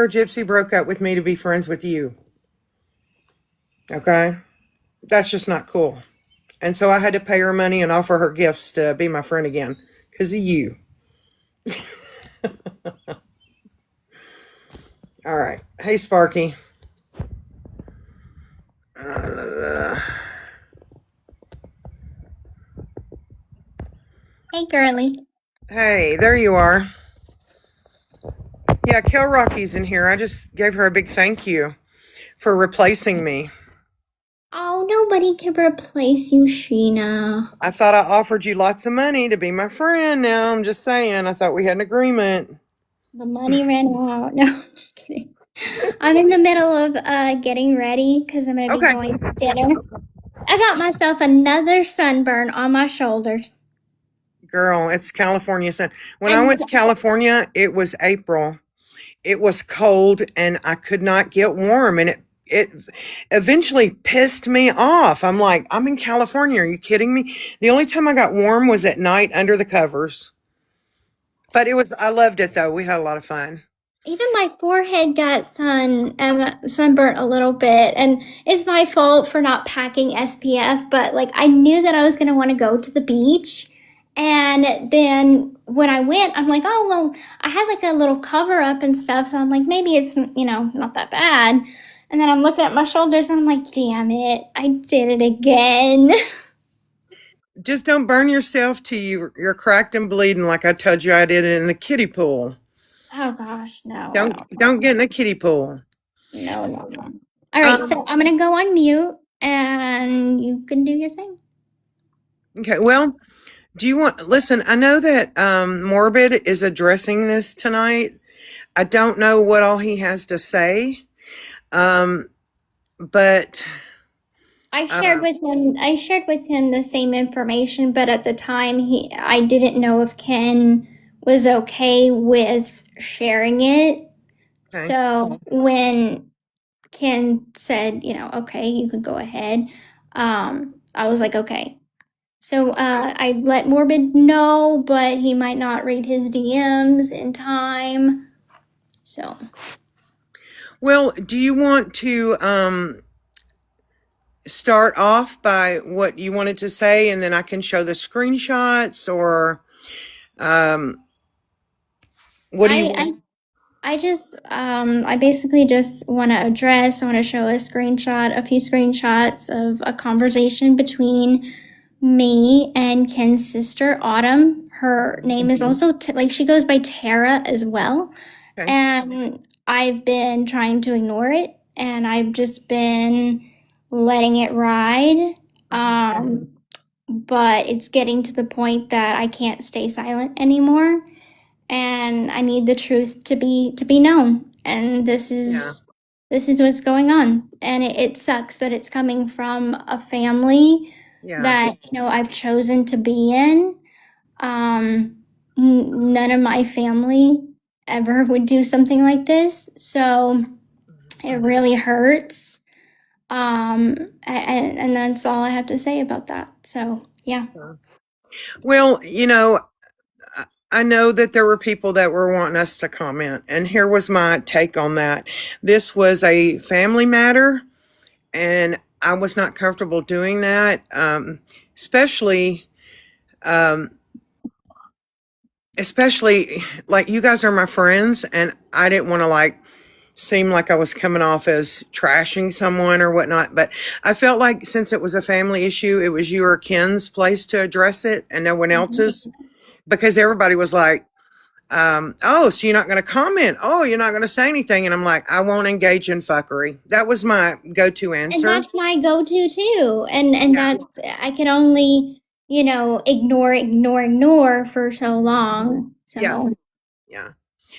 Gypsy broke up with me to be friends with you. Okay? That's just not cool. And so I had to pay her money and offer her gifts to be my friend again because of you. All right. Hey, Sparky. Uh, Hey, girly. hey, there you are. Yeah, Kel Rocky's in here. I just gave her a big thank you for replacing me. Oh, nobody can replace you, Sheena. I thought I offered you lots of money to be my friend. Now I'm just saying, I thought we had an agreement. The money ran out. No, I'm just kidding. I'm in the middle of getting ready because I'm gonna be Okay. going to dinner. I got myself another sunburn on my shoulders. Girl, it's California sun. When I And went to California, it was April. It was cold and I could not get warm, and it eventually pissed me off. I'm like, I'm in California. Are you kidding me? The only time I got warm was at night under the covers. But I loved it though. We had a lot of fun. even my forehead got sunburnt a little bit, and it's my fault for not packing SPF. But like, I knew that I was gonna want to go to the beach, and then when I went, I'm like, oh well, I had like a little cover up and stuff, so I'm like, maybe it's not that bad. And then I'm looking at my shoulders, and I'm like, damn it, I did it again. Just don't burn yourself till you're cracked and bleeding like I told you I did in the kiddie pool. Oh gosh, no, Don't get in a kiddie pool. no. All right, Um, so I'm gonna go on mute, and you can do your thing. okay, well, do you want listen, I know that Morbid is addressing this tonight. I don't know what all he has to say. Um, but uh, I shared with him the same information, but at the time I didn't know if Ken was okay with sharing it. okay. So when Ken said, okay, you could go ahead, I was like, okay. So I let Morbid know, but he might not read his DMs in time. So Well, do you want to start off by what you wanted to say, and then I can show the screenshots, or um, what do you I want? I basically just want to I want to show a few screenshots of a conversation between me and Ken's sister, Autumn. Her name is also, like, she goes by Tara as well. Okay. And I've been trying to ignore it, and I've just been letting it ride. Um, but it's getting to the point that I can't stay silent anymore, and I need the truth to be known. And Yeah. this is what's going on. And it sucks that it's coming from a family Yeah. that I've chosen to be in. Um, None of my family ever would do something like this, so it really hurts. And that's all I have to say about that. So yeah. Well, I know that there were people that were wanting us to comment, and here was my take on that. This was a family matter, and I was not comfortable doing that, especially, um, especially like you guys are my friends, and I didn't want to like seem like I was coming off as trashing someone or whatnot. But I felt like since it was a family issue, it was you or Ken's place to address it, and no one else's, because everybody was like, oh, so you're not going to comment? Oh, you're not going to say anything? And I'm like, I won't engage in fuckery. That was my go-to And answer. that's my go-to too. And Yeah, that's, I can only, ignore for so long. yeah, So yeah.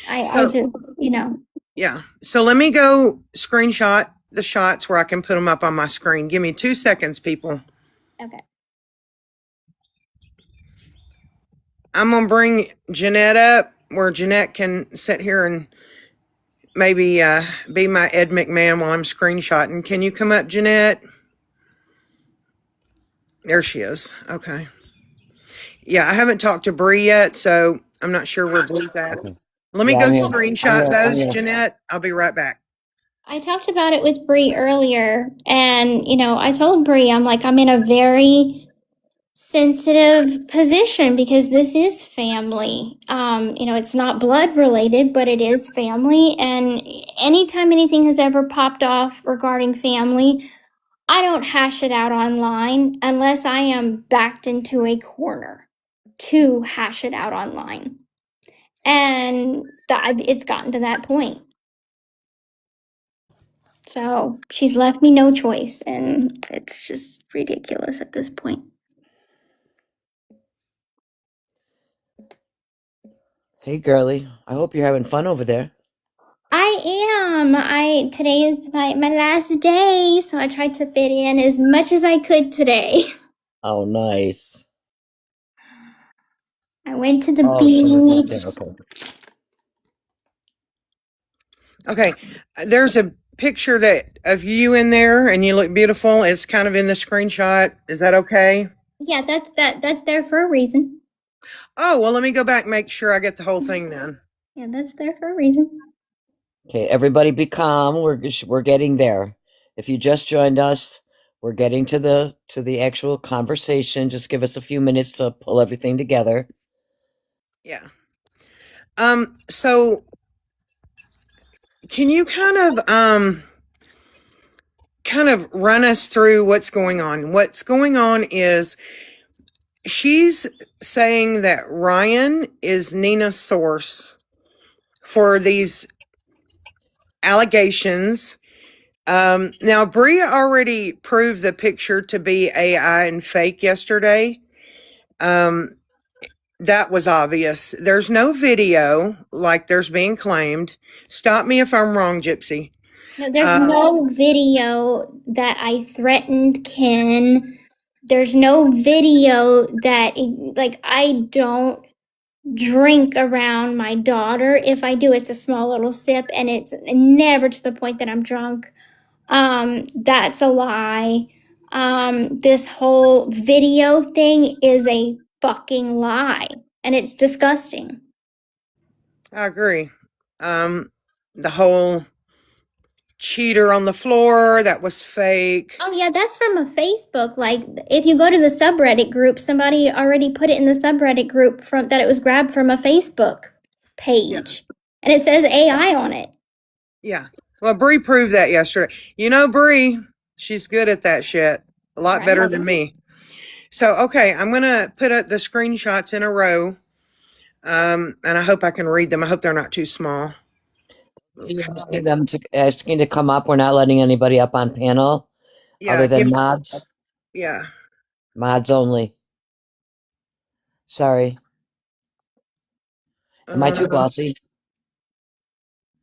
I So just, you know, yeah. So let me go screenshot the shots where I can put them up on my screen. Give me 2 seconds, people. okay. I'm gonna bring Jeanette up where Jeanette can sit here and maybe be my Ed McMahon while I'm screenshotting. Can you come up, Jeanette? There she is. Okay. Yeah, I haven't talked to Bree yet, so I'm not sure where Bree's at. Okay. Let me Yeah, go I'm screenshot gonna, I'm those, gonna. Jeanette. I'll be right back. I talked about it with Bree earlier, and I told Bree, I'm like, I'm in a very sensitive position because this is family. It's not blood related, but it is family. And anytime anything has ever popped off regarding family, I don't hash it out online unless I am backed into a corner to hash it out online. And it's gotten to that point. So she's left me no choice, and it's just ridiculous at this point. Hey, girly. I hope you're having fun over there. I am. I Today is my last day, so I tried to fit in as much as I could today. Oh, nice. I went to the Oh, Shena's not there. beach. Okay. Okay, there's a picture that of you in there, and you look beautiful. It's kind of in the screenshot. Is that okay? Yeah, that's there for a reason. Oh, well, let me go back and make sure I get the whole thing then. Yeah, that's there for a reason. Okay, everybody be calm. We're getting there. If you just joined us, we're getting to the actual conversation. Just give us a few minutes to pull everything together. Yeah. So can you kind of run us through what's going on? What's going on is she's saying that Ryan is Nina's source for these allegations. Now, Bria already proved the picture to be AI and fake yesterday. Um, that was obvious. There's no video like there's being claimed. Stop me if I'm wrong, Gypsy. No, there's Uh, no video that I threatened Ken. There's no video that, like, I don't drink around my daughter. If I do, it's a small little sip, and it's never to the point that I'm drunk. That's a lie. This whole video thing is a fucking lie, and it's disgusting. I agree. Um, the whole cheater on the floor, that was fake. Oh yeah, that's from a Facebook. Like, if you go to the subreddit group, somebody already put it in the subreddit group from that it was grabbed from a Facebook Yeah. page, and it says AI on it. Yeah. Well, Bree proved that yesterday. You know, Bree, she's good at that shit. A lot better Right. than me. So, okay, I'm going to put up the screenshots in a row. And I hope I can read them. I hope they're not too small. If you're Okay. asking to come up, we're not letting anybody up on panel other Yeah. than mods. Yeah. Mods only. Sorry. Am I too Uh, bossy?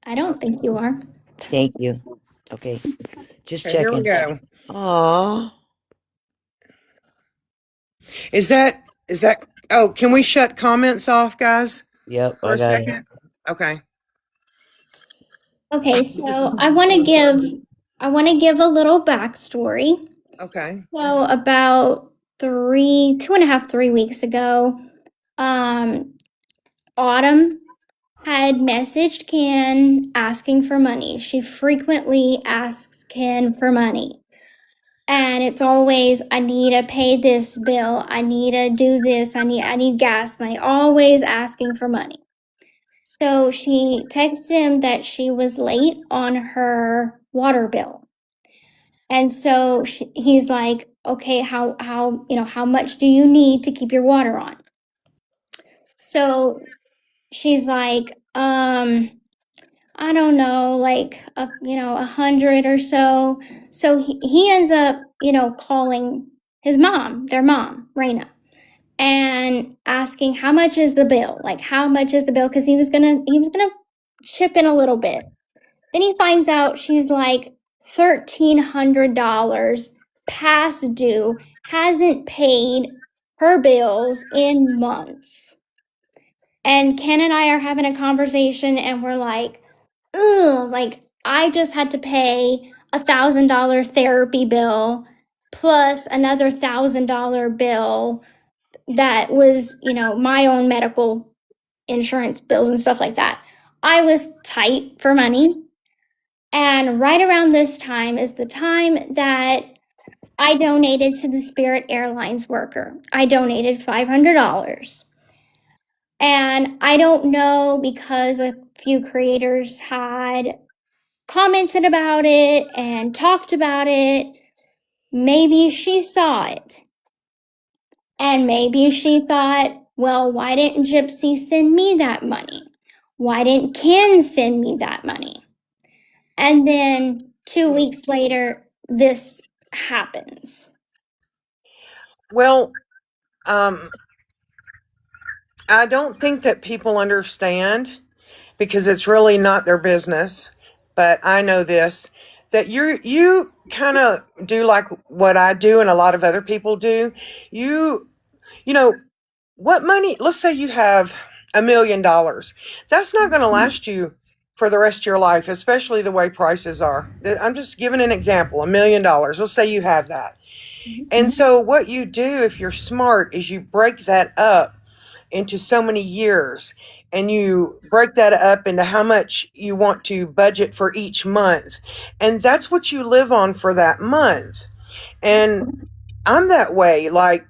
I don't think you are. Thank you. Okay. Just okay, here we checking. go. Aw. Is that, oh, can we shut comments off, guys, Yep, for I a got it. second? Okay. Okay, so I want to give a little backstory. Okay. So about 2.5, 3 weeks ago, um, Autumn had messaged Ken asking for money. She frequently asks Ken for money. And it's always, I need to pay this bill. I need to do this. I need gas money. Always asking for money. So she texted him that she was late on her water bill. And so he's like, okay, how much do you need to keep your water on? So she's like, I don't know, like 100 or so. So he ends up, calling his mom, their mom, Raina, and asking how much is the bill? Like, how much is the bill? Because he was gonna chip in a little bit. Then he finds out she's like $1,300 past due, hasn't paid her bills in months. And Ken and I are having a conversation, and we're like, ugh, like, I just had to pay $1,000 therapy bill plus another $1,000 bill that was, my own medical insurance bills and stuff like that. I was tight for money. And right around this time is the time that I donated to the Spirit Airlines worker. I donated $500. And I don't know, because a few creators had commented about it and talked about it. Maybe she saw it. And maybe she thought, well, why didn't Gypsy send me that money? Why didn't Ken send me that money? And then 2 weeks later, this happens. Well, um, I don't think that people understand because it's really not their business. But I know this, that you kind of do like what I do and a lot of other people do. You you know what money? Let's say you have $1 million. That's not going to last you for the rest of your life, especially the way prices are. I'm just giving an example. $1 million. Let's say you have that. And so what you do if you're smart is you break that up into so many years, and you break that up into how much you want to budget for each month, and that's what you live on for that month. And I'm that way. Like,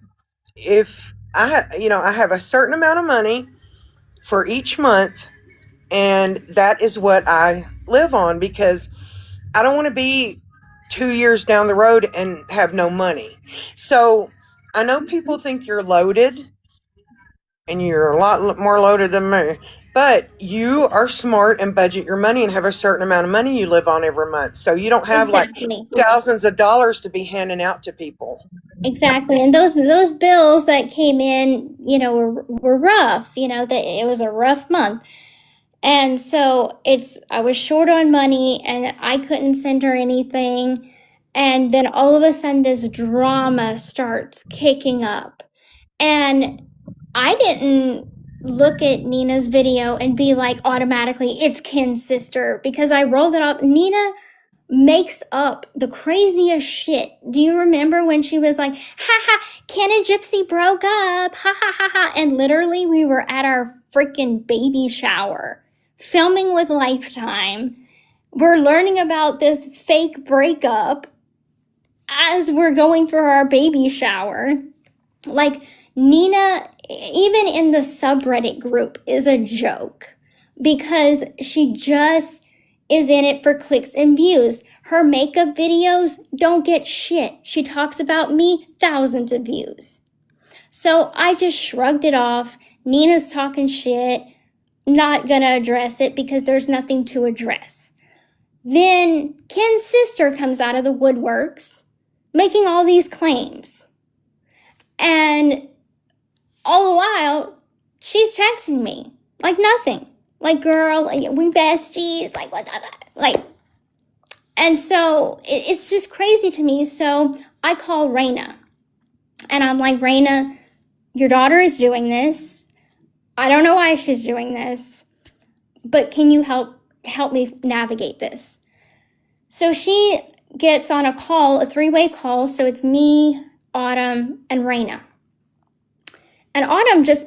if I have a certain amount of money for each month, and that is what I live on, because I don't want to be 2 years down the road and have no money. So I know people think you're loaded, and you're a lot more loaded than me. But you are smart and budget your money and have a certain amount of money you live on every month. So you don't have like Exactly. thousands of dollars to be handing out to people. Exactly. And those bills that came in, were rough, that it was a rough month. And so I was short on money and I couldn't send her anything. And then all of a sudden this drama starts kicking up. And I didn't look at Nina's video and be like automatically, it's Ken's sister, because I rolled it up. Nina makes up the craziest shit. Do you remember when she was like, ha ha, Ken and Gypsy broke up, ha ha ha ha? And literally, we were at our freaking baby shower, filming with Lifetime. We're learning about this fake breakup as we're going through our baby shower. Like, Nina, even in the subreddit group, is a joke because she just is in it for clicks and views. Her makeup videos don't get shit. She talks about me, thousands of views. So I just shrugged it off. Nina's talking shit, not gonna address it because there's nothing to address. Then Ken's sister comes out of the woodworks making all these claims. And all the while, she's texting me like nothing. Like, girl, like, we besties, like, what, like, and so it's just crazy to me. So I call Raina and I'm like, Raina, your daughter is doing this. I don't know why she's doing this, but can you help me navigate this? So she gets on a call, a 3-way call. So it's me, Autumn, and Raina. And Autumn just,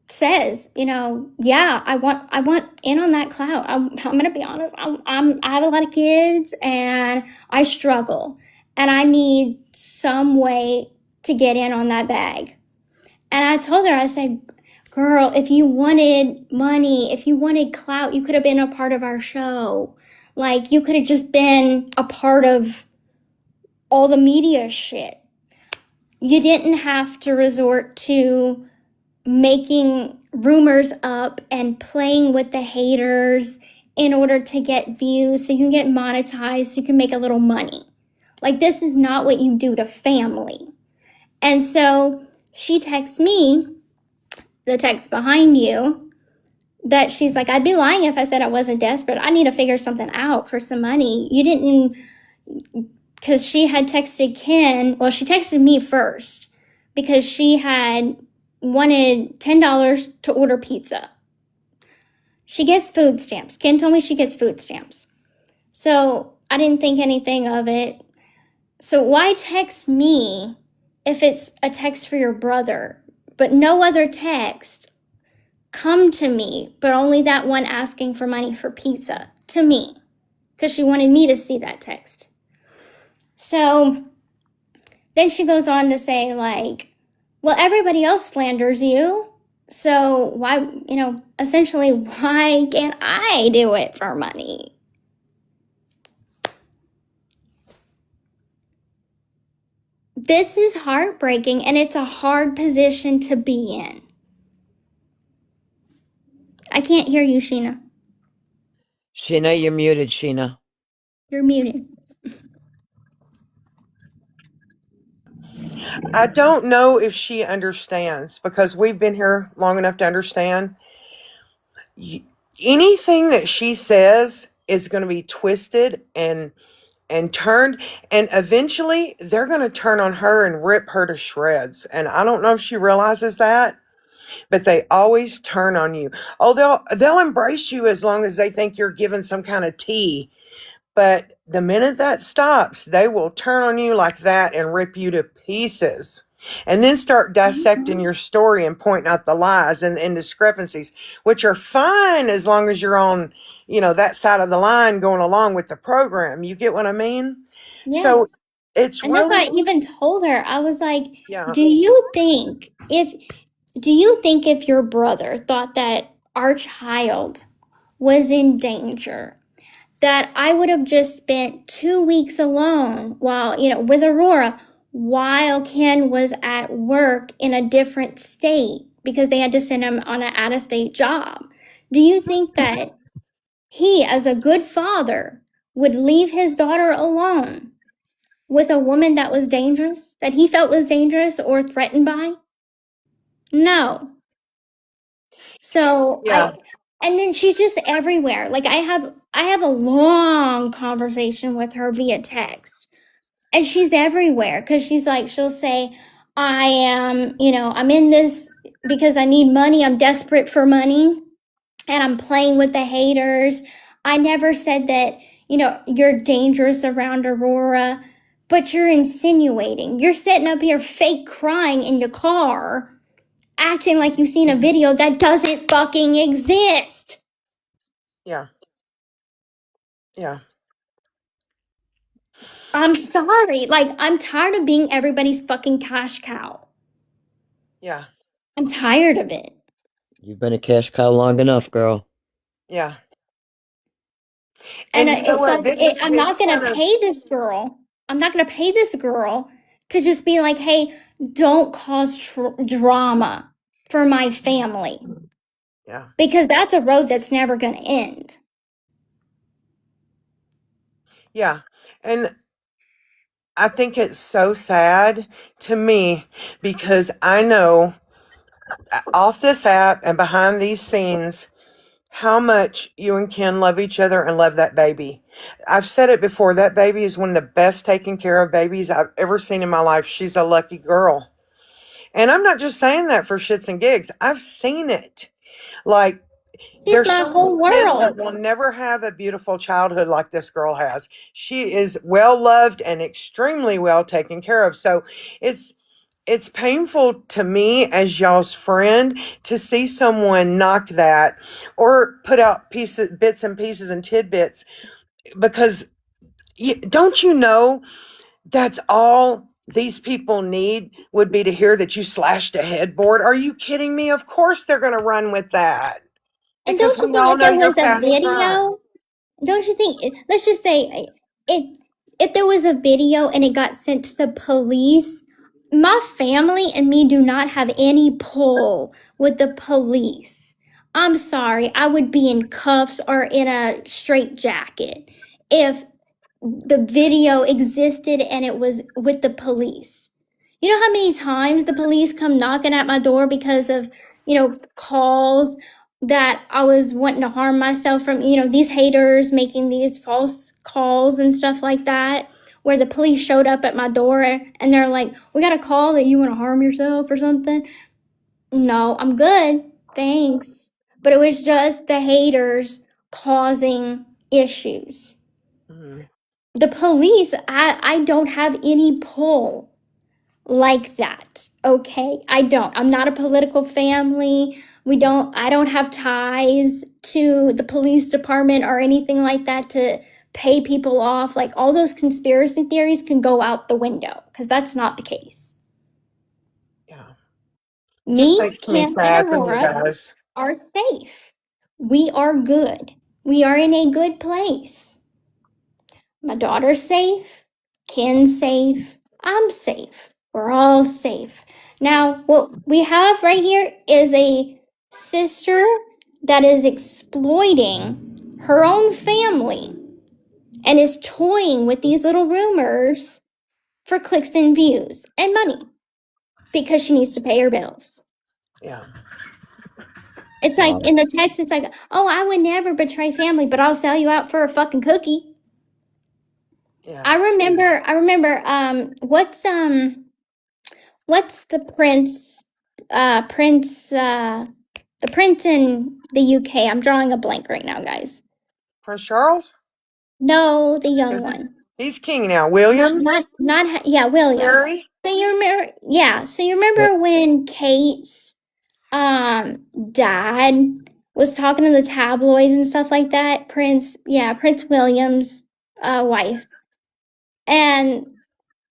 says, yeah, I want in on that clout. I'm gonna be honest. I have a lot of kids and I struggle, and I need some way to get in on that bag. And I told her, I said, girl, if you wanted money, if you wanted clout, you could have been a part of our show. Like, you could have just been a part of all the media shit. You didn't have to resort to making rumors up and playing with the haters in order to get views so you can get monetized, so you can make a little money. Like, this is not what you do to family. And so she texts me, the text behind you, that she's like, I'd be lying if I said I wasn't desperate. I need to figure something out for some money. You didn't, because she had texted Ken. Well, she texted me first because she had wanted $10 to order pizza. She gets food stamps. Ken told me she gets food stamps. So I didn't think anything of it. So why text me if it's a text for your brother, but no other text come to me, but only that one asking for money for pizza to me because she wanted me to see that text. So then she goes on to say, like, well, everybody else slanders you. So why, essentially, why can't I do it for money? This is heartbreaking and it's a hard position to be in. I can't hear you, Sheena. Sheena, you're muted, Sheena. You're muted. I don't know if she understands because we've been here long enough to understand. Anything that she says is going to be twisted and turned, and eventually they're going to turn on her and rip her to shreds. And I don't know if she realizes that, but they always turn on you. Oh, they'll embrace you as long as they think you're giving some kind of tea. But the minute that stops, they will turn on you like that and rip you to pieces. And then start dissecting your story and pointing out the lies and discrepancies, which are fine as long as you're on, that side of the line going along with the program. You get what I mean? Yeah. So it's And that's why I really, even told her, I was like, yeah, do you think if your brother thought that our child was in danger, that I would have just spent 2 weeks alone while, with Aurora, while Ken was at work in a different state because they had to send him on an out of state job? Do you think that he, as a good father, would leave his daughter alone with a woman that was dangerous, that he felt was dangerous or threatened by? No. So yeah, and then she's just everywhere. Like I have a long conversation with her via text, and she's everywhere because she's like, she'll say, I am, I'm in this because I need money. I'm desperate for money and I'm playing with the haters. I never said that, you're dangerous around Aurora, but you're insinuating. You're sitting up here fake crying in your car, acting like you've seen a video that doesn't fucking exist. yeah, yeah, I'm sorry. Like, I'm tired of being everybody's fucking cash cow. yeah, I'm tired of it. You've been a cash cow long enough, girl. yeah. And And you know it's what? like, I'm It's not going kind to of, pay this girl. I'm not going to pay this girl to just be like, hey, don't cause drama for my family. yeah, Because that's a road that's never going to end. yeah. And I think it's so sad to me because I know off this app and behind these scenes how much you and Ken love each other and love that baby. I've said it before, that baby is one of the best taken care of babies I've ever seen in my life. She's a lucky girl. And I'm not just saying that for shits and gigs. I've seen it. Like, She's there's my so many whole kids that world. will never have a beautiful childhood like this girl has. She is well loved and extremely well taken care of. So it's it's painful to me as y'all's friend to see someone knock that or put out pieces, bits and pieces and tidbits because don't you know that's all these people need would be to hear that you slashed a headboard? Are you kidding me? Of course they're going to run with that And because don't you we think all if know there your was a past crime. video, don't you think, let's just say, if there was a video and it got sent to the police, my family and me do not have any pull with the police. I'm sorry, I would be in cuffs or in a straitjacket if the video existed and it was with the police. You know how many times the police come knocking at my door because of, calls that I was wanting to harm myself from, these haters making these false calls and stuff like that, where the police showed up at my door and they're like, we got a call that you want to harm yourself or something. No, I'm good. Thanks. But it was just the haters causing issues. Mhm. The police, I don't have any pull like that. Okay, I don't. I'm not a political family. I don't have ties to the police department or anything like that to pay people off. Like all those conspiracy theories can go out the window because that's not the case. Yeah. Just Me, makes me Kim, and sad for you Aurora guys. are safe. We are good. We are in a good place. My daughter's safe. Ken's safe. I'm safe. We're all safe. Now, what we have right here is a sister that is exploiting her own family and is toying with these little rumors for clicks and views and money because she needs to pay her bills. Yeah. It's like in the text, it's like, oh, I would never betray family, but I'll sell you out for a fucking cookie. Yeah. What's the the prince in the UK? I'm drawing a blank right now, guys. Prince Charles? No, the young 'Cause one. he's king now. William? Yeah, William. Harry? So you remember, yeah, so you remember when Kate's dad was talking to the tabloids and stuff like that? Prince William's wife. And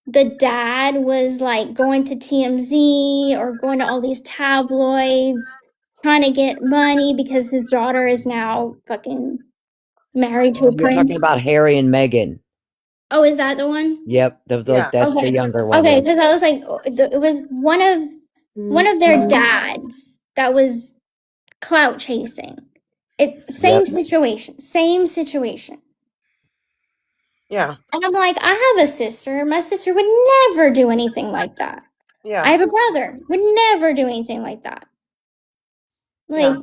the dad was like going to TMZ or going to all these tabloids trying to get money because his daughter is now fucking married to a You're talking prince. about Harry and Meghan. Oh, is that the one? Yep, Yeah. that's the Okay. younger one. Okay, Yeah. because I was like, it was one of their dads that was clout chasing. Yep. Same situation. Yeah. And I'm like, I have a sister. My sister would never do anything like that. I Yeah. have a brother, would never do anything like that. Yeah. Like,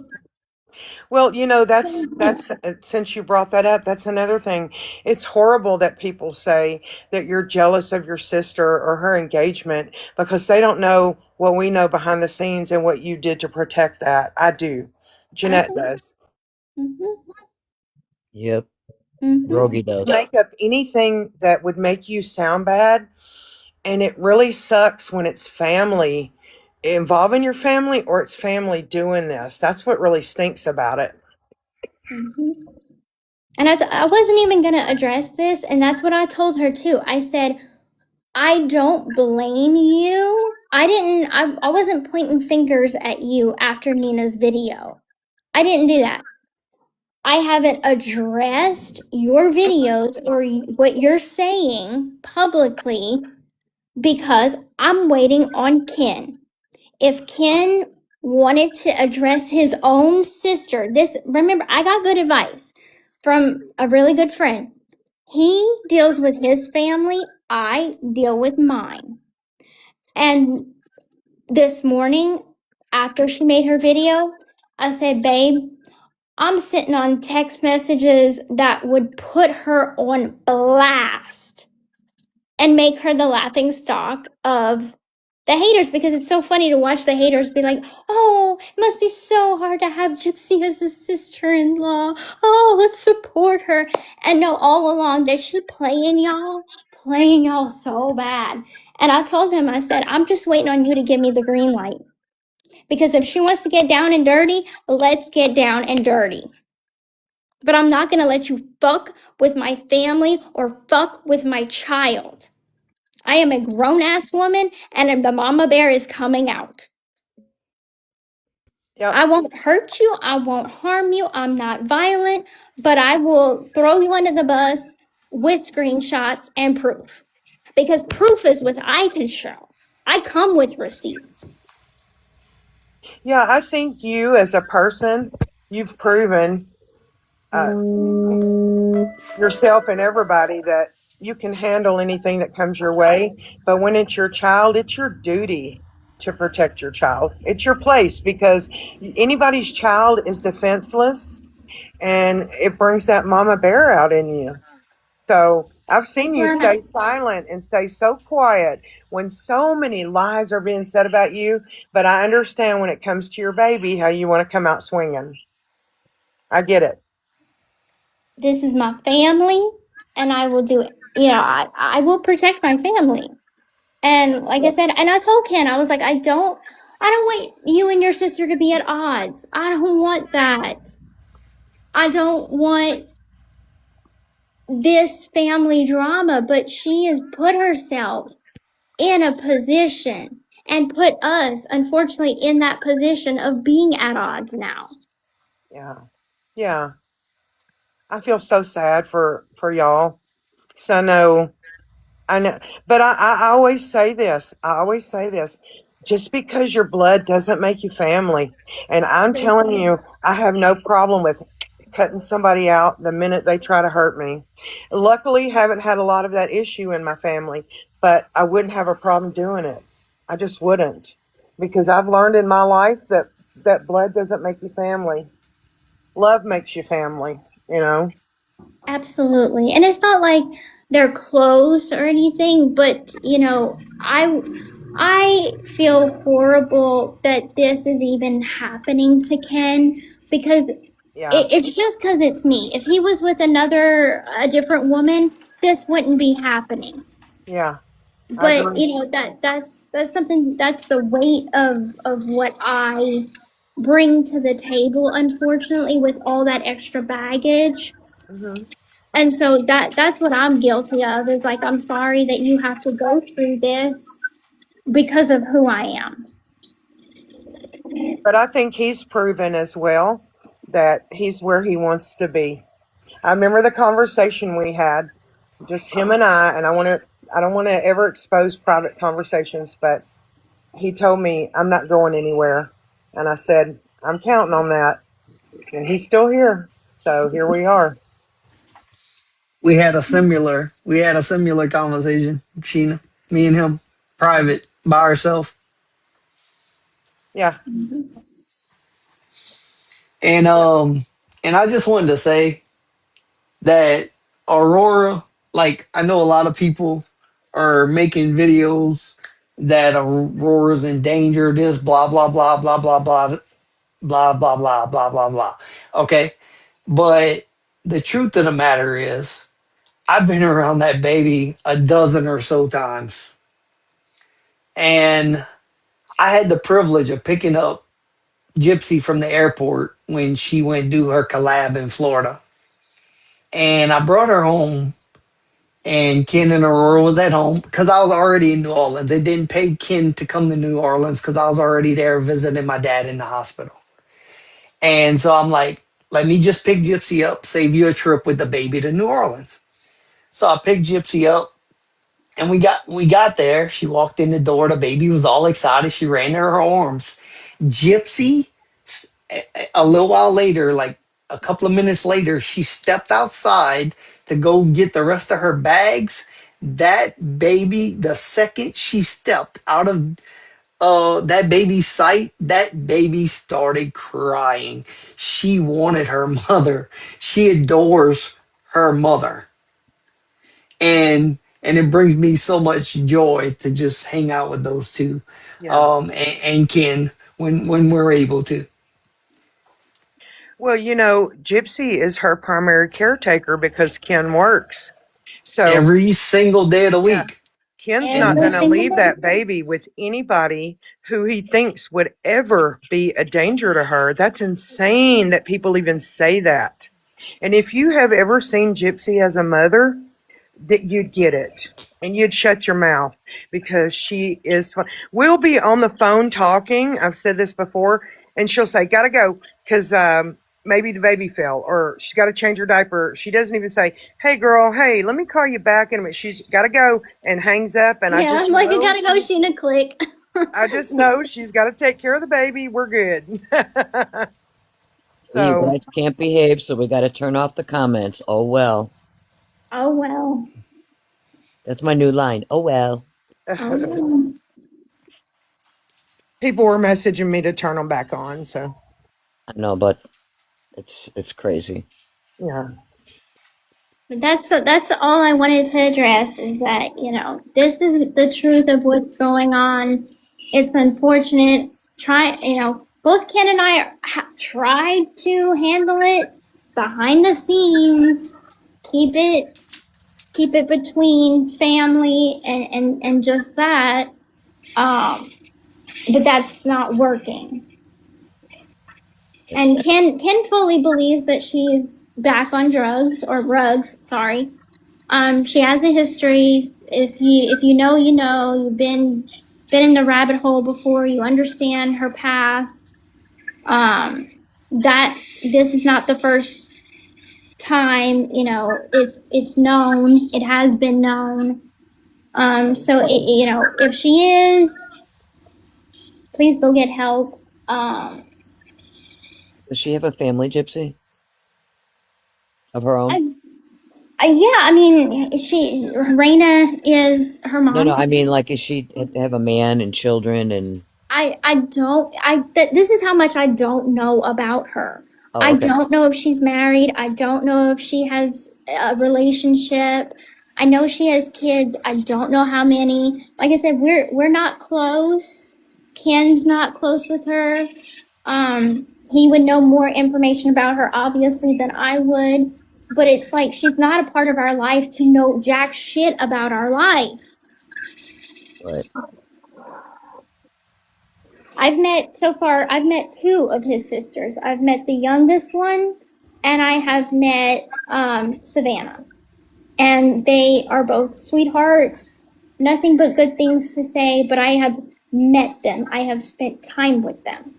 Well, that's since you brought that up, that's another thing. It's horrible that people say that you're jealous of your sister or her engagement because they don't know what we know behind the scenes and what you did to protect that. I do. I Jeanette does. mm-hmm, Yep. mm-hmm, Rogie does. Make up anything that would make you sound bad, and it really sucks when it's family involving your family or it's family doing this. That's what really stinks about it. mm-hmm. And I wasn't even gonna address this, and that's what I told her too. I said, I don't blame you. I wasn't pointing fingers at you after Nina's video. I didn't do that. I haven't addressed your videos or what you're saying publicly because I'm waiting on Ken. If Ken wanted to address his own sister, remember, I got good advice from a really good friend. He deals with his family, I deal with mine. And this morning, after she made her video, I said, babe, I'm sitting on text messages that would put her on blast and make her the laughing stock of the haters because it's so funny to watch the haters be like, oh, it must be so hard to have Gypsy as a sister in law. Oh, let's support her. And no, all along, that she playing y'all so bad. And I told him, I said, I'm just waiting on you to give me the green light. Because if she wants to get down and dirty, let's get down and dirty. But I'm not going to let you fuck with my family or fuck with my child. I am a grown ass woman and the mama bear is coming out. Yep. I won't hurt you. I won't harm you. I'm not violent, but I will throw you under the bus with screenshots and proof. Because proof is what I can show. I come with receipts. Yeah, I think you as a person, you've proven uh, yourself and everybody that you can handle anything that comes your way. But when it's your child, it's your duty to protect your child. It's your place because anybody's child is defenseless and it brings that mama bear out in you. So I've seen you stay silent and stay so quiet when so many lies are being said about you. But I understand when it comes to your baby how you want to come out swinging. I get it. This is my family and I will do it. I will protect my family. And like I said, and I told Ken, I was like, I don't I don't want you and your sister to be at odds. I don't want that. I don't want this family drama, but she has put herself in a position and put us, unfortunately, in that position of being at odds now. Yeah. Yeah. I feel so sad for y'all because I know, but I always say this. I always say this. Just because your blood doesn't make you family. And I'm telling you, I have no problem with cutting somebody out the minute they try to hurt me. Luckily, haven't had a lot of that issue in my family, but I wouldn't have a problem doing it. I just wouldn't. Because I've learned in my life that blood doesn't make you family. Love makes you family, you know? Absolutely. And it's not like they're close or anything, but I feel horrible that this is even happening to Ken because Yeah. it's just because it's me. If he was with a different woman, this wouldn't be happening. Yeah. I But agree. that's something that's the weight of what I bring to the table, unfortunately, with all that extra baggage. Hmm. And so that's what I'm guilty of is like I'm sorry that you have to go through this because of who I am. But I think he's proven as well that he's where he wants to be. I remember the conversation we had, just him and I I don't want to ever expose private conversations, but he told me I'm not going anywhere. And I said, I'm counting on that. And he's still here. So here we are. We had a similar conversation, Sheena, me and him, private by ourselves. Yeah. And Yeah. and I just wanted to say that Aurora, like I know a lot of people are making videos that Aurora's in danger, this blah blah blah blah blah blah blah blah blah blah blah blah. Okay. But the truth of the matter is I've been around that baby a dozen or so times. And I had the privilege of picking up Gypsy from the airport when she went do her collab in Florida. And I brought her home, and Ken and Aurora was at home because I was already in New Orleans. They didn't pay Ken to come to New Orleans because I was already there visiting my dad in the hospital. And so I'm like, let me just pick Gypsy up, save you a trip with the baby to New Orleans. So I picked Gypsy up, and we got there. She walked in the door. The baby was all excited. She ran to her arms. Gypsy, a little while later, like a couple of minutes later, she stepped outside to go get the rest of her bags. That baby, the second she stepped out of that baby's sight, that baby started crying. She wanted her mother. She adores her mother. And it brings me so much joy to just hang out with those two, Yeah. and Ken when we're able to. Well, Gypsy is her primary caretaker because Ken works. So, Every single day of the yeah, week. Ken's not Every going And to single leave day. that baby with anybody who he thinks would ever be a danger to her. That's insane that people even say that. And if you have ever seen Gypsy as a mother, that you'd get it and you'd shut your mouth because she is fun. We'll be on the phone talking. I've said this before, and she'll say, "Gotta go," because maybe the baby fell or she's got to change her diaper. She doesn't even say, "Hey, girl, hey, let me call you back in a minute." She's got to go and hangs up, and Yeah, I'm like, I gotta go, Sheena, click. I just know she's got to take care of the baby. We're good. You So, guys can't behave, so we got to turn off the comments. Oh well. Oh well. That's my new line. Oh well. Oh well. people were messaging me to turn them back on. So, I know, but it's crazy. yeah, But that's all I wanted to address is that, this is the truth of what's going on. It's unfortunate. Both Ken and I tried to handle it behind the scenes, keep it keep it between family and just that. Um, but that's not working. And Ken fully believes that she's back on drugs or rugs. Sorry. She has a history. If you know, you know. You've been in the rabbit hole before. You understand her past. That this is not the first time. It's known. It has been known. So if she is, please go get help. Does she have a family, Gypsy, of her own? Yeah, I mean, Raina is her No, no. mom. I mean, like, is she have a man and children and? I don't, this is how much I don't know about her. Oh, I okay. don't know if she's married. I don't know if she has a relationship. I know she has kids. I don't know how many. Like I said, we're not close. Ken's not close with her. He would know more information about her obviously than I would, but it's like she's not a part of our life to know jack shit about our life. Right. I've met two of his sisters. I've met the youngest one, and I have met Savannah. And they are both sweethearts, nothing but good things to say, but I have met them. I have spent time with them.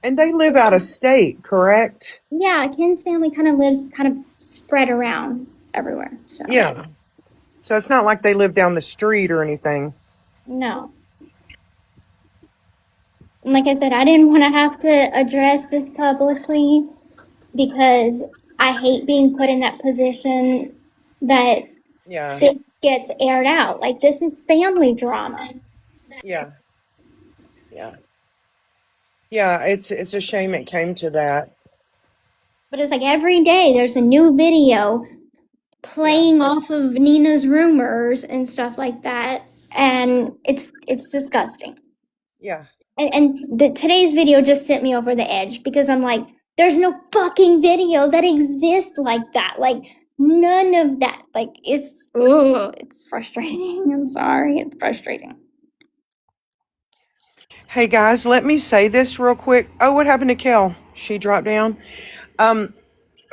And they live out of state, correct? Yeah, Ken's family lives kind of spread around everywhere. So, Yeah. So it's not like they live down the street or anything. no. And like I said, I didn't want to have to address this publicly because I hate being put in that position that Yeah. this gets aired out. Like, this is family drama. Yeah. Yeah. Yeah, it's a shame it came to that. But it's like every day there's a new video Yeah. playing off of Nina's rumors and stuff like that. And it's disgusting. Yeah. And today's video just sent me over the edge because I'm like, there's no fucking video that exists like that. Like, none of that. Like, it's frustrating. I'm sorry, it's frustrating. Hey guys, let me say this real quick. Oh, what happened to Kel? She dropped down. Um,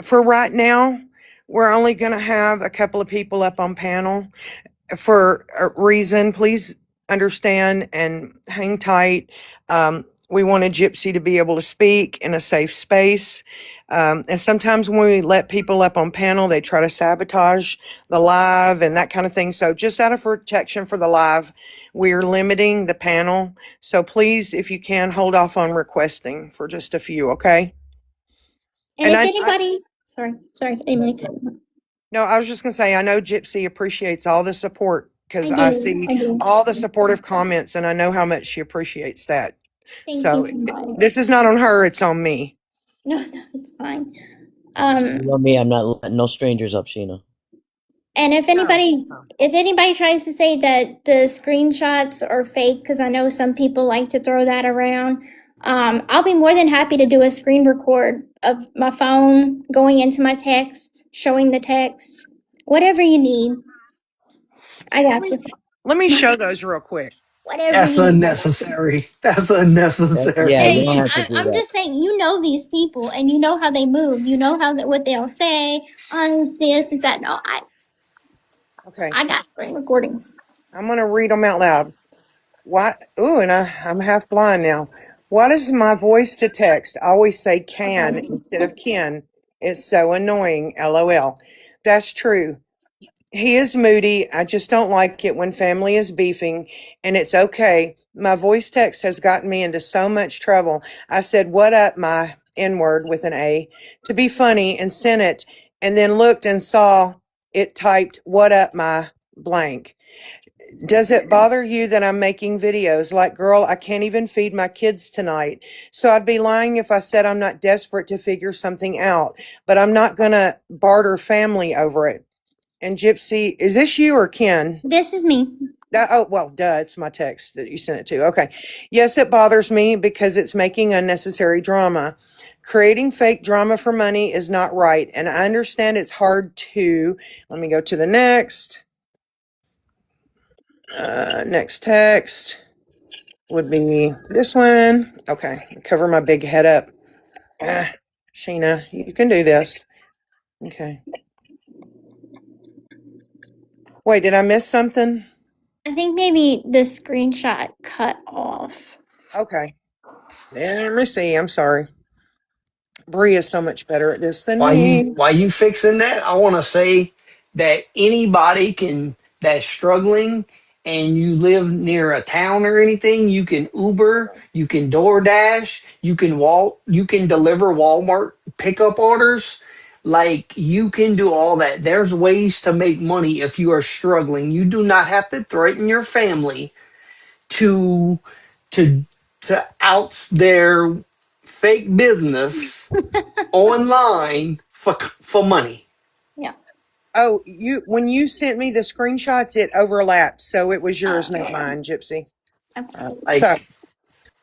for right now, we're only going to have a couple of people up on panel for a reason. Please understand and hang tight. We wanted Gypsy to be able to speak in a safe space. And sometimes when we let people up on panel, they try to sabotage the live and that kind of thing. So just out of protection for the live, we're limiting the panel. So please, if you can, hold off on requesting for just a few, okay? And And if I anybody, sorry, I didn't mean to cut you off. no, I was just going to say, I know Gypsy appreciates all the support because I see I do. all the supportive comments and I know how much she appreciates that. Thank So you so much. this is not on her, it's on me. No, it's fine. You know me. I'm not letting no strangers up, Sheena. And if anybody tries to say that the screenshots are fake, because I know some people like to throw that around, I'll be more than happy to do a screen record of my phone going into my text, showing the text, whatever you need. I got you. Let me show those real quick. Whatever That's you need. unnecessary. That's Yeah, you Hey, unnecessary. don't have to do I'm that. just saying, you know these people, and you know how they move. You know what they'll say on this and that. No, Okay, I got screen recordings. I'm going to read them out loud. What? Ooh, and I'm half blind now. Why does my voice to text always say can instead of Ken? It's so annoying. LOL. That's true. He is moody. I just don't like it when family is beefing, and it's okay. My voice text has gotten me into so much trouble. I said, "What up, my N word with an A," to be funny and sent it, and then looked and saw it typed, "What up, my blank." Does it bother you that I'm making videos? Like, girl, I can't even feed my kids tonight. So I'd be lying if I said I'm not desperate to figure something out, but I'm not going to barter family over it. And Gypsy, is this you or Ken? This is me. Oh, well, duh, it's my text that you sent it to. Okay. Yes, it bothers me because it's making unnecessary drama. Creating fake drama for money is not right. And I understand it's hard to, let me go to the next text. would be this one. Okay, cover my big head up. Ah, Sheena, you can do this. Okay. Wait, did I miss something? I think maybe the screenshot cut off. Okay. Let me see. I'm sorry. Bree is so much better at this than While you me. while you fixing that, I want to say that anybody can that's struggling and you live near a town or anything, you can Uber, you can DoorDash, you can deliver Walmart pickup orders. Like you can do all that. There's ways to make money if you are struggling. You do not have to threaten your family to to to out their fake business online for money. Yeah. Oh, you when you sent me the screenshots, it overlapped, so it was yours, not Okay. mine, Gypsy. Okay. So, Like,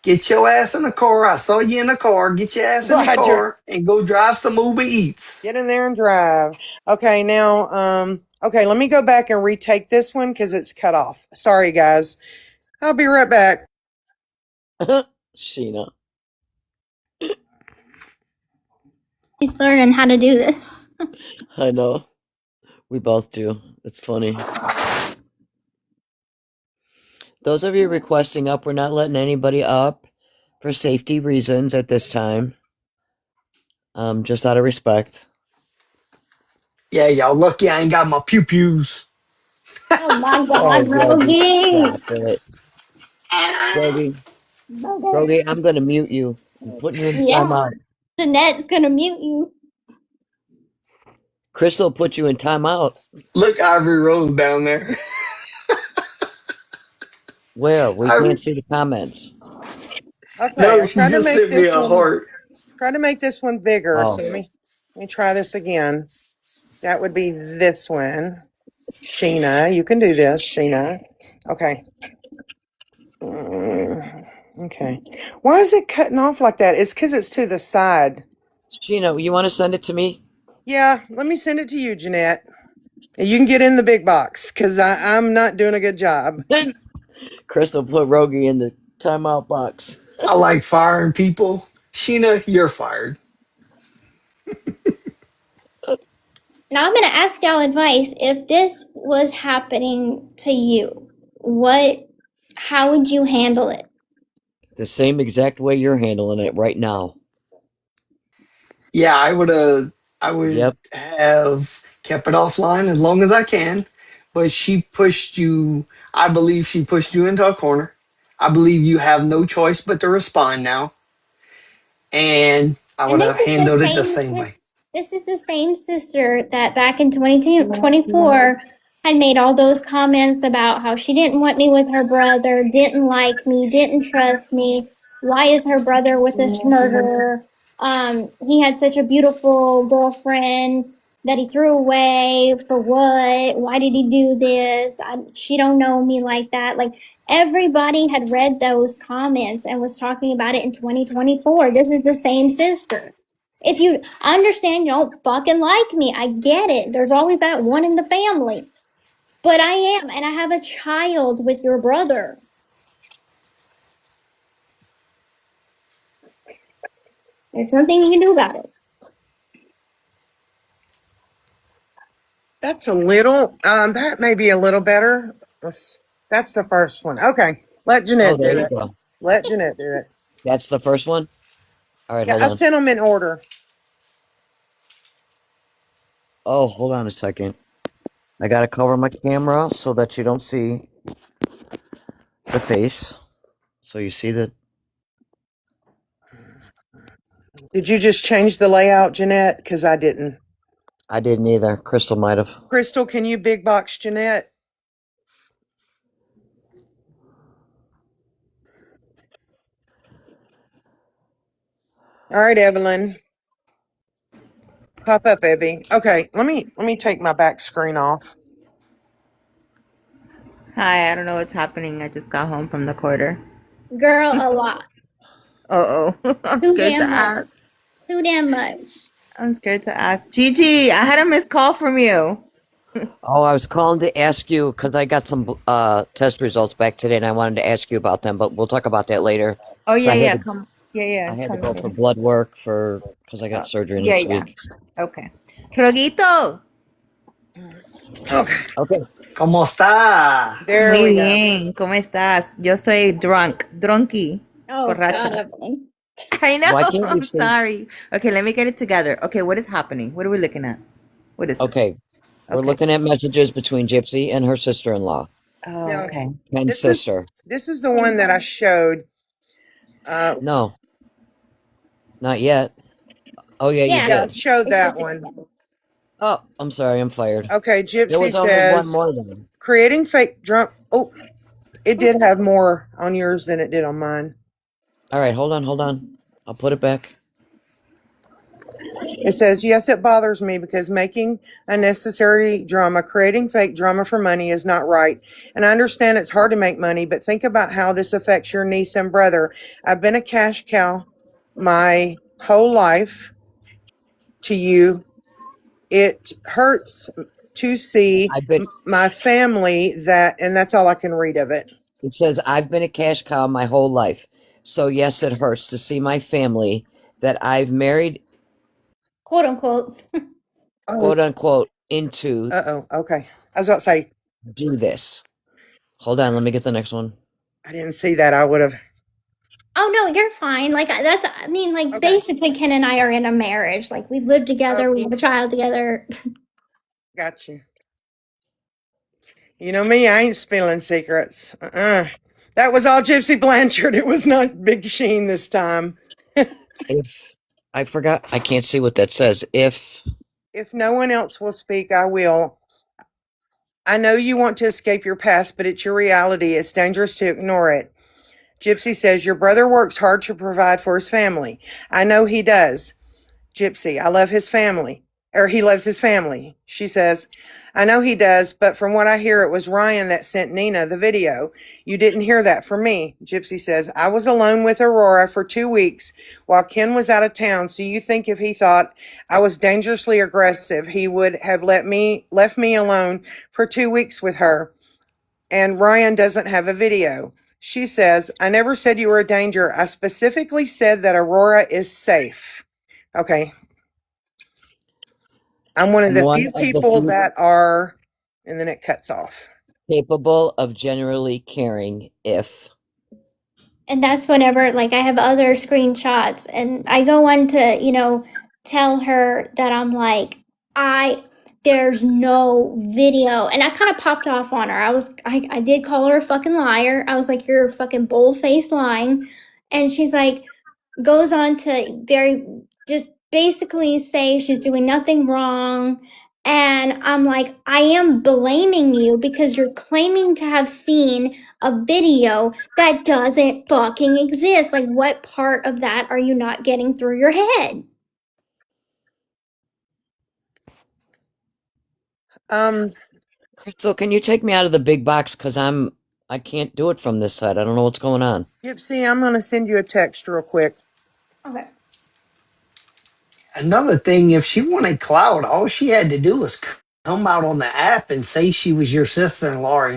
get your ass in the car. I saw you in the car. Get your ass in the Roger. car and go drive some Uber Eats. Get in there and drive. Okay, now, okay, let me go back and retake this one because it's cut off. Sorry, guys. I'll be right back. Sheena. He's learning how to do this. I know. We both do. It's funny. Those of you requesting up, we're not letting anybody up for safety reasons at this time. Just out of respect. Yeah, y'all lucky I ain't got my pew pews. Oh my Oh, God, Yogi, Rogie! stop it. Yogi, Yogi, I'm gonna mute you. I'm putting you in Yeah, timeout. Jeanette's gonna mute you. Crystal put you in timeout. Look, Ivory Rose down there. Where? We Ivory, can't see the comments. Okay, no, I she tried to just make sent me this a one heart. bigger. So Oh, let me try this again. That would be this one. Sheena, you can do this, Sheena. Okay. Mm, okay. Why is it cutting off like that? It's because it's to the side. Sheena, you want to send it to me? Yeah, let me send it to you, Jeanette. You can get in the big box because I'm not doing a good job. Crystal put Rogi in the timeout box. I like firing people. Sheena, you're fired. Now I'm gonna ask y'all advice. If this was happening to you, what, how would you handle it? The same exact way you're handling it right now. Yeah, I would Yep. have kept it offline as long as I can, but she pushed you, I believe she pushed you into a corner. I believe you have no choice but to respond now, and I And would have handled it the same way. this is the same sister that back in 2024 had made all those comments about how she didn't want me with her brother, didn't like me, didn't trust me. Why is her brother with this murderer? He had such a beautiful girlfriend that he threw away for what? Why did he do this? She don't know me like that. Like everybody had read those comments and was talking about it in 2024. This is the same sister. If you understand you don't fucking like me, I get it. There's always that one in the family. But I am, and I have a child with your brother. There's nothing you can do about it. That's a little, that may be a little better. That's the first one. Okay, let Oh, Jeanette there do you it. go. Let Jeanette do it. That's the first one. All right, Yeah, hold I on. sent them in order. Oh, hold on a second. I gotta cover my camera so that you don't see the face. So you see the. Did you just change the layout, Jeanette? Because I didn't. I didn't either. Crystal might have. Crystal, can you big box Jeanette? All right, Evelyn. Pop up, Evie. Okay, let me take my back screen off. Hi, I don't know what's happening. I just got home from the quarter. Girl, a lot. Oh, I'm Too scared to damn much. ask. Too damn much. I'm scared to ask. Gigi, I had a missed call from you. Oh, I was calling to ask you because I got some test results back today, and I wanted to ask you about them, but we'll talk about that later. Oh Because yeah, yeah, come. Yeah, I yeah, had to come go for later. blood work for because I got surgery Yeah, next yeah. week. Okay. Roguito. Okay, Okay. ¿Cómo está? there Muy we go. bien. ¿Cómo estás? Yo estoy drunk, drunky, Oh God, borracha. Evelyn. I know. Why can't you I'm see? sorry. Okay, let me get it together. Okay, what is happening? What are we looking at? What is this? Okay, we're Okay. looking at messages between Gypsy and her sister-in-law, Oh, Now, okay. Ken's this is sister. this is the one that I showed. Uh, No, not yet. Oh yeah, you Yeah, yeah, I did. showed it's that just one. again. Oh, I'm sorry, I'm fired. Okay, There Gypsy was only one says more then. creating fake drum. Oh, it did have more on yours than it did on mine. All right, hold on, hold on. I'll put it back. It says, yes, it bothers me because making unnecessary drama, creating fake drama for money is not right. And I understand it's hard to make money, but think about how this affects your niece and brother. I've been a cash cow my whole life to you. It hurts to see I've been. my family that, and that's all I can read of it. It says I've been a cash cow my whole life, so yes, it hurts to see my family that I've married, Quote unquote. Oh, quote unquote, into uh-oh. Okay. I was about to say, do this. Hold on, let me get the next one. I didn't see that. I would have. Oh no, you're fine. Like that's I mean, like Okay. basically Ken and I are in a marriage. Like we live together, we have a child together. Got you. You know me, I ain't spilling secrets. That was all Gypsy Blanchard. It was not Big Sheen this time. If I forgot, I can't see what that says. If If no one else will speak, I will. I know you want to escape your past, but it's your reality. It's dangerous to ignore it. Gypsy says, your brother works hard to provide for his family. I know he does. Gypsy, I love his family. Or he loves his family. She says, I know he does, but from what I hear, it was Ryan that sent Nina the video. You didn't hear that from me. Gypsy says, I was alone with Aurora for 2 weeks while Ken was out of town. So you think if he thought I was dangerously aggressive, he would have left me alone for 2 weeks with her. And Ryan doesn't have a video. She says, I never said you were a danger. I specifically said that Aurora is safe. Okay, I'm one of I'm the one few of the people few that are, and then it cuts off. capable of generally caring if And that's whenever like I have other screenshots and I go on to, tell her that I'm like, I there's no video. And I kind of popped off on her. I did call her a fucking liar. I was like, you're fucking bold faced lying. And she's like, goes on to very just basically say she's doing nothing wrong. And I'm like, I am blaming you because you're claiming to have seen a video that doesn't fucking exist. Like, what part of that are you not getting through your head? Um, Crystal, can you take me out of the big box because I can't do it from this side. I don't know what's going on. Gypsy, I'm going to send you a text real quick. Okay. Another thing, if she wanted clout, all she had to do was come out on the app and say she was your sister-in-law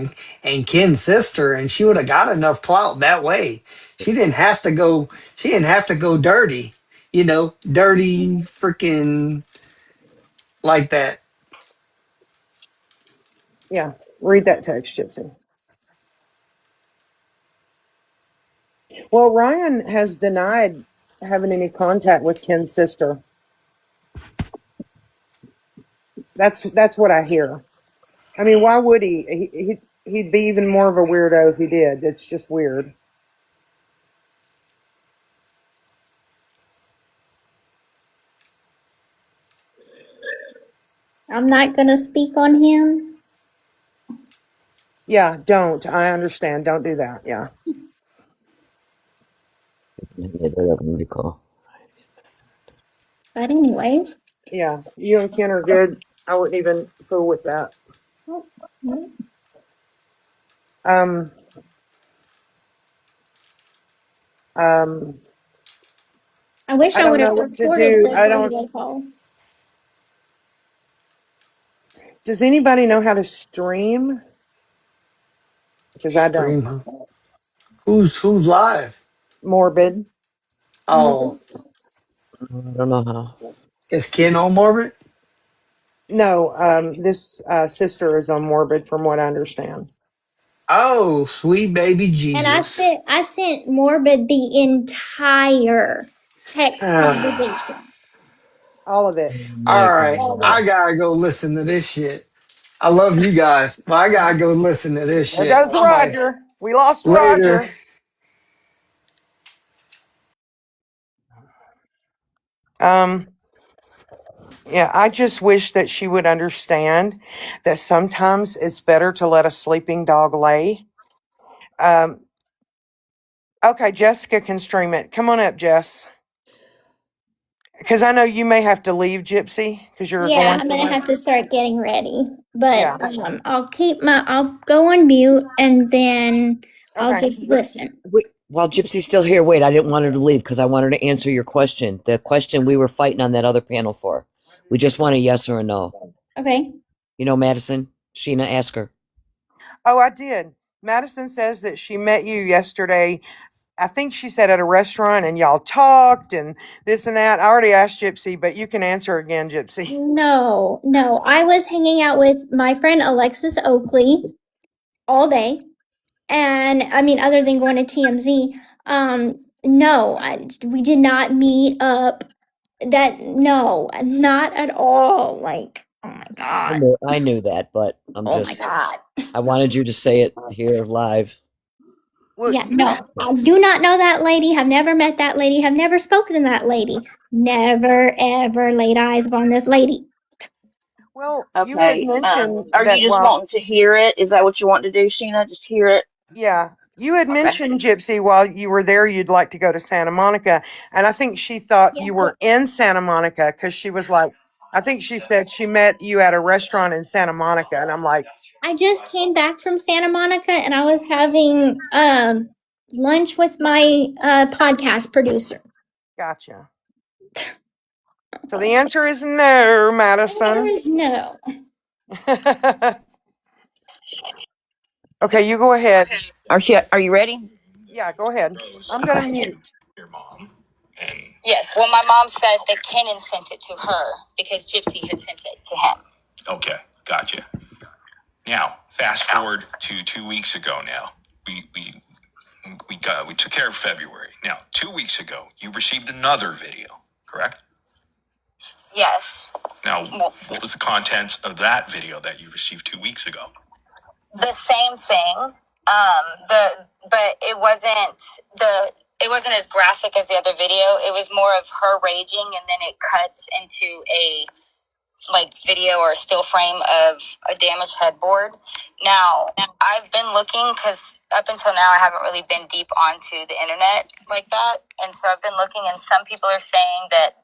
and Ken's sister, and she would have got enough clout that way. She didn't have to go. She didn't have to go dirty. Dirty freaking like that. Yeah, read that text, Gypsy. Well, Ryan has denied having any contact with Ken's sister. That's what I hear. I mean, why would he? He'd be even more of a weirdo if he did. It's just weird. I'm not gonna speak on him. Yeah, don't. I understand. Don't do that. Yeah. But anyways. Yeah. You and Ken are good. I wouldn't even fool with that. Oh, no. Um, um, I wish I I don't would know have what to recorded do. the I don't. video call. Does anybody know how to stream? Because I don't. Stream, huh? Who's live? Morbid. Oh, I don't know how. is Ken on Morbid? No, this sister is on Morbid, from what I understand. Oh, sweet baby And Jesus. I sent Morbid the entire text All conversation. All of it. Oh my right, All God. of I it. gotta go listen to this shit. I love you guys, but I gotta go listen to this There shit. goes I'm like, Roger. We lost later. Roger. Um, yeah, I just wish that she would understand that sometimes it's better to let a sleeping dog lay. Um, okay, Jessica can stream it. Come on up, Jess. Because I know you may have to leave, Gypsy, because you're Yeah, going I'm gonna somewhere. have to start getting ready. But Yeah. I'll go on mute and then I'll Okay. just listen. Wait, while Gypsy's still here, wait, I didn't want her to leave because I wanted to answer your question. The question we were fighting on that other panel for. We just want a yes or a no. Okay. You know, Madison, Sheena, ask her. Oh, I did. Madison says that she met you yesterday. I think she said at a restaurant and y'all talked and this and that. I already asked Gypsy, but you can answer again, Gypsy. No, no. I was hanging out with my friend Alexis Oakley all day. And I mean, other than going to TMZ, no, we did not meet up. That, no, not at all. Like, oh my God. I knew that, but Oh my God. I wanted you to say it here live. Well, Yeah, no, I do not know that lady, have never met that lady, have never spoken to that lady, never ever laid eyes upon this lady. you had Okay. mentioned Are that you just while, wanting to hear it? Is that what you want to do, Sheena? Just hear it? yeah, you had Okay. mentioned, Gypsy, while you were there, you'd like to go to Santa Monica. And I think she thought Yeah. you were in Santa Monica because she was like, I think she said she met you at a restaurant in Santa Monica. And I'm like, I just came back from Santa Monica and I was having lunch with my podcast producer. gotcha. So the answer is no, The answer Madison. is no. Okay, you go ahead. Are you ready? Yeah, go ahead. I'm going to mute. Yes. Well, my mom said that Kenan sent it to her because Gypsy had sent it to him. Okay, gotcha. Now, fast forward to 2 weeks ago. Now, we took care of February. Now, 2 weeks ago, you received another video, correct? Yes. Now, Well, what was the contents of that video that you received 2 weeks ago? the same thing. But it wasn't as graphic as the other video. It was more of her raging, and then it cuts into a video or a still frame of a damaged headboard. Now, I've been looking because up until now I haven't really been deep onto the internet like that, and so I've been looking, and some people are saying that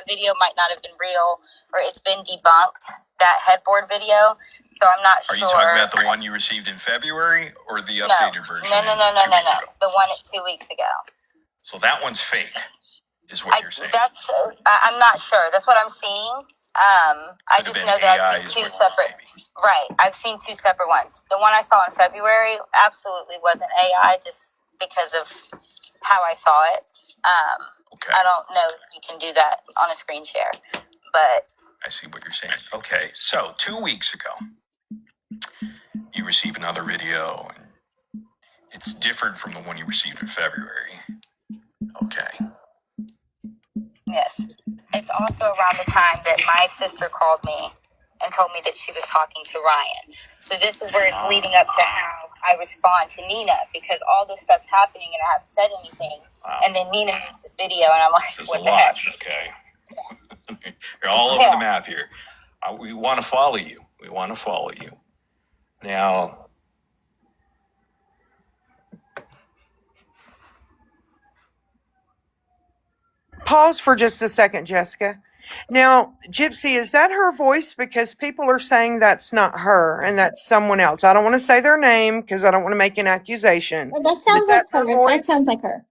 video might not have been real or it's been debunked. That headboard video, so I'm not sure. Are you talking about the one you received in February or the updated version? No. The one 2 weeks ago. So that one's fake, is what you're saying. I'm not sure. That's what I'm seeing. I just know that I've seen two separate. Right, I've seen two separate ones. The one I saw in February absolutely wasn't AI, just because of how I saw it. Okay. I don't know if you can do that on a screen share, but I see what you're saying. Okay, so 2 weeks ago, you received another video, and it's different from the one you received in February. Okay. yes. It's also around the time that my sister called me and told me that she was talking to Ryan. So this is where it's leading up to how I respond to Nina, because all this stuff's happening and I haven't said anything. Wow. And then Nina makes this video and I'm like, what the heck? Okay. You're all over the map here. We want to follow you. Now, Pause for just a second, Jessica. Now, Gypsy, is that her voice? Because people are saying that's not her and that's someone else. I don't want to say their name because I don't want to make an accusation. Well, that Is sounds like that her her. That voice? sounds like her.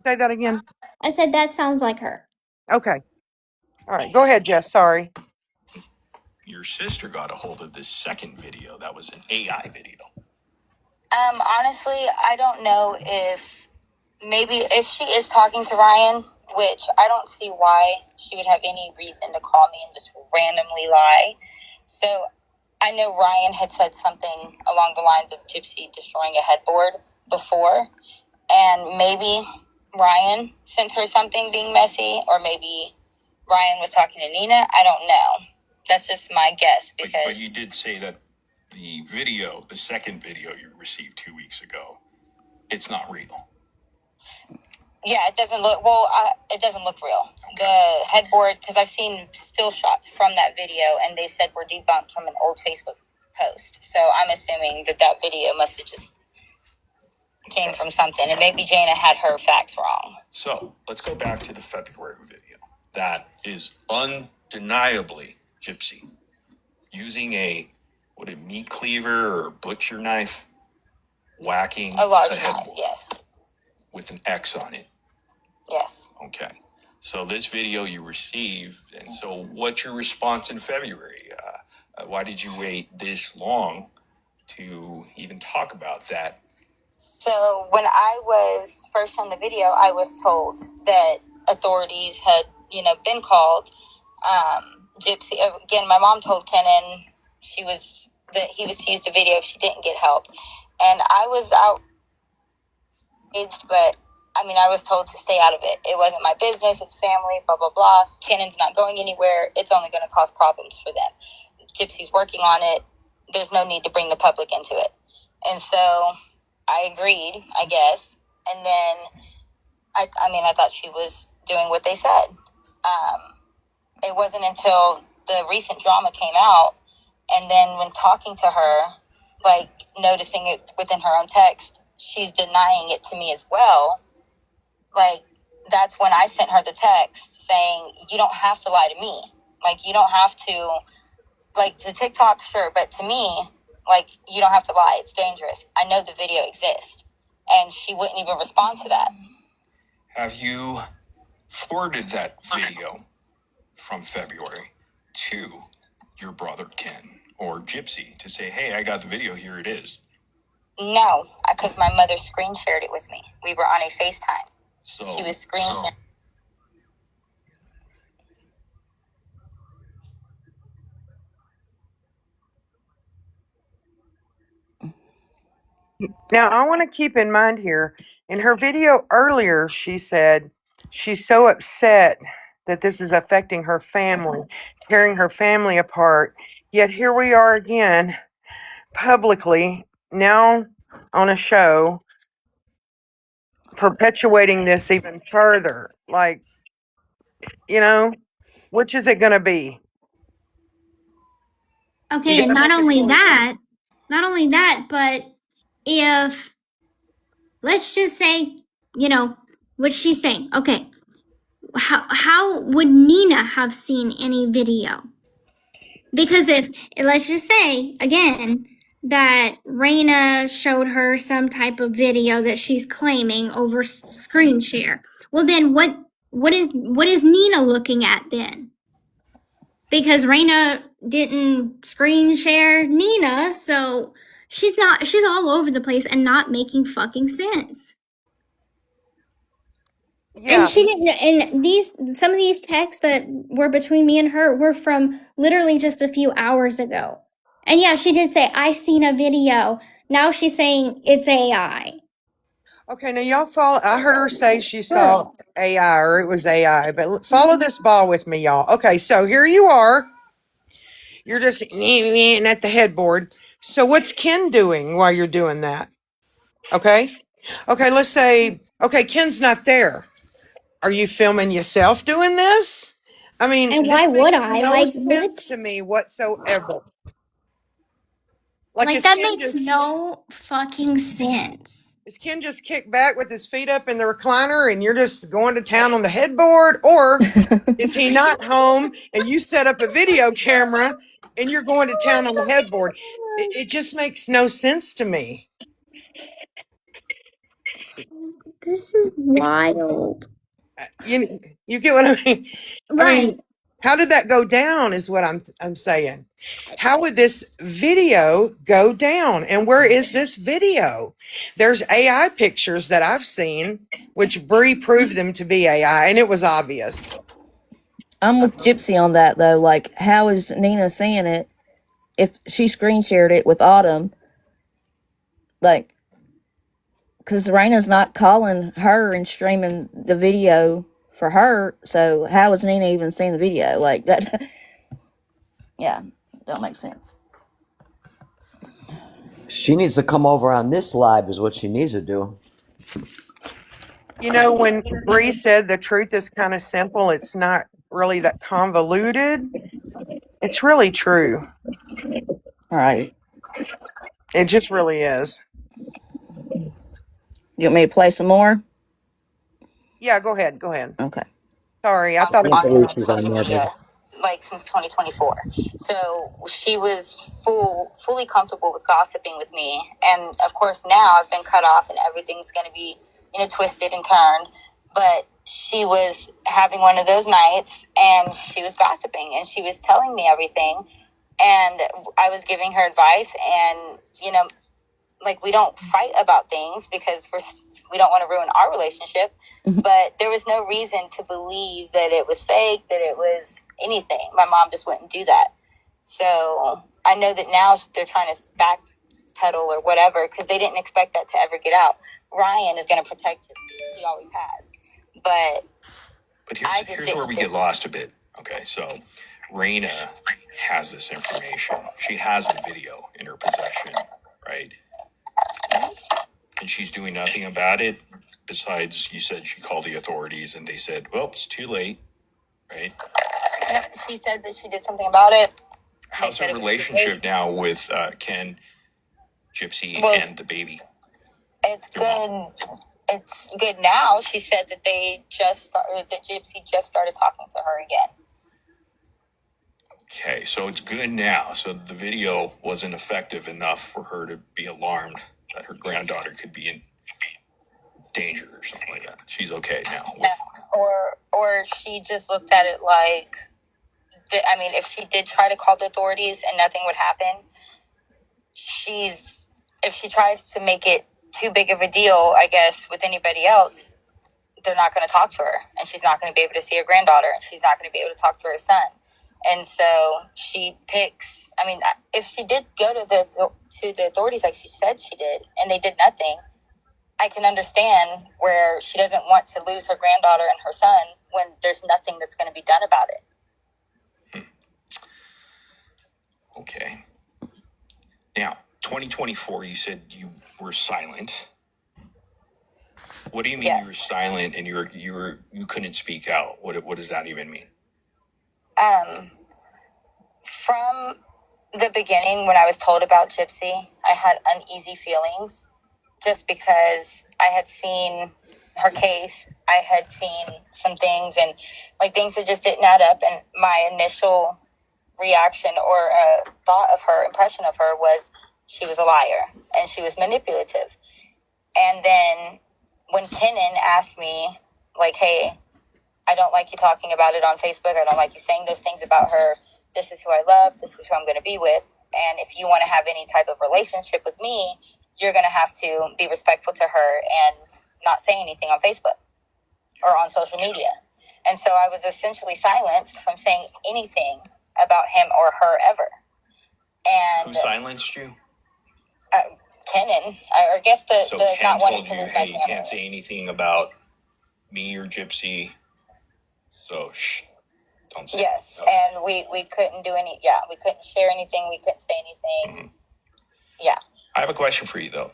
Say that again. I said that sounds like her. Okay. All right. Go ahead, Jess. Sorry. your sister got a hold of this second video that was an AI video? Honestly, I don't know if maybe if she is talking to Ryan, which I don't see why she would have any reason to call me and just randomly lie. So I know Ryan had said something along the lines of Gypsy destroying a headboard before, and maybe Ryan sent her something being messy, or maybe Ryan was talking to Nina. I don't know. That's just my guess because. But you did say that the video, the second video you received 2 weeks ago, it's not real. Yeah, it doesn't look well. It doesn't look real. Okay. The headboard, because I've seen still shots from that video, and they said were debunked from an old Facebook post. So I'm assuming that that video must have just came from something, and maybe Jana had her facts wrong. So let's go back to the February video. That is undeniably Gypsy using a meat cleaver or butcher knife, whacking a large headboard. knife, yes, with an X on it. Yes. Okay. So this video you received, and so what's your response in February? Why did you wait this long to even talk about that? So when I was first shown the video, I was told that authorities had, been called. Gypsy, again, my mom told Kenan that he was to use the video if she didn't get help. And I was outraged, but I was told to stay out of it. It wasn't my business. It's family, blah, blah, blah. Kenan's not going anywhere. It's only going to cause problems for them. Gypsy's working on it. There's no need to bring the public into it. And so I agreed, I guess. And then, I thought she was doing what they said. It wasn't until the recent drama came out, and then when talking to her, like noticing it within her own text, she's denying it to me as well. Like, that's when I sent her the text saying, you don't have to lie to me. Like, you don't have to, like, to TikTok, sure, but to me, like, you don't have to lie. It's dangerous. I know the video exists. And she wouldn't even respond to that. Have you forwarded that video from February to your brother Ken or Gypsy to say, hey, I got the video, here it is? No, because my mother screen shared it with me. We were on a FaceTime. So she was screen sharing. Now, I want to keep in mind here, in her video earlier, she said she's so upset that this is affecting her family, tearing her family apart. Yet here we are again, publicly, now on a show, perpetuating this even further. Like, which is it going to be? Okay, and not only that, but if, let's just say, what she's saying, okay, how would Nina have seen any video? Because if, let's just say, again, that Raina showed her some type of video that she's claiming over screen share, well then what is Nina looking at then? Because Raina didn't screen share Nina, so she's all over the place and not making fucking sense. Yeah. And she didn't, and some of these texts that were between me and her were from literally just a few hours ago. And yeah, she did say, I seen a video. Now she's saying it's AI. Okay, now y'all follow. I heard her say she saw AI, or it was AI, but follow this ball with me, y'all. Okay, so here you are. You're just at the headboard. So what's Ken doing while you're doing that? Okay, let's say, Ken's not there. Are you filming yourself doing this? And why would I? No sense to me whatsoever. Like that makes no fucking sense. Is Ken just kicked back with his feet up in the recliner and you're just going to town on the headboard? Or is he not home and you set up a video camera and you're going to town on the headboard? It just makes no sense to me. This is wild. You get what I mean? Right. How did that go down is what I'm saying. How would this video go down? And where is this video? There's AI pictures that I've seen, which Bree proved them to be AI, and it was obvious. I'm with Gypsy on that though. Like, how is Nina seeing it if she screen shared it with Autumn? Like, because Raina's not calling her and streaming the video for her, so how is Nina even seeing the video? Like that? Yeah, don't make sense. She needs to come over on this live is what she needs to do. You know, when Bree said the truth is kind of simple, it's not really that convoluted. It's really true. All right. It just really is. You want me to play some more? Yeah, go ahead. Go ahead. Okay. Sorry, I thought it Until was. she's on Social there, media baby. like since 2024. So she was fully comfortable with gossiping with me, and of course now I've been cut off, and everything's going to be twisted and turned. But she was having one of those nights, and she was gossiping, and she was telling me everything, and I was giving her advice, and like we don't fight about things because we don't want to ruin our relationship. Mhm. But there was no reason to believe that it was fake, that it was anything. My mom just wouldn't do that. So I know that now they're trying to backpedal or whatever because they didn't expect that to ever get out. Ryan is going to protect him. He always has. But here's where we get lost a bit. Okay, so Raina has this information. She has the video in her possession, right? And she's doing nothing about it. Besides, you said she called the authorities and they said, well, it's too late, right? Yep, she said that she did something about it. How's her relationship now with Ken, Gypsy, and the baby? It's good. It's good now. She said that that Gypsy just started talking to her again. Okay, so it's good now. So the video wasn't effective enough for her to be alarmed that her granddaughter could be in danger or something like that. She's okay now. Or she just looked at it like, if she did try to call the authorities and nothing would happen, if she tries to make it too big of a deal, I guess, with anybody else, they're not going to talk to her, and she's not going to be able to see her granddaughter, and she's not going to be able to talk to her son. And so she picks. If she did go to the authorities like she said she did, and they did nothing, I can understand where she doesn't want to lose her granddaughter and her son when there's nothing that's going to be done about it. Okay. Now, 2024, you said you were silent. What do you mean? Yes. You were silent and you couldn't speak out? What does that even mean? From the beginning, when I was told about Gypsy, I had uneasy feelings just because I had seen her case. I had seen some things, and things that just didn't add up. And my initial reaction or thought of her, impression of her, was she was a liar and she was manipulative. And then when Kenan asked me, hey, I don't like you talking about it on Facebook. I don't like you saying those things about her. This is who I love. This is who I'm going to be with. And if you want to have any type of relationship with me, you're going to have to be respectful to her and not say anything on Facebook or on social media. And so I was essentially silenced from saying anything about him or her ever. And who silenced you? Kenan. I guess the Ken not wanting told to you, lose hey, my you family. can't say anything about me or Gypsy. So shh. Don't say. Yes, Okay. and we couldn't do any. Yeah, we couldn't share anything. We couldn't say anything. Mm-hmm. Yeah. I have a question for you though.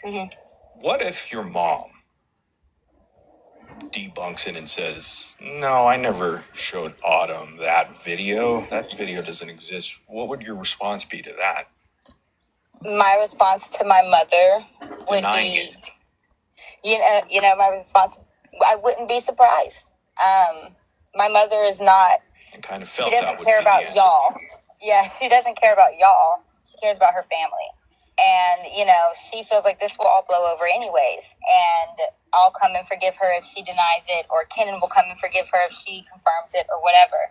Mm-hmm. What if your mom debunks it and says, no, I never showed Autumn that video. That video doesn't exist. What would your response be to that? My response to my mother would Denying be, it. My response, I wouldn't be surprised. My mother is not. I kind of felt she doesn't care about y'all. Yeah, she doesn't care about y'all. She cares about her family. And, she feels like this will all blow over anyways. And I'll come and forgive her if she denies it, or Kenan will come and forgive her if she confirms it, or whatever.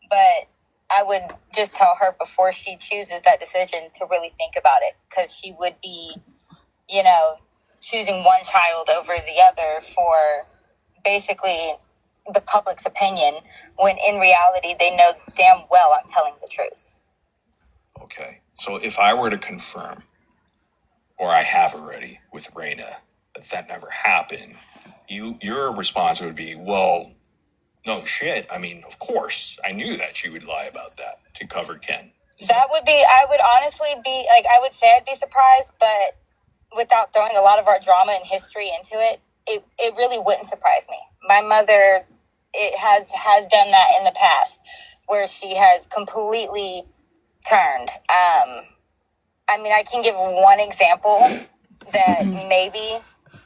But I would just tell her before she chooses that decision to really think about it, because she would be, choosing one child over the other for basically the public's opinion, when in reality they know damn well I'm telling the truth. Okay. So if I were to confirm, or I have already with Raina, that never happened, your response would be, well, no shit. I mean, of course, I knew that she would lie about that to cover Ken. That would be, I would honestly be, like, I would say I'd be surprised, but without throwing a lot of our drama and history into it, it really wouldn't surprise me. My mother, it has done that in the past, where she has completely turned. I can give one example that maybe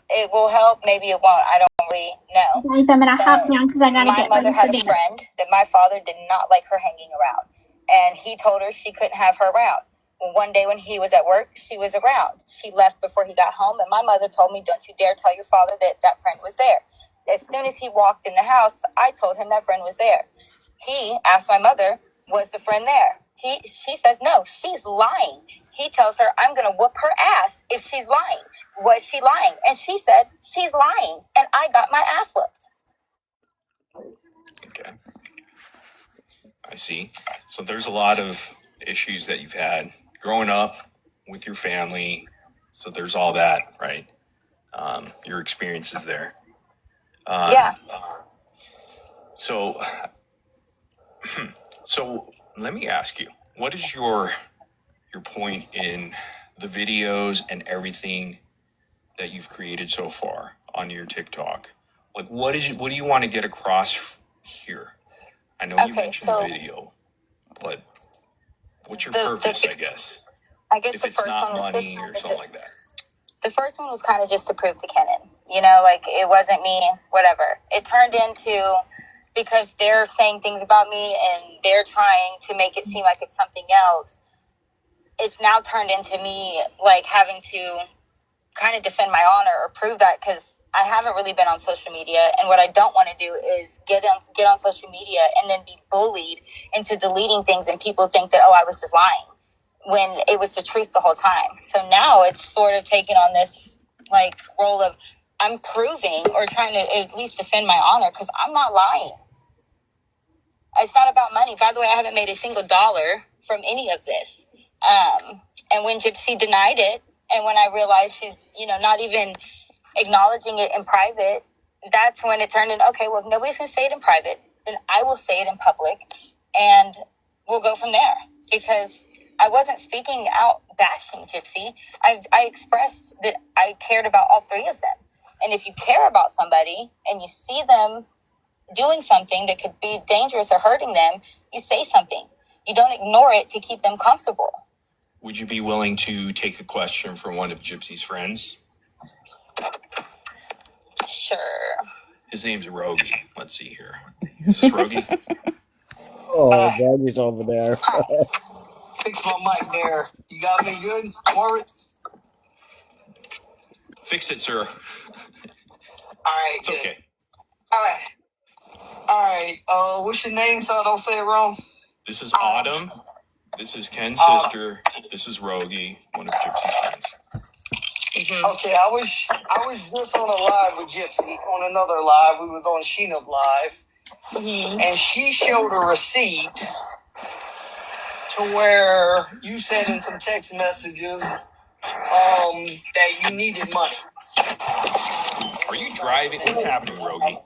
it will help, maybe it won't. I don't really know. Guys, I'm gonna hop But down because I gotta my get mother ready for had a dinner. friend that my father did not like her hanging around, and he told her she couldn't have her around. One day when he was at work, she was around. She left before he got home, and my mother told me, don't you dare tell your father that friend was there. As soon as he walked in the house, I told him that friend was there. He asked my mother, was the friend there? She says, no, she's lying. He tells her, I'm going to whoop her ass if she's lying. Was she lying? And she said, she's lying. And I got my ass whooped. Okay. I see. So there's a lot of issues that you've had growing up with your family. So there's all that, right? Your experiences there. Yeah. So let me ask you, what is your point in the videos and everything that you've created so far on your TikTok? Like, what do you want to get across here? I know you mentioned the video, but what's your purpose, I guess? I guess If the it's first not one was money or something like that. The first one was kind of just to prove to Kenan, like it wasn't me, whatever. It turned into, because they're saying things about me and they're trying to make it seem like it's something else, it's now turned into me like having to kind of defend my honor or prove that, because I haven't really been on social media, and what I don't want to do is get on social media and then be bullied into deleting things, and people think that, oh, I was just lying, when it was the truth the whole time. So now it's sort of taken on this like role of, I'm proving or trying to at least defend my honor, because I'm not lying. It's not about money. By the way, I haven't made a single dollar from any of this. And when Gypsy denied it, and when I realized she's, not even acknowledging it in private, that's when it turned into, okay, well, if nobody's going to say it in private, then I will say it in public, and we'll go from there. Because I wasn't speaking out bashing Gypsy. I expressed that I cared about all three of them. And if you care about somebody and you see them doing something that could be dangerous or hurting them, you say something. You don't ignore it to keep them comfortable. Would you be willing to take a question from one of Gypsy's friends? Sure. His name's Rogie. Let's see here. Is this Rogie? Oh, Roggie's over there. Fix my mic there. You got me good, Marvin? Fix it, sir. All right, It's good. okay. All right. What's your name so I don't say it wrong? This is Autumn. This is Ken's sister. This is Rogie, one of Gypsy's friends. Okay, I was just on a live with Gypsy, on another live. We was on Shena live, and she showed a receipt to where you said in some text messages that you needed money. Are you driving? What's happening, Rogie?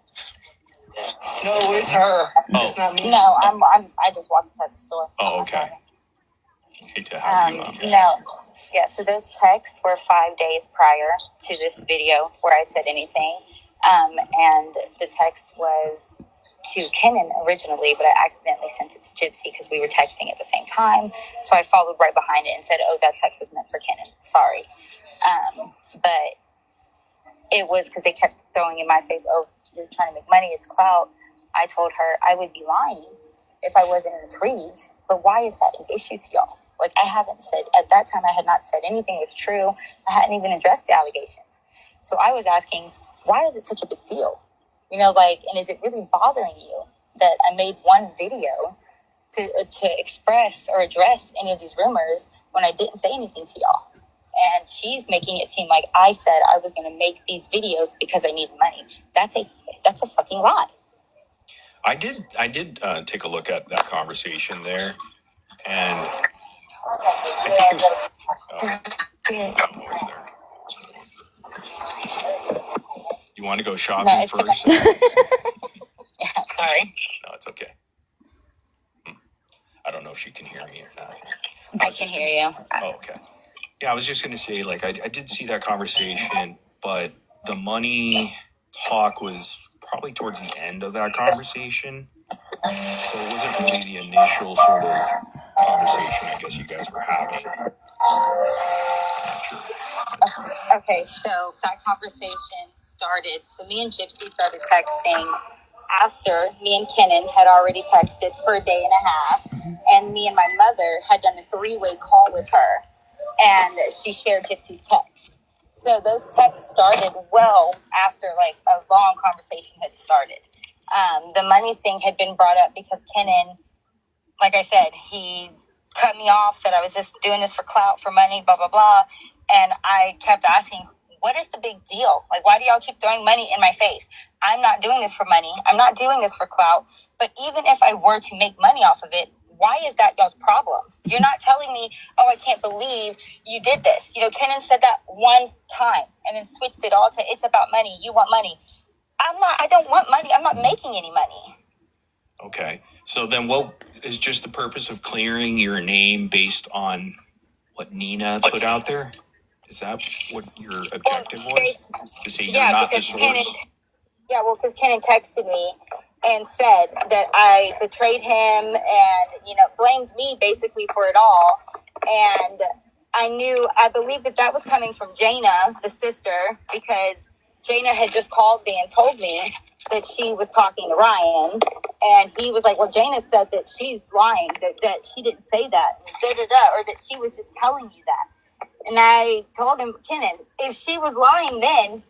No, it's her. It's not me. No, I just walked inside the store. Oh, okay. Hate to have you No. Yeah, so those texts were 5 days prior to this video where I said anything. And the text was to Kenan originally, but I accidentally sent it to Gypsy because we were texting at the same time. So I followed right behind it and said, oh, that text was meant for Kenan. Sorry. But it was because they kept throwing in my face, oh, you're trying to make money, it's clout. I told her I would be lying if I wasn't intrigued. But why is that an issue to y'all? Like, I haven't said, at that time, I had not said anything was true. I hadn't even addressed the allegations. So I was asking, why is it such a big deal? You know, like, and is it really bothering you that I made one video to express or address any of these rumors when I didn't say anything to y'all? And she's making it seem like I said I was going to make these videos because I needed money. That's a fucking lie. I did take a look at that conversation there, and I think noise there. You want to go shopping first? Yeah, sorry. No, it's okay. I don't know if she can hear me or not. I can hear you. Oh, okay. Yeah, I was just going to say, like, I did see that conversation, but the money talk was probably towards the end of that conversation. So it wasn't really the initial sort of conversation I guess you guys were having. Not sure. Okay, so that conversation started. So me and Gypsy started texting after me and Kenan had already texted for a day and a half, and me and my mother had done a three-way call with her, and she shared Gypsy's text. So those texts started well after like a long conversation had started. The money thing had been brought up because Kenan, like I said, he cut me off, said I was just doing this for clout, for money, blah, blah, blah. And I kept asking, what is the big deal? Like, why do y'all keep throwing money in my face? I'm not doing this for money. I'm not doing this for clout. But even if I were to make money off of it, why is that y'all's problem? You're not telling me, oh, I can't believe you did this. You know, Kenan said that one time and then switched it all to, it's about money. You want money. I don't want money. I'm not making any money. Okay. So then what is just the purpose of clearing your name based on what Nina put out there? Is that what your objective was? To say you're not the source? Because Kenan texted me and said that I betrayed him and, you know, blamed me basically for it all. And I believe that was coming from Jaina, the sister, because Jaina had just called me and told me that she was talking to Ryan. And he was like, well, Jaina said that she's lying, that she didn't say that, or that she was just telling you that. And I told him, Kenan, if she was lying then,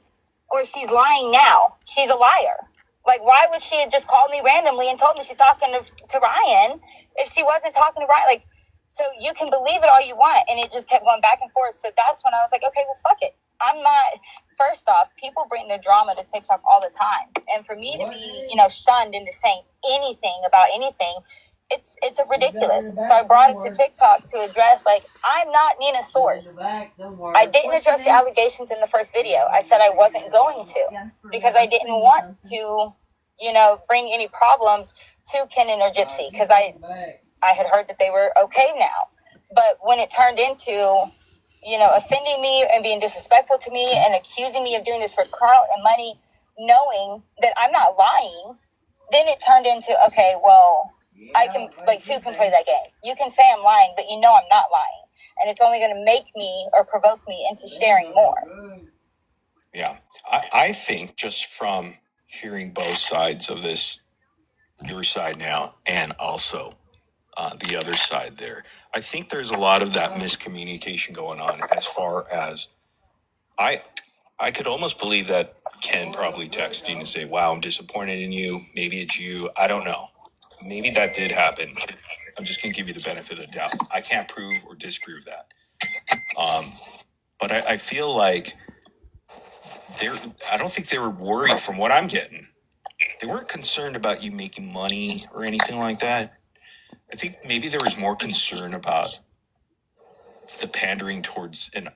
or she's lying now, she's a liar. Like, why would she have just called me randomly and told me she's talking to Ryan if she wasn't talking to Ryan? Like, so you can believe it all you want. And it just kept going back and forth. So that's when I was like, okay, well, fuck it. I'm not, first off, people bring their drama to TikTok all the time. And for me to be, you know, shunned into saying anything about anything, it's a ridiculous. So I brought it to TikTok to address, like, I'm not Nina's source. I didn't address the allegations in the first video. I said I wasn't going to because I didn't want to, you know, bring any problems to Kenan or Gypsy because I had heard that they were okay now. But when it turned into, you know, offending me and being disrespectful to me and accusing me of doing this for clout and money, knowing that I'm not lying, then it turned into, okay, well, I can, like, two can play that game. You can say I'm lying, but you know I'm not lying. And it's only going to make me or provoke me into sharing more. Yeah. I think just from hearing both sides of this, your side now, and also the other side there, I think there's a lot of that miscommunication going on as far as I could almost believe that Ken probably texting to say, wow, I'm disappointed in you. Maybe it's you. I don't know. Maybe that did happen. I'm just going to give you the benefit of the doubt. I can't prove or disprove that. But I feel like I don't think they were worried from what I'm getting. They weren't concerned about you making money or anything like that. I think maybe there was more concern about the pandering towards an.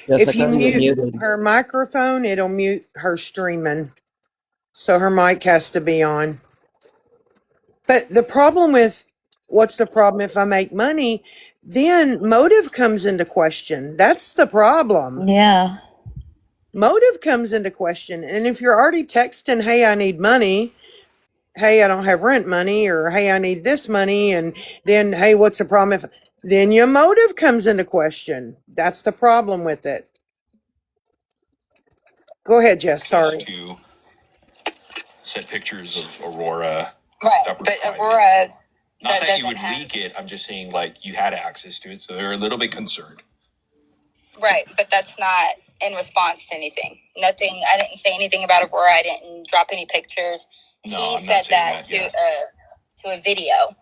If you Jessica, you're mute muted. her microphone, it'll mute her streaming. So her mic has to be on. But the problem with what's the problem if I make money? Then motive comes into question. That's the problem. Yeah. Motive comes into question. And if you're already texting, hey, I need money, hey, I don't have rent money, or hey, I need this money, and then, hey, what's the problem if then your motive comes into question? That's the problem with it. Go ahead, Jess. Sorry. To set pictures of Aurora. Right, but private. Aurora. Not that you would leak it. I'm just saying, like, you had access to it, so they're a little bit concerned. Right, but that's not in response to anything. Nothing. I didn't say anything about Aurora. I didn't drop any pictures. No, He said that to a video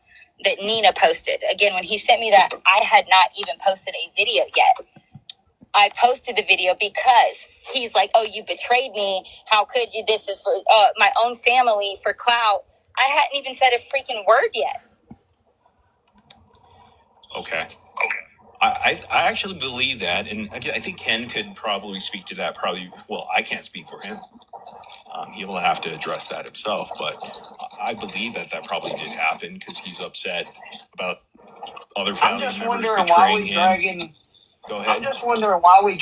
that Nina posted. Again, when he sent me that, I had not even posted a video yet. I posted the video because he's like, "Oh, you betrayed me. How could you? This is for my own family for clout." I hadn't even said a freaking word yet. Okay. I actually believe that, and I think Ken could probably speak to that. Well, I can't speak for him. He will have to address that himself, but I believe that probably did happen because he's upset about other family members betraying him. Go ahead. I'm just wondering why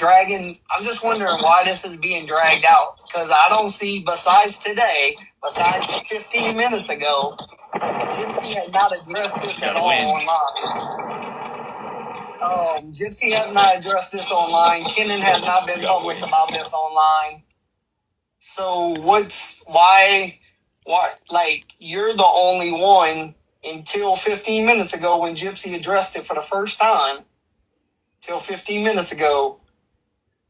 this is being dragged out, because I don't see, besides 15 minutes ago, Gypsy had not addressed this at all online. Gypsy has not addressed this online. Kenan has not been public about this online. So why, like, you're the only one until 15 minutes ago when Gypsy addressed it for the first time. Till 15 minutes ago,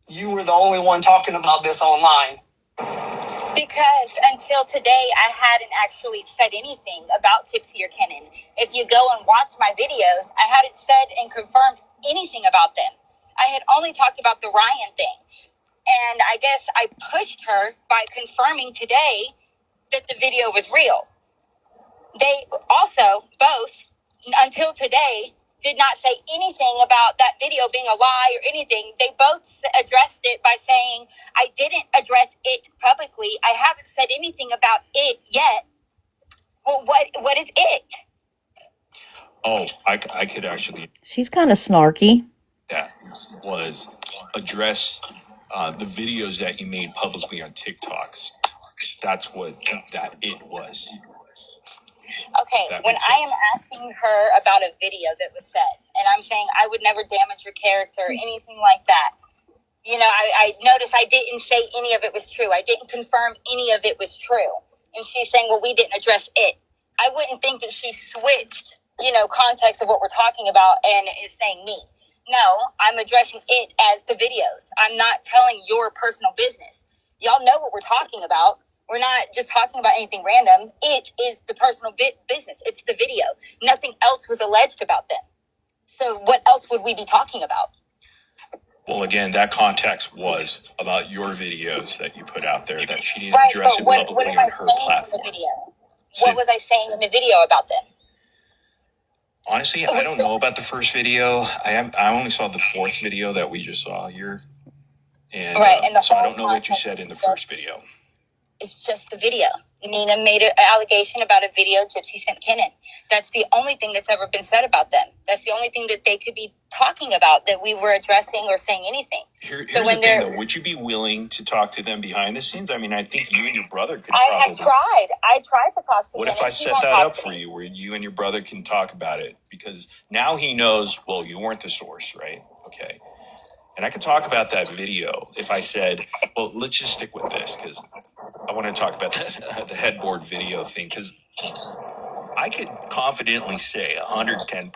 you were the only one talking about this online. Because until today, I hadn't actually said anything about Gypsy or Kenan. If you go and watch my videos, I hadn't said and confirmed anything about them. I had only talked about the Ryan thing. And I guess I pushed her by confirming today that the video was real. They also both, until today, did not say anything about that video being a lie or anything. They both addressed it by saying, "I didn't address it publicly. I haven't said anything about it yet." Well, what is it? Oh, I could actually. She's kind of snarky. That was address the videos that you made publicly on TikToks. That's what that it was. Okay, when I am asking her about a video that was said, and I'm saying I would never damage her character or anything like that, you know, I noticed I didn't say any of it was true. I didn't confirm any of it was true. And she's saying, well, we didn't address it. I wouldn't think that she switched, context of what we're talking about and is saying me. No, I'm addressing it as the videos. I'm not telling your personal business. Y'all know what we're talking about. We're not just talking about anything random. It is the personal business. It's the video. Nothing else was alleged about them. So what else would we be talking about? Well, again, that context was about your videos that you put out there that she didn't address it publicly on her platform. What was I saying in the video about them? Honestly, I don't know about the first video. I only saw the fourth video that we just saw here. And, so I don't know what you said in the first video. It's just the video. Nina made an allegation about a video Gypsy sent Kenan. That's the only thing that's ever been said about them. That's the only thing that they could be talking about that we were addressing or saying anything. Here's the thing, though. Would you be willing to talk to them behind the scenes? I mean, I think you and your brother could I have tried. I tried to talk to him. What if I set that up for you where you and your brother can talk about it? Because now he knows, well, you weren't the source, right? Okay. And I could talk about that video if I said, well, let's just stick with this because I want to talk about the headboard video thing because I could confidently say 110%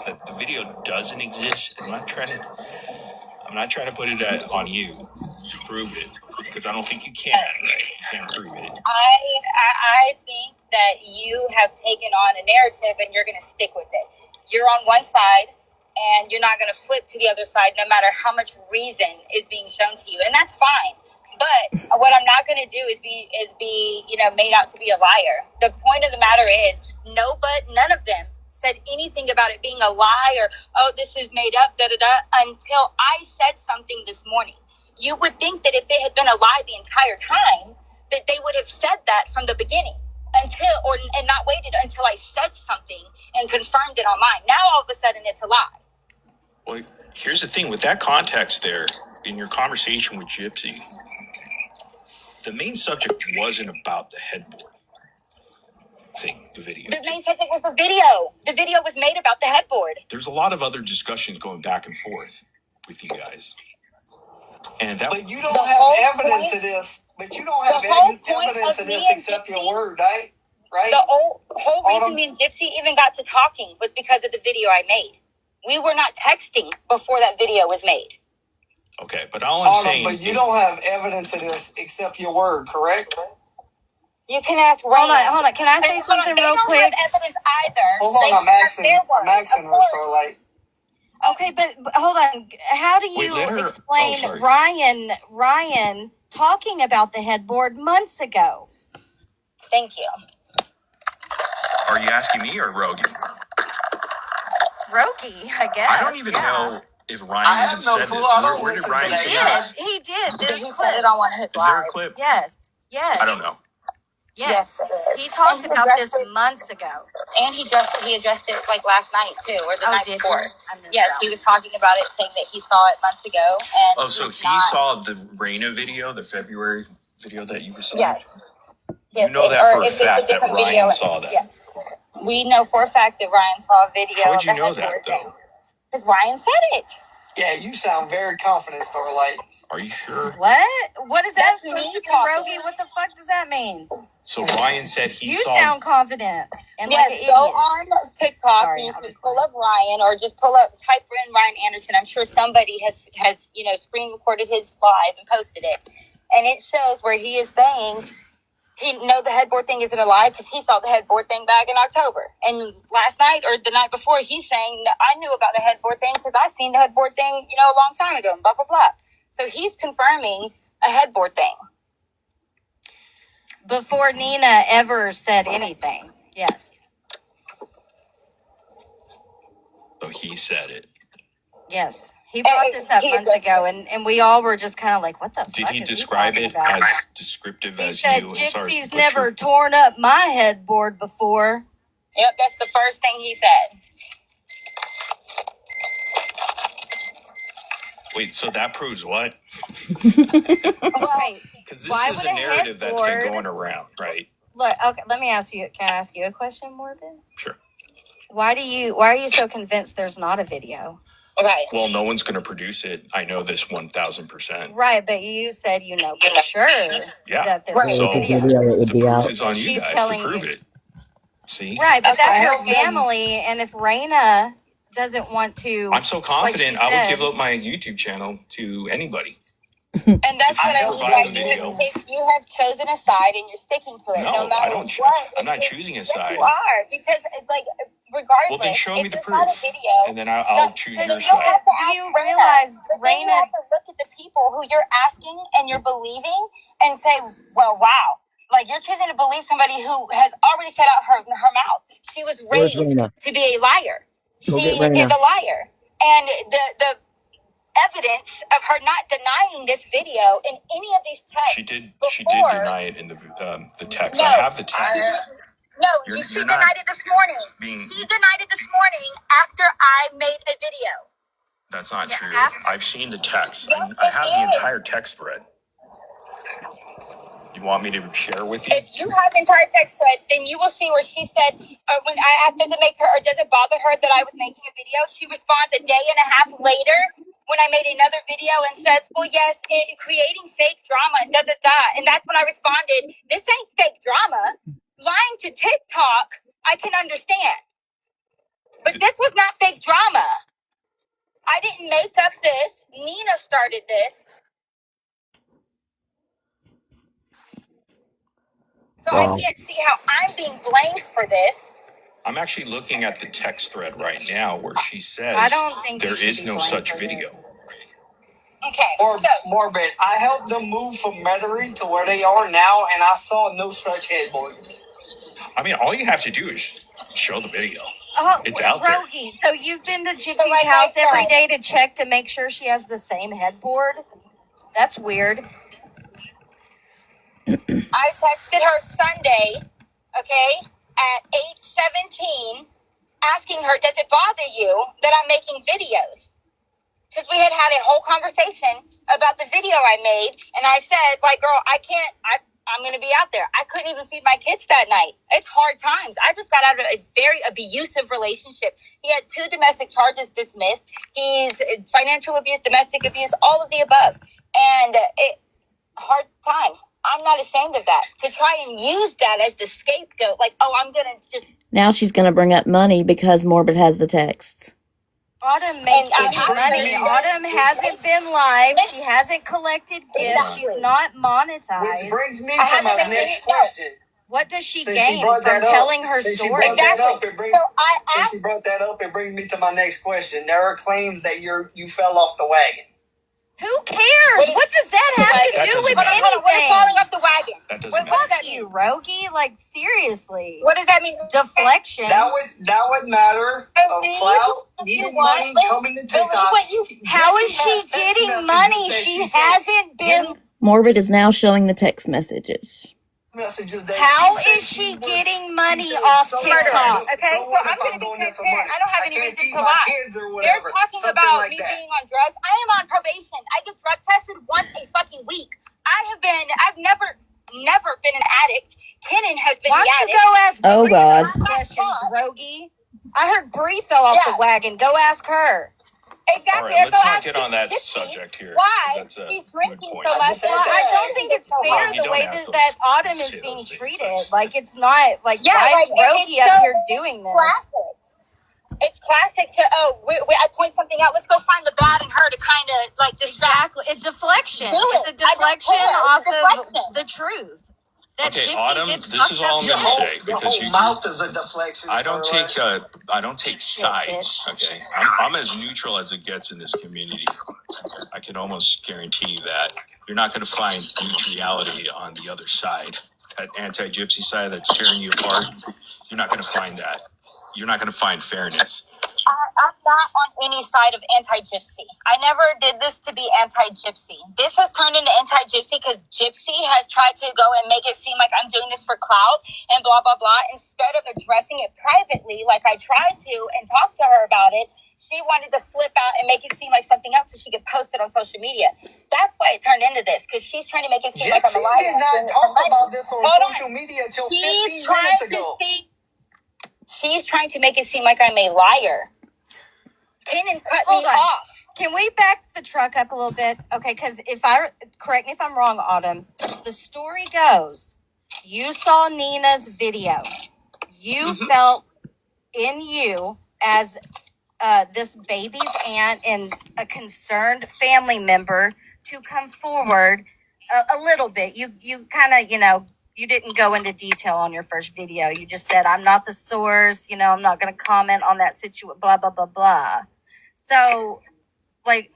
that the video doesn't exist. I'm not trying to put it on you to prove it because I don't think you can. Right? You can't prove it. I think that you have taken on a narrative and you're going to stick with it. You're on one side and you're not going to flip to the other side no matter how much reason is being shown to you. And that's fine. But what I'm not going to do is be made out to be a liar. The point of the matter is none of them said anything about it being a lie or, oh, this is made up, until I said something this morning. You would think that if it had been a lie the entire time, that they would have said that from the beginning and not waited until I said something and confirmed it online. Now all of a sudden it's a lie. Well, here's the thing with that context there in your conversation with Gypsy. The main subject wasn't about the headboard thing, the video. The main subject was the video. The video was made about the headboard. There's a lot of other discussions going back and forth with you guys. And that, But you don't have evidence of this. But you don't have evidence of this except your word, right? Right. The whole reason me and Gypsy even got to talking was because of the video I made. We were not texting before that video was made. okay, but all I'm saying, but you don't have evidence of this except your word, correct? You can ask Ryan. Hold on. Can I say something real quick? They don't have evidence either. Hold on, I'm asking her, Starlight. Okay, but hold on. How do you explain Ryan talking about the headboard months ago? Thank you. are you asking me or Rogie? Rogie, I guess. I don't even know if Ryan even said this. Where did Ryan say this? He did. There's He clips. said it on one of his Is there a lives. clip? Yes. I don't know. Yes. He talked about this months ago. And he addressed it like last night too, or the night before. Yes, he was talking about it, saying that he saw it months ago. And so he saw the Raina video, the February video that you received? Yes. You know that for a fact that Ryan saw that? Yeah. We know for a fact that Ryan saw a video. How would you know that, though? Because Ryan said it. Yeah, you sound very confident, Starlight. Are you sure? What is that supposed to be, Rogie? What the fuck does that mean? So Ryan said he saw... You sound confident. And yes, like an go idiot. on TikTok. Sorry, you can pull up Ryan, or just type in Ryan Anderson. I'm sure somebody has screen recorded his live and posted it. And it shows where he is saying the headboard thing isn't a lie because he saw the headboard thing back in October. And last night or the night before, he's saying I knew about the headboard thing because I seen the headboard thing, a long time ago, and blah, blah, blah. So he's confirming a headboard thing. Before Nina ever said anything. Yes. So he said it. Yes. He brought this up months ago, and we all were just kind of like, what the fuck? Did he describe it as descriptive as you? you? He said, Gypsy's never torn up my headboard before. Yep, that's the first thing he said. Wait, so that proves what? Right. Because this is a narrative that's been going around, right? Look, okay, let me ask you. Can I ask you a question, Morgan? Sure. Why are you so convinced there's not a video? Right. Well, no one's going to produce it. I know this 1,000%. Right, but you said for sure that there's a video. The proof is on you guys to prove it. See? Right, but that's her family, and if Raina doesn't want to... I'm so confident I would give up my YouTube channel to anybody. And that's what I mean. You have chosen a side and you're sticking to it. No matter what. I'm not choosing a side. Yes, you are. Because, regardless. Well, then show me the proof. And then I'll choose your side. Do you realize Raina... You have to look at the people who you're asking and you're believing and say, well, wow. You're choosing to believe somebody who has already said out her mouth. She was raised to be a liar. She is a liar. And the evidence of her not denying this video in any of these texts. She did deny it in the text. I have the text. She denied it this morning. She denied it this morning after I made a video. That's not true. I've seen the text. I have the entire text thread. You want me to share with you? If you have the entire text thread, then you will see where she said, when I asked, does it bother her that I was making a video? She responds a day and a half later when I made another video and says, well, yes, creating fake drama and da-da-da. And that's when I responded, this ain't fake drama. Lying to TikTok, I can understand. But this was not fake drama. I didn't make up this. Nina started this. So I can't see how I'm being blamed for this. I'm actually looking at the text thread right now where she says there is no such video. Okay. Morbid, I helped them move from Metairie to where they are now, and I saw no such headboard. I mean, all you have to do is show the video. It's out Rogie, so you've been to Gypsy's house every day to check to make sure she has the same headboard? That's weird. I texted her Sunday, at 8:17, asking her, does it bother you that I'm making videos? Because we had a whole conversation about the video I made, and I said, girl, I I'm going to be out there. I couldn't even feed my kids that night. It's hard times. I just got out of a very abusive relationship. He had 2 domestic charges dismissed. He's financial abuse, domestic abuse, all of the above. And hard times. I'm not ashamed of that. To try and use that as the scapegoat, like, oh, I'm going to just... Now she's going to bring up money because Morbid has the texts. Autumn makes money. Autumn hasn't been live. She hasn't collected gifts. She's not monetized. Which brings me to my next question. What does she gain from telling her story? Since she brought that up, it brings me to my next question. There are claims that you fell off the wagon. Who cares? What does that have to do with anything? What is falling off the wagon? What does that mean? Rogie? Like, seriously. What does that mean? Deflection. That would matter. Of clout, needing money, coming to TikTok. How is she getting money? She hasn't been... Morbid is now showing the text messages. How is she getting money off TikTok? Okay, so I'm going to be transparent. I don't have any reason to lie. They're talking about me being on drugs. I am on probation. I get drug tested once a fucking week. I've never been an addict. Kenan has been Why the don't addict. you go ask Oh, Bree God. those questions, Rogie? I heard Bree fell off the wagon. Go ask her. Exactly. All right, let's not get on that subject here. Why he's drinking so much? Well, I don't think it's fair the way that Autumn is being treated. Like, it's not, like, why is Rogie up here doing this? Classic. It's classic to, I point something out. Let's go find the bad in her to kind of, like, distract. Exactly. It's deflection. It's a deflection off of the truth. Okay, Autumn, this is all I'm going to say because your mouth is a deflection. I don't take sides. Okay, I'm as neutral as it gets in this community. I can almost guarantee you that you're not going to find neutrality on the other side. That anti-gypsy side that's tearing you apart. You're not going to find that. You're not going to find fairness. I'm not on any side of anti-gypsy. I never did this to be anti-gypsy. This has turned into anti-gypsy because gypsy has tried to go and make it seem like I'm doing this for clout and blah, blah, blah. Instead of addressing it privately like I tried to and talk to her about it, she wanted to flip out and make it seem like something else so she could post it on social media. That's why it turned into this, because she's trying to make it seem like I'm a liar. Gypsy did not talk about this on social media until 15 minutes ago. She's trying to make it seem like I'm a liar. Kenan cut me off. Can we back the truck up a little bit? Okay, because correct me if I'm wrong, Autumn. The story goes, you saw Nina's video. You felt in you as this baby's aunt and a concerned family member to come forward a little bit. You kind of, you didn't go into detail on your first video. You just said, I'm not the source, I'm not going to comment on that situation, blah, blah, blah, blah. So, like,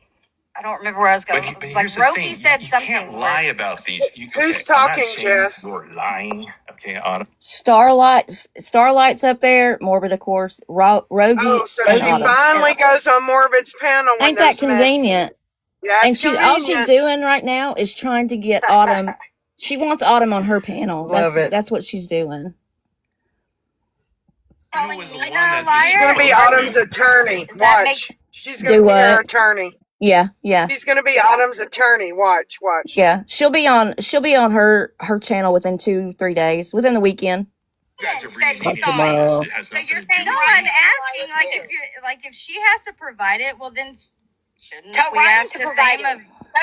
I don't remember where I was going. But like, Rogie said something. You can't lie about these. Who's talking, Jess? You're lying. Okay, Autumn. Starlight's up there. Morbid, of course. Rogie. Oh, so she finally goes on Morbid's panel. Ain't that convenient? Yeah, and all she's doing right now is trying to get Autumn. She wants Autumn on her panel. That's what she's doing. She's going to be Autumn's attorney. Watch. She's going to be her attorney. Yeah. She's going to be Autumn's attorney. Watch. Yeah, she'll be on her channel within 2-3 days, within the weekend. You guys are reading tomorrow. So you're saying, no, I'm asking, if she has to provide it, well then shouldn't we ask the same of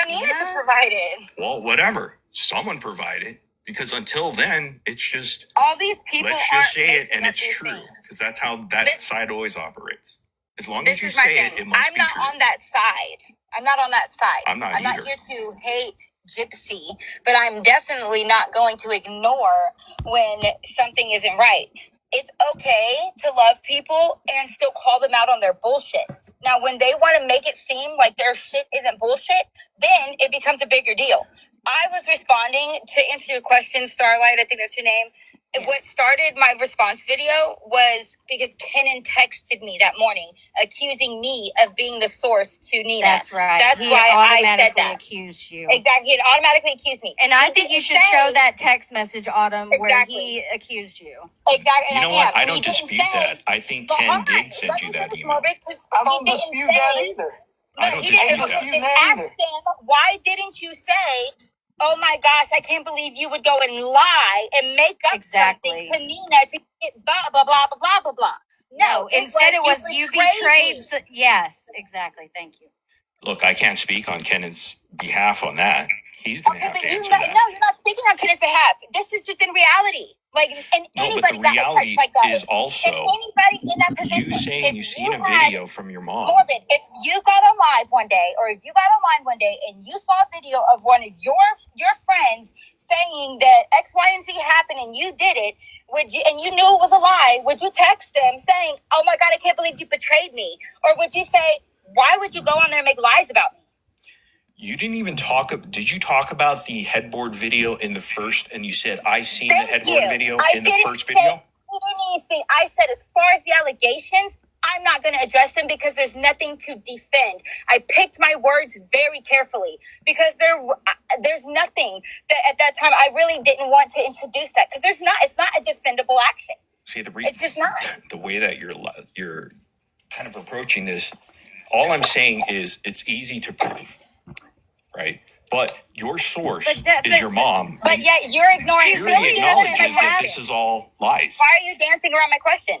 Nina to provide it? Well, whatever. Someone provide it. Because until then, it's just all these people. Let's just say it, and it's true, because that's how that side always operates. As long as you say it, it must be true. I'm not on that side. I'm not on that side. I'm not here to hate Gypsy, but I'm definitely not going to ignore when something isn't right. It's okay to love people and still call them out on their bullshit. Now, when they want to make it seem like their shit isn't bullshit, then it becomes a bigger deal. I was responding to answer your question, Starlight, I think that's your name. Yes. What started my response video was because Kenan texted me that morning, accusing me of being the source to Nina. That's right. That's why I said that. Accused you. Exactly. He automatically accused me. And I think you should show that text message, Autumn, where he accused you. Exactly. You know what? I don't dispute that. I think Ken did send you that email. I don't dispute that either. I don't dispute that. Ask him, why didn't you say, oh my gosh, I can't believe you would go and lie and make up something to Nina to get blah, blah, blah, blah, blah, blah, blah. No, instead it was you betrayed. Yes, exactly. Thank you. Look, I can't speak on Kenneth's behalf on that. He's going to have to answer that. No, you're not speaking on Kenneth's behalf. This is just in reality. Like, and No, but anybody the got a reality text like that. is also if anybody in that position, you saying you seen a had- video from your mom. Corbin, if you got on live one day, or if you got online one day and you saw a video of one of your friends saying that X, Y, and Z happened and you did it, would you, and you knew it was a lie, would you text them saying, "Oh my God, I can't believe you betrayed me," or would you say, "Why would you go on there and make lies about me?" You didn't even did you talk about the headboard video in the first, and you said, I seen the headboard video in the first video? Anything. I said, as far as the allegations, I'm not going to address them because there's nothing to defend. I picked my words very carefully because there's nothing that at that time I really didn't want to introduce that because it's not a defendable action. See, it's just not. The way that you're kind of approaching this, all I'm saying is it's easy to prove, right? But your source is your mom. But yet you're ignoring. She really acknowledges that this is all lies. Why are you dancing around my question?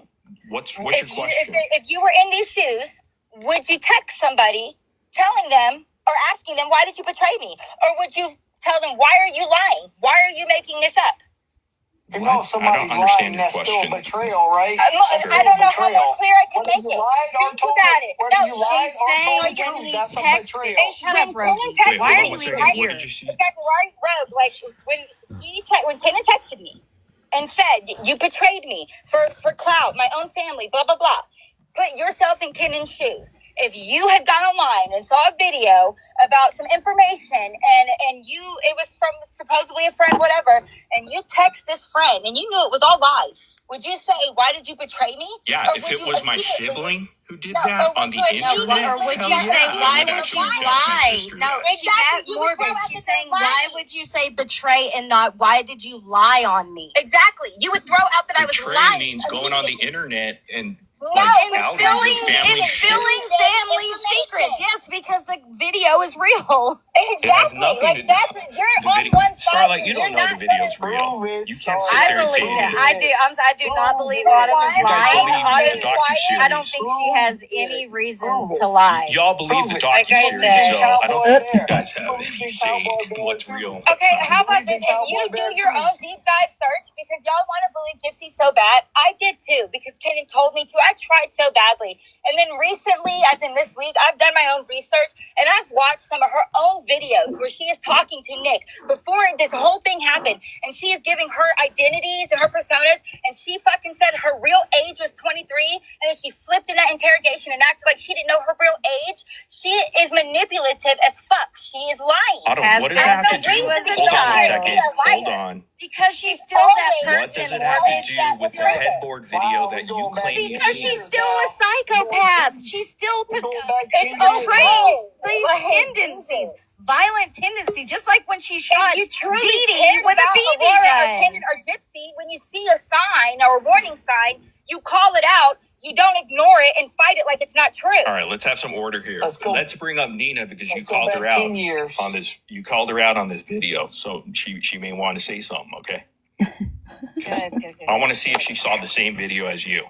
What's your question? If you were in these shoes, would you text somebody telling them or asking them, why did you betray me? Or would you tell them, why are you lying? Why are you making this up? You know, somebody's lying, that's still betrayal, right? I don't know how more clear I can make it. Think about it. Whether you lied She's or saying told the when truth, he that's a texted. betrayal. Shut up, Rogue. Wait, Why are hold on you one even second. here? What did you see? Exactly right, Rogue. Like when Kenan texted me and said, you betrayed me for clout, my own family, blah, blah, blah. Put yourself in Kenan's shoes. If you had gone online and saw a video about some information and it was from supposedly a friend, whatever, and you text this friend and you knew it was all lies, would you say, why did you betray me? Yeah, or if it was my sibling who did that on the internet, or would you say, why would you lie? No, she got morbid. She's saying, why would you say betray and not, why did you lie on me? Exactly. You would throw out that I was betray lying. means going on the internet and Spilling family secrets. Yes, because the video is real. Exactly. It has nothing to do. You're on one side. Starlight, you don't know the video's real. You can't sit there and say it is. I do not believe Autumn is You guys lying. believe the docuseries. I don't think she has any reason to lie. Y'all believe the docuseries, so I don't think you guys have any say in what's real. Okay, how about this? If you do your own deep dive search, because y'all want to believe Gypsy so bad, I did too, because Kenan told me to. I tried so badly. And then recently, as in this week, I've done my own research, and I've watched some of her own videos where she is talking to Nick before this whole thing happened, and she is giving her identities and her personas, and she fucking said her real age was 23, and then she flipped in that interrogation and acted like she didn't know her real age. She is manipulative as fuck. She is lying. Autumn, what does that have to do? Hold on a second. Hold on. Because she's still that person. What does it have to do with the headboard video that you claim you Because seen? she's still a psychopath. She's still It's portrays these okay. tendencies. Violent tendencies, just like when she shot If you truly Dee Dee cared with a about BB Aurora gun. or Kenan or Gypsy, when you see a sign or a warning sign, you call it out. You don't ignore it and fight it like it's not true. All right, let's have some order here. Let's bring up Nina because you Let's called go her back out 10 years. on this. You called her out on this video, so she may want to say something. Okay. Good. I want to see if she saw the same video as you.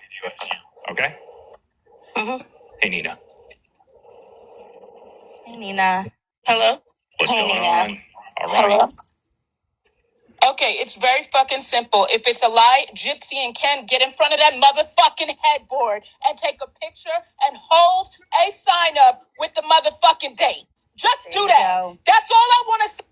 Okay. Mhm. Hey Nina, Hey, Nina. Hello? what's Hey, going Nina. on? All right. Hello? Okay, it's very fucking simple. If it's a lie, Gypsy and Ken get in front of that motherfucking headboard and take a picture and hold a sign up with the motherfucking date. Just There do you that. go. That's all I want to say.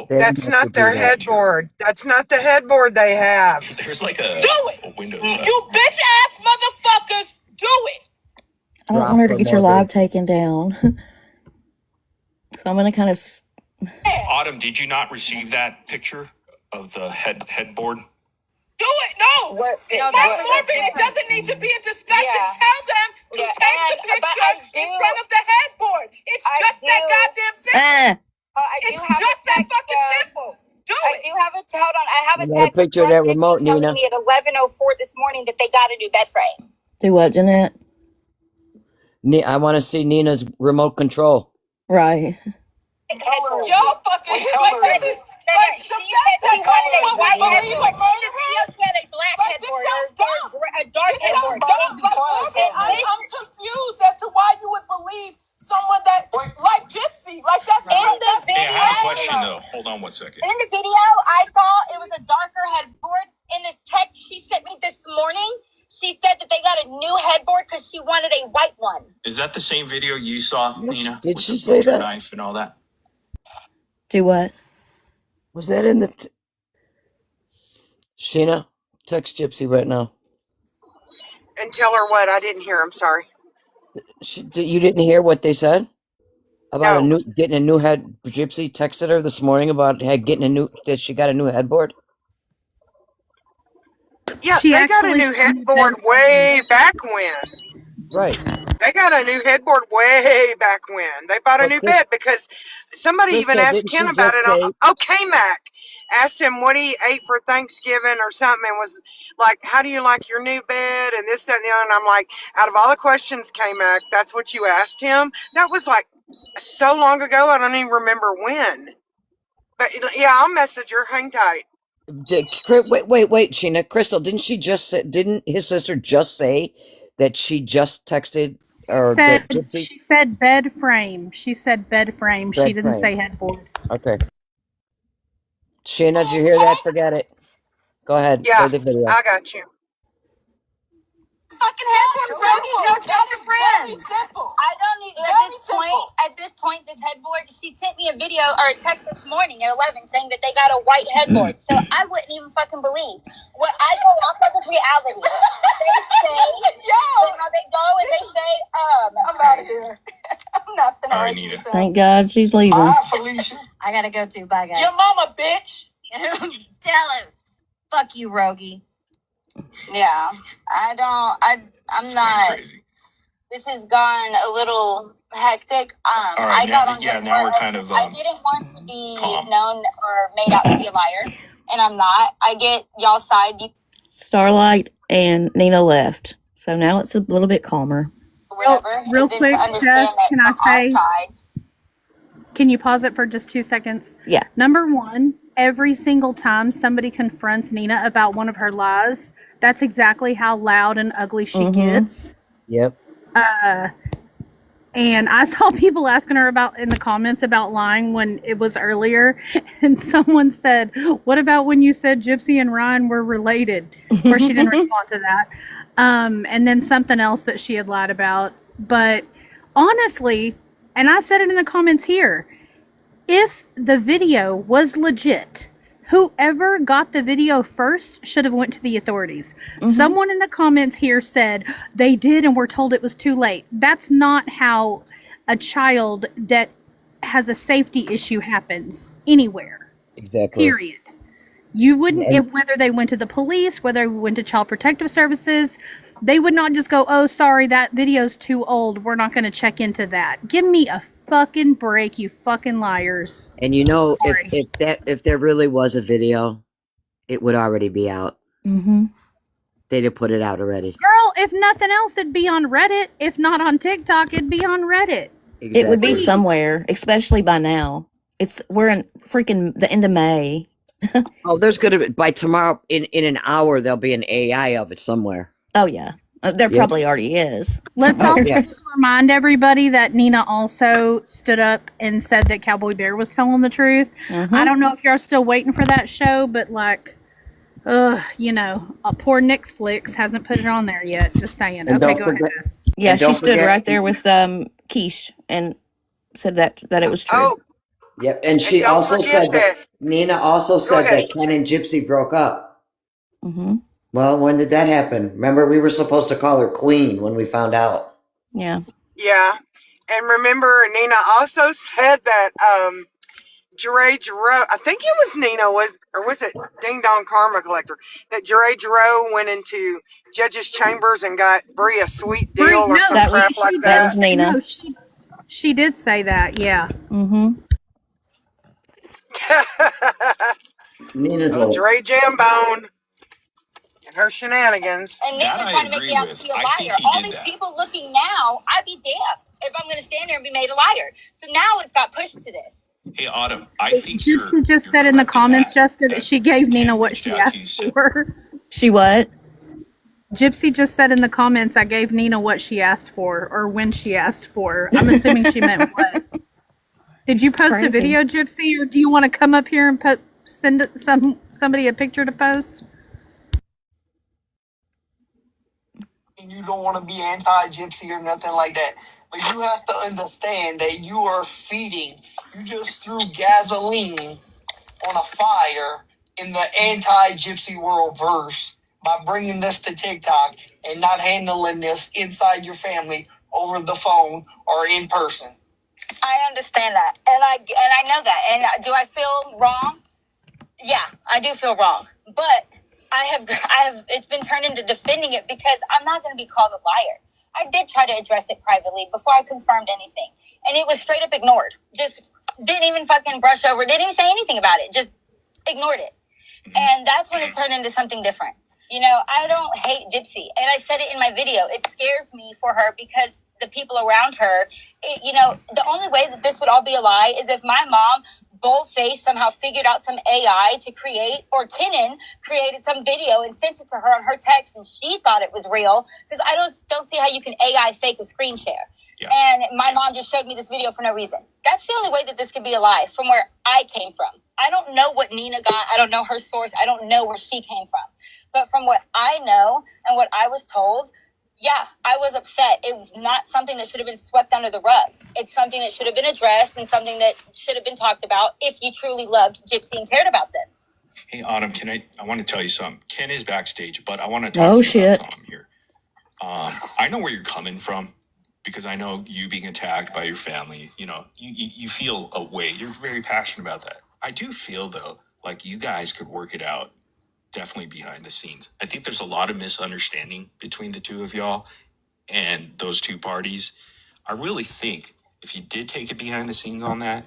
That's not their headboard. That's not the headboard they have. There's like a Do it! Windows. You bitch ass motherfuckers, do it! I don't want her to get your live taken down. So I'm going to kind of... Autumn, did you not receive that picture of the headboard? Do it! No! No, that That's was a morbid. It different- doesn't need to be a discussion. Yeah. Tell them to Yeah, take the but picture I in do- front of the headboard. It's I just that do- goddamn simple. I do It's have just a that text, fucking simple. Do I it. do have a hold on. I have a You got a text picture of from that Gypsy remote, telling Nina? me at 11:04 this morning that they got a new bed frame. Do what, Jeanette? I want to see Nina's remote control. Right. Y'all fucking like this is like She said she wanted a white headboard. In the video, she had a black like this headboard sounds or dumb. a dark It sounds headboard. dumb. Like, I'm confused as to why you would believe someone that like Gypsy. Like that's In the video. video, Hey, I have a question though. Hold on one second. in the video, I saw it was a darker headboard. In this text she sent me this morning, she said that they got a new headboard because she wanted a white one. Is that the same video you saw, Nina? Did with she the say butcher that? knife and all that? Do what? Was that in the Sheena? Text Gypsy right now. And tell her what? I didn't hear. I'm sorry. You didn't hear what they said about No. getting a new head? Gypsy texted her this morning about getting a new. That she got a new headboard. Yeah, She they got a actually new headboard way back when. Right. They got a new headboard way back when. They bought a But new bed because somebody even Crystal, asked didn't Ken she about just it. say? Oh, K-Mac asked him what he ate for Thanksgiving or something and was like, how do you like your new bed and this, that, and the other. And I'm like, out of all the questions, K-Mac, that's what you asked him? That was like so long ago, I don't even remember when. But yeah, I'll message her. Hang tight. Wait, Sheena. Crystal, didn't she just say? Didn't his sister just say that she just texted or that Gypsy She said bed frame. She said bed frame. She bed didn't frame? say headboard. Okay. Sheena, did you hear that? Forget it. Go ahead. Yeah, Play the video. I got you. Fucking headboard, Brody. Go tell your friends. Simple. I don't need at this point, this headboard, she sent me a video or a text this morning at 11 saying that they got a white headboard. So I wouldn't even fucking believe. What I go off of is reality. They say, how they go and they say, I'm out of here. I'm not All right, Nita. Thank God she's leaving. I gotta go too. Bye, guys. Your mama, bitch. Tell him. Fuck you, Rogie. yeah, I'm It's not, kinda crazy. this has gone a little hectic. All right, I got on now we're kind of I didn't want to be calm. known or made out to be a liar, and I'm not. I get y'all's side. Starlight and Nina left, so now it's a little bit calmer. Whatever. Real Is it quick, to understand Jess, that can I from our say- side. Can you pause it for just 2 seconds? Yeah. Number one, every single time somebody confronts Nina about one of her lies, that's exactly how loud and ugly she gets. Yep. And I saw people asking her about in the comments about lying when it was earlier, and someone said, "What about when you said Gypsy and Ryan were related?" Of course, she didn't respond to that. And then something else that she had lied about. But honestly, and I said it in the comments here, if the video was legit, whoever got the video first should have went to the authorities. Someone in the comments here said they did and were told it was too late. That's not how a child that has a safety issue happens anywhere. Exactly. Period. You wouldn't, whether they went to the police, whether they went to Child Protective Services, they would not just go, "Oh, sorry, that video's too old. We're not going to check into that." Give me a fucking break, you fucking liars. And you know, Sorry. if there really was a video, it would already be out. They'd have put it out already. Girl, if nothing else, it'd be on Reddit. If not on TikTok, it'd be on Reddit. Exactly. It would be somewhere, especially by now. We're in freaking the end of May. Oh, there's gonna be by tomorrow in an hour there'll be an AI of it somewhere. Oh yeah, there probably already is. Let's Oh, also yeah. just remind everybody that Nina also stood up and said that Cowboy Bear was telling the truth. I don't know if you're still waiting for that show, but like, you know, poor Netflix hasn't put it on there yet. Just saying. And Okay, don't go forget- ahead. Jess. Yeah, And she don't stood forget- right there with Quiche and said that it was true. Oh, Yep, and she don't also forget said that Nina also said ahead. that Ken and Gypsy broke up. Mm-hmm. Well, when did that happen? Remember, we were supposed to call her Queen when we found out. Yeah. yeah. And remember, Nina also said that Jeray Jarreau, I think it was Nina, or was it Ding Dong Karma Collector, that Jeray Jarreau went into Judge's chambers and got Bree a sweet deal or some that was- crap like that was that. Nina. No, she did say that, yeah. Mm-hmm. Nina's Oh, old. Dre Jambone and her shenanigans. And then That they're I trying to make agree me out to with. be a I think liar. he All did these that. people looking now, I'd be damned if I'm going to stand there and be made a liar. So now it's got pushed to this. Hey, Autumn, I think Gypsy just you're said in the correct in comments, Jessica, that that she gave Nina Ken what reached she out to you. asked for. She what? Gypsy just said in the comments, I gave Nina what she asked for, or when she asked for. I'm assuming she meant what. Did you post a Crazy. video, Gypsy, or do you want to come up here and send somebody a picture to post? You don't want to be anti-gypsy or nothing like that, but you have to understand that you are feeding. You just threw gasoline on a fire in the anti-gypsy world verse by bringing this to TikTok and not handling this inside your family over the phone or in person. I understand that, and I know that. And do I feel wrong? Yeah, I do feel wrong, but I have. It's been turned into defending it because I'm not going to be called a liar. I did try to address it privately before I confirmed anything, and it was straight up ignored. Just didn't even fucking brush over. Didn't even say anything about it. Just ignored it. And that's when it turned into something different. You know, I don't hate Gypsy. And I said it in my video. It scares me for her because the people around her, the only way that this would all be a lie is if my mom bold-faced somehow figured out some AI to create, or Kenan created some video and sent it to her on her text and she thought it was real. Because I don't see how you can AI fake a screen share. Yeah. And my mom just showed me this video for no reason. That's the only way that this could be a lie from where I came from. I don't know what Nina got. I don't know her source. I don't know where she came from. But from what I know and what I was told, yeah, I was upset. It was not something that should have been swept under the rug. It's something that should have been addressed and something that should have been talked about if you truly loved Gypsy and cared about them. Hey, Autumn, I want to tell you something. Ken is backstage, but I want to talk to you about something here. I know where you're coming from because I know you being attacked by your family. You know, you feel a way. You're very passionate about that. I do feel, though, like you guys could work it out definitely behind the scenes. I think there's a lot of misunderstanding between the two of y'all and those two parties. I really think if you did take it behind the scenes on that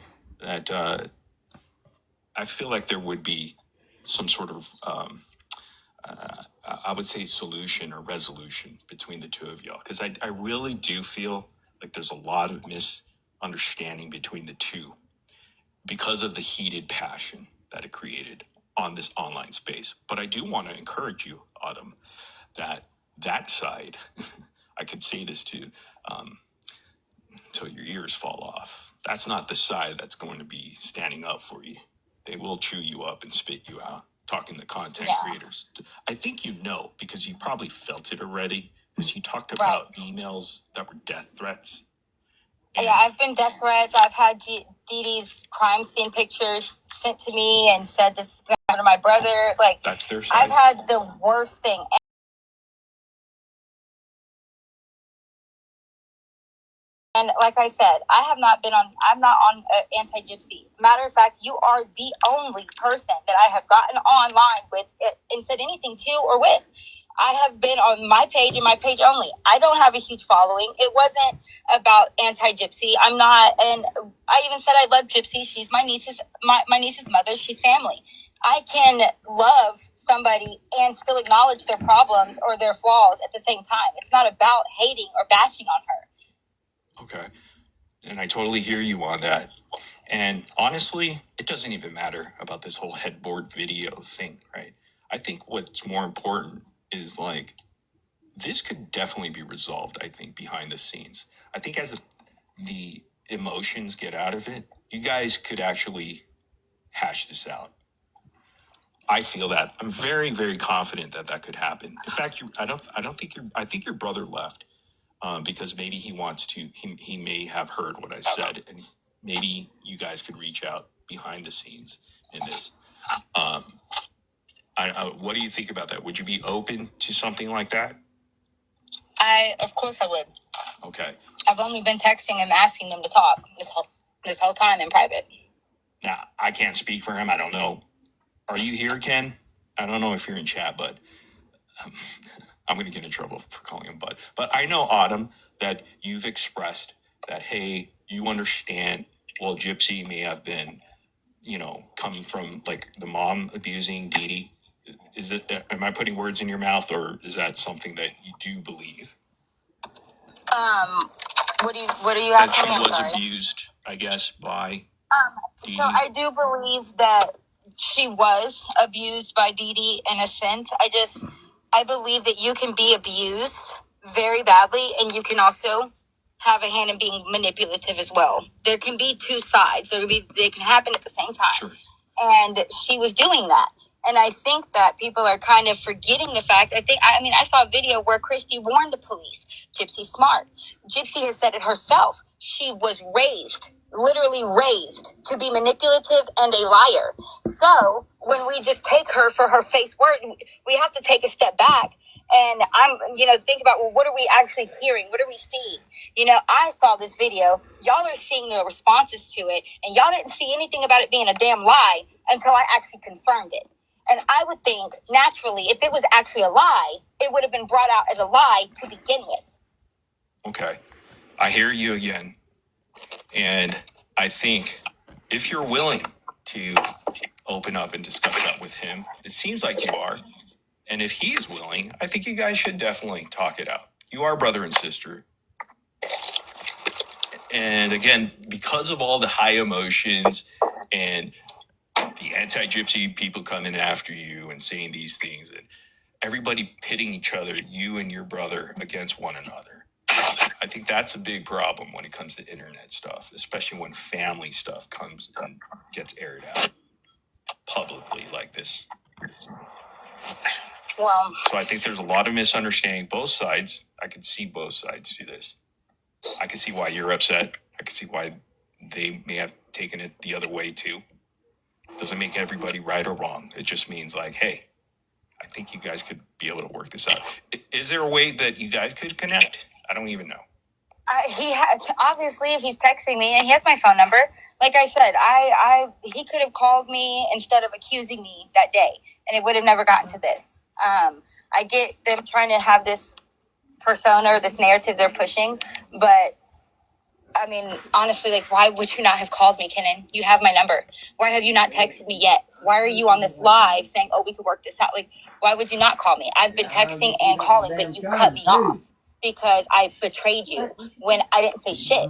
I feel like there would be some sort of I would say solution or resolution between the two of y'all because I really do feel like there's a lot of misunderstanding between the two because of the heated passion that it created on this online space. But I do want to encourage you, Autumn, that side, I could say this too, until your ears fall off. That's not the side that's going to be standing up for you. They will chew you up and spit you out. Talking to content creators, I think you know because you probably felt it already. Because you talked about emails that were death threats. Yeah, I've been death threats. I've had Dee Dee's crime scene pictures sent to me and said this is going to happen to my brother. Like, that's their side. I've had the worst thing. And like I said, I'm not on anti-gypsy. Matter of fact, you are the only person that I have gotten online with and said anything to or with. I have been on my page and my page only. I don't have a huge following. It wasn't about anti-gypsy. I'm not, and I even said I love Gypsy. She's my niece's mother. She's family. I can love somebody and still acknowledge their problems or their flaws at the same time. It's not about hating or bashing on her. Okay. And I totally hear you on that. And honestly, it doesn't even matter about this whole headboard video thing, right? I think what's more important is like, this could definitely be resolved, I think, behind the scenes. I think as the emotions get out of it, you guys could actually hash this out. I feel that. I'm very, very confident that could happen. In fact, I think your brother left. Because maybe he wants to, he may have heard what I said, and maybe you guys could reach out behind the scenes in this. What do you think about that? Would you be open to something like that? Of course I would. Okay. I've only been texting him, asking him to talk this whole time in private. Now, I can't speak for him. I don't know. Are you here, Ken? I don't know if you're in chat, but I'm going to get in trouble for calling him Bud. But I know, Autumn, that you've expressed that, hey, you understand, well, Gypsy may have been, coming from like the mom abusing Dee Dee. Am I putting words in your mouth, or is that something that you do believe? What do you That asking she me? was abused, I guess, by So I do believe that she was abused by Dee Dee in a sense. I believe that you can be abused very badly, and you can also have a hand in being manipulative as well. There can be two sides. They can happen at the same time. Sure. And she was doing that. And I think that people are kind of forgetting the fact. I saw a video where Christy warned the police. Gypsy's smart. Gypsy has said it herself. She was literally raised to be manipulative and a liar. So when we just take her for her face word, we have to take a step back and think about, well, what are we actually hearing? What are we seeing? I saw this video. Y'all are seeing the responses to it, and y'all didn't see anything about it being a damn lie until I actually confirmed it. And I would think, naturally, if it was actually a lie, it would have been brought out as a lie to begin with. Okay. I hear you again. And I think if you're willing to open up and discuss that with him, it seems like you are. And if he is willing, I think you guys should definitely talk it out. You are brother and sister. And again, because of all the high emotions and the anti-gypsy people coming after you and saying these things, and everybody pitting each other, you and your brother, against one another, I think that's a big problem when it comes to internet stuff, especially when family stuff comes and gets aired out publicly like this. Well, So I think there's a lot of misunderstanding both sides. I can see both sides to this. I can see why you're upset. I can see why they may have taken it the other way too. Doesn't make everybody right or wrong. It just means like, hey, I think you guys could be able to work this out. Is there a way that you guys could connect? I don't even know. Obviously, if he's texting me and he has my phone number, like I said, he could have called me instead of accusing me that day, and it would have never gotten to this. I get them trying to have this persona or this narrative they're pushing, but I mean, honestly, like, why would you not have called me, Kenan? You have my number. Why have you not texted me yet? Why are you on this live saying, oh, we could work this out? Like, why would you not call me? I've been texting and calling, but you cut me off because I betrayed you when I didn't say shit.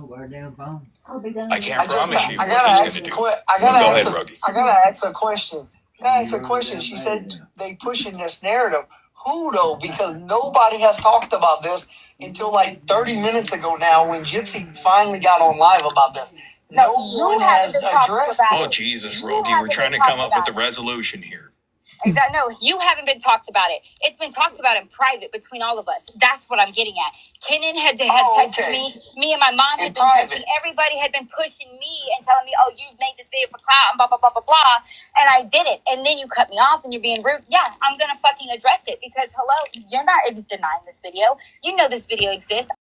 I can't promise you what he's going to do. Go ahead, Ruggie. I gotta ask a question. She said they pushing this narrative. Who though? Because nobody has talked about this until like 30 minutes ago now when Gypsy finally got on live about this. No one has addressed it. Oh, Jesus, Rogie, we're trying to come up with a resolution here. Exactly. No, you haven't been talked about it. It's been talked about in private between all of us. That's what I'm getting at. Kenan had texted me. Me and my mom had been texting. Everybody had been pushing me and telling me, oh, you made this video for clout and blah, blah, blah, blah, blah. And I did it. And then you cut me off and you're being rude. Yeah, I'm going to fucking address it because, hello, you're not denying this video. You know this video exists.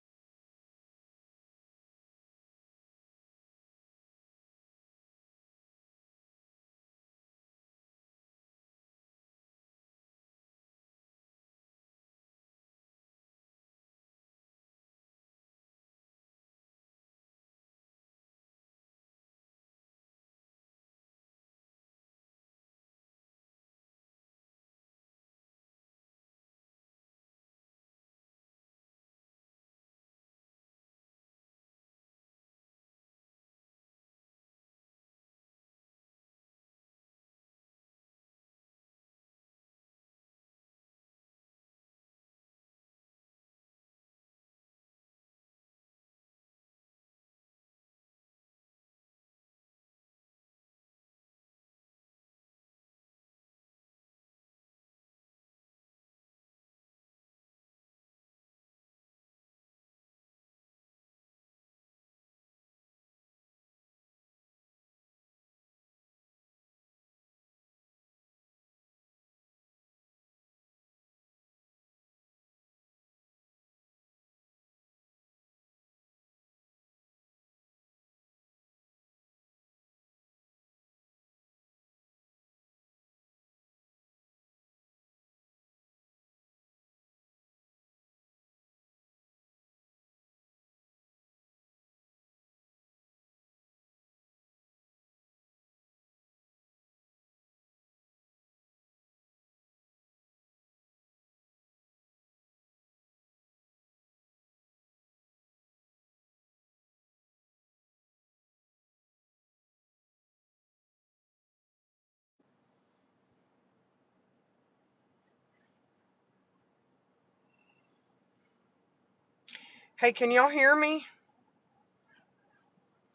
Hey, can y'all hear me?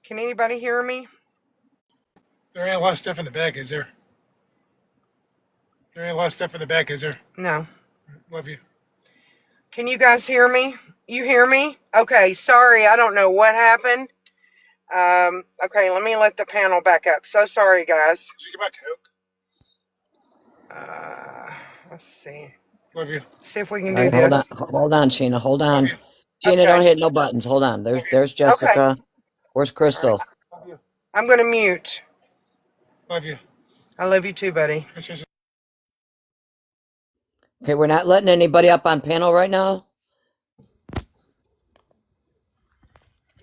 Can anybody hear me? There ain't a lot of stuff in the back, is there? There ain't a lot of stuff in the back, is there? No. Love you. Can you guys hear me? You hear me? Okay, sorry, I don't know what happened. Okay, let me let the panel back up. So sorry, guys. Did you get my Coke? Let's see. Love you. See if we can All do right, hold on, this. hold on, Sheena, hold Love on. you. Sheena, Okay, don't hit no buttons. Hold on. There's okay. Jessica. Where's All right. Crystal? Love you. I'm going to mute. Love you. I love you too, buddy. It's just Okay, we're not letting anybody up on panel right now.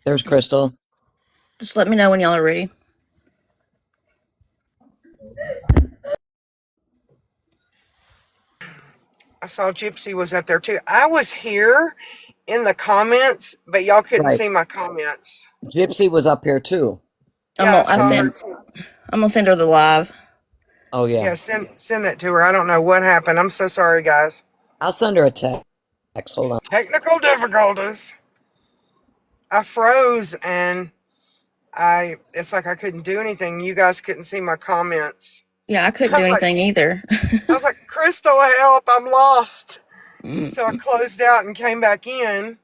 There's Crystal. Just let me know when y'all are ready. I saw Gypsy was up there too. I was here in the comments, but y'all couldn't Right. see my comments. Gypsy was up here too. Yeah, I I saw her sent. too. I'm gonna send her the live. Oh yeah. Yeah, send that to her. I don't know what happened. I'm so sorry, guys. I'll send her a text. Hold on. Technical difficulties. I froze and it's like I couldn't do anything. You guys couldn't see my comments. Yeah, I couldn't I do was like, anything either. Crystal, help, I'm lost. Mm. So I closed out and came back in,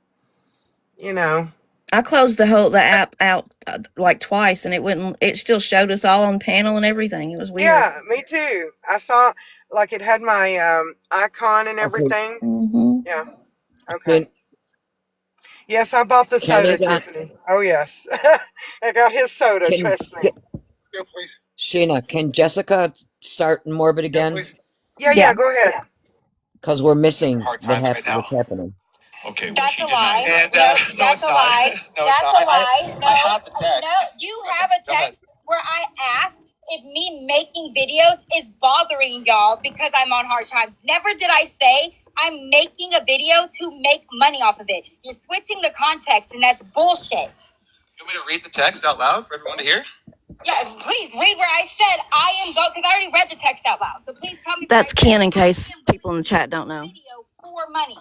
you know. I closed the app out like twice, and it wouldn't. It still showed us all on panel and everything. It was weird. Yeah, me too. I saw like it had my icon and Okay. everything. Mm-hmm. Yeah. Okay. Can, Yes, I bought the Kenny soda, got Tiffany. Oh yes. I got his soda, can trust me. go, please. Sheena, can Jessica start in Morbid Go, again? please. Yeah, Yeah. go ahead. Because we're missing Hard the times half right of now. what's happening. Okay, well, That's she a denies lie. that. And No, that's a lie. No, That's a lie. No, I have the text. no, you have a Go ahead. text where I asked if me making videos is bothering y'all because I'm on hard times. Never did I say I'm making a video to make money off of it. You're switching the context, and that's bullshit. You want me to read the text out loud for everyone to hear? Yeah, please read where I said I am going, because I already read the text out loud. So please tell me. That's Ken, in case people in the chat don't know. Video for money.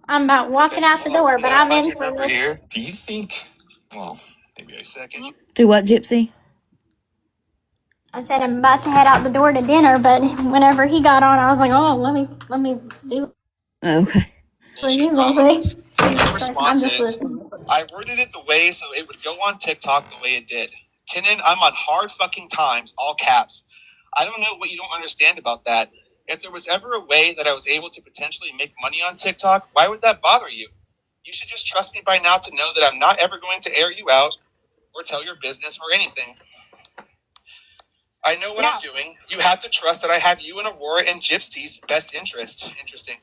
I'm about walking out the door, but I'm in for this. Here. Do you think, well, maybe I second. Do what, Gypsy? I said I'm about to head out the door to dinner, but whenever he got on, I was like, oh, let me see what Okay. he's gonna say. I'm Response just is, listening. I worded it the way so it would go on TikTok the way it did. Kenan, I'm on hard fucking times, all caps. I don't know what you don't understand about that. If there was ever a way that I was able to potentially make money on TikTok, why would that bother you? You should just trust me by now to know that I'm not ever going to air you out or tell your business or anything. I know what I'm doing. You have to trust that I have you and Aurora and Gypsy's best interest. Interesting.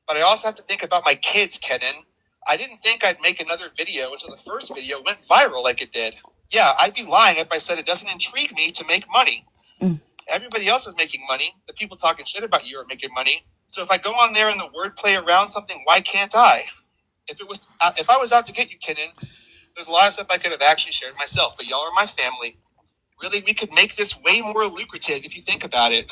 But I also have to think about my kids, Kenan. I didn't think I'd make another video until the first video went viral like it did. Yeah, I'd be lying if I said it doesn't intrigue me to make money. Everybody else is making money. The people talking shit about you are making money. So if I go on there and the word play around something, why can't I? If I was out to get you, Kenan, there's a lot of stuff I could have actually shared myself. But y'all are my family. Really, we could make this way more lucrative if you think about it.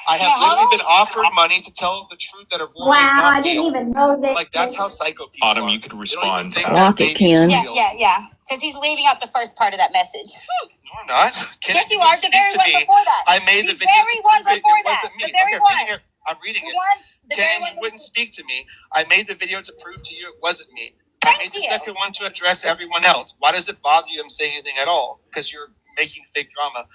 I have literally been offered money to tell the truth that Aurora is Wow, not I didn't real. even know this. Like, that's how psycho people Autumn, are. you could They don't respond. even think Block that it, babies Ken. are real. Yeah. Because he's leaving out the first part of that message. No, I'm not. Kenan, Yes, you are. The very one before that. I made the video. very one before it that. wasn't me. The very Okay, one. I'm reading The it. one. The very Kenan, one. you wouldn't speak to me. I made the video to prove to you it wasn't me. I made the second one to address everyone else. Why does it bother you I'm saying anything at all? Because you're making fake drama.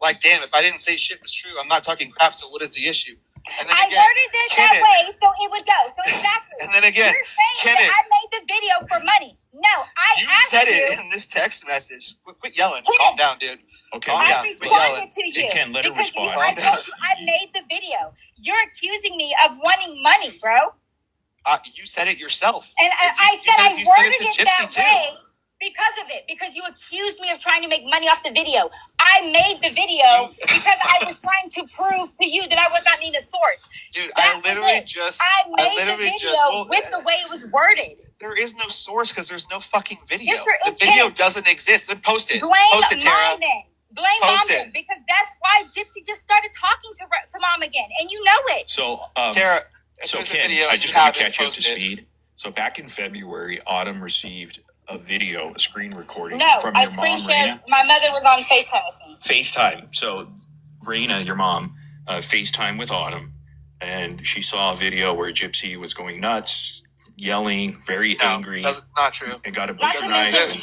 Like, damn, if I didn't say shit was true, I'm not talking crap, so what is the issue? And then I again, worded it that Kenan, way so it would go. So exactly. And then again, You're saying Kenan, that I made the video for money. No, you asked said it in this text message. Quit yelling. Kenan, Calm down, dude. Okay, Calm I down. responded to you. Ken, let her because respond. I told you I made the video. You're accusing me of wanting money, bro. You said it yourself. And I said I worded it that way because of it. Because you accused me of trying to make money off the video. I made the video because I was trying to prove to you that I was not Nina's source. Dude, I made the video with the way it was worded. There is no source because there's no fucking video. Yes, there is. The video doesn't exist. Then post it. Blame Post it, Tara. Mom then. Blame Post Mom it. then. Because that's why Gypsy just started talking to Mom again. And you know it. So, Tara, so there's a Ken, video I and just you want to haven't catch you up to posted. speed. So back in February, Autumn received a video, a screen recording No, from I your mom, screen shared. Raina. My mother was on FaceTime with me. FaceTime. So Raina, your mom, FaceTime with Autumn, and she saw a video where Gypsy was going nuts, yelling, very angry. That's not true. And got a Not bunch to of mention, knives.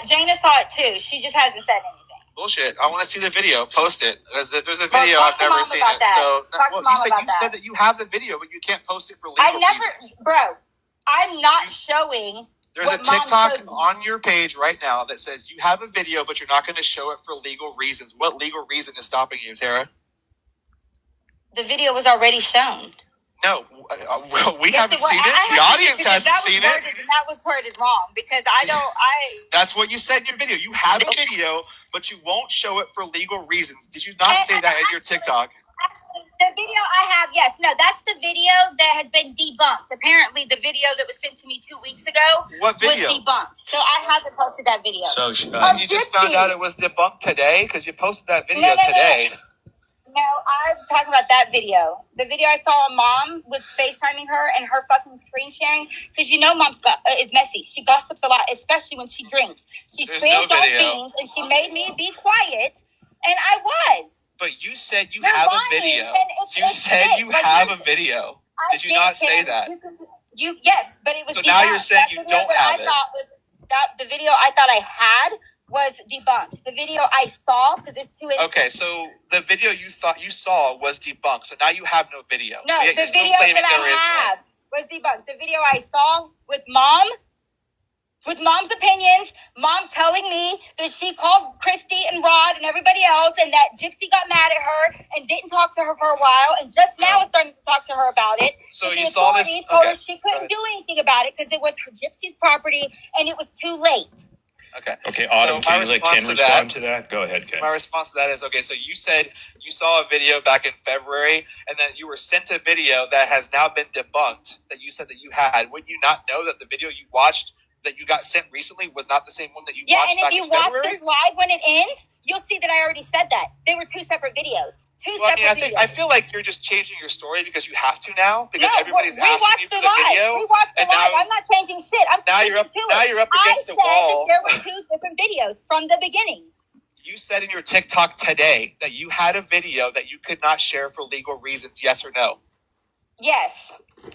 Jaina saw it too. She just hasn't said anything. Bullshit. I want to see the video. Post it. There's a video talk I've to never Mom seen about it. that. So Talk to Mom about you that. said that you have the video, but you can't post it for legal I never, reasons. bro. I'm not showing. There's what a TikTok Mom on your page right now that says you have a video, but you're not going to show it for legal reasons. What legal reason is stopping you, Tara? The video was already shown. No, we haven't seen it. The audience hasn't seen it. That was worded wrong because That's what you said in your video. You have a video, but you won't show it for legal reasons. Did you not say that in your TikTok? Actually, the video I have, yes. No, that's the video that had been debunked. Apparently, the video that was sent to me 2 weeks ago was debunked. So I haven't posted that video. So you just found out it was debunked today because you posted that video today. No, I'm talking about that video. The video I saw of Mom with FaceTiming her and her fucking screen sharing. Because you know Mom is messy. She gossips a lot, especially when she drinks. She spilled all beans and she made me be quiet. And I was. But you said you You're have lying, a video. and You said you have a video. Did you not say that? Yes, but it was so debunked. now you're saying you don't have it. The video I thought I had was debunked. The video I saw, because there's two instances. Okay, so the video you thought you saw was debunked. So now you have no video. No, the video that I have was debunked. The video I saw with Mom's opinions, Mom telling me that she called Christy and Rod and everybody else, and that Gypsy got mad at her and didn't talk to her for a while, and just now is starting to talk to her about it. So and you saw this? Told her she couldn't do anything about it because it was her Gypsy's property and it was too late. Okay, Autumn, can you let Ken respond to that? Go ahead, Ken. My response to that is, okay, so you said you saw a video back in February, and then you were sent a video that has now been debunked that you said that you had. Would you not know that the video you watched that you got sent recently was not the same one that you watched back in February? Yeah, and if you watch this live when it ends, you'll see that I already said that. They were two separate videos. I feel like you're just changing your story because you have to now because everybody's asking you for the video. We watched the live. I'm not changing shit. Now you're up against the wall. I said that there were two different videos from the beginning. You said in your TikTok today that you had a video that you could not share for legal reasons. Yes or no? Yes.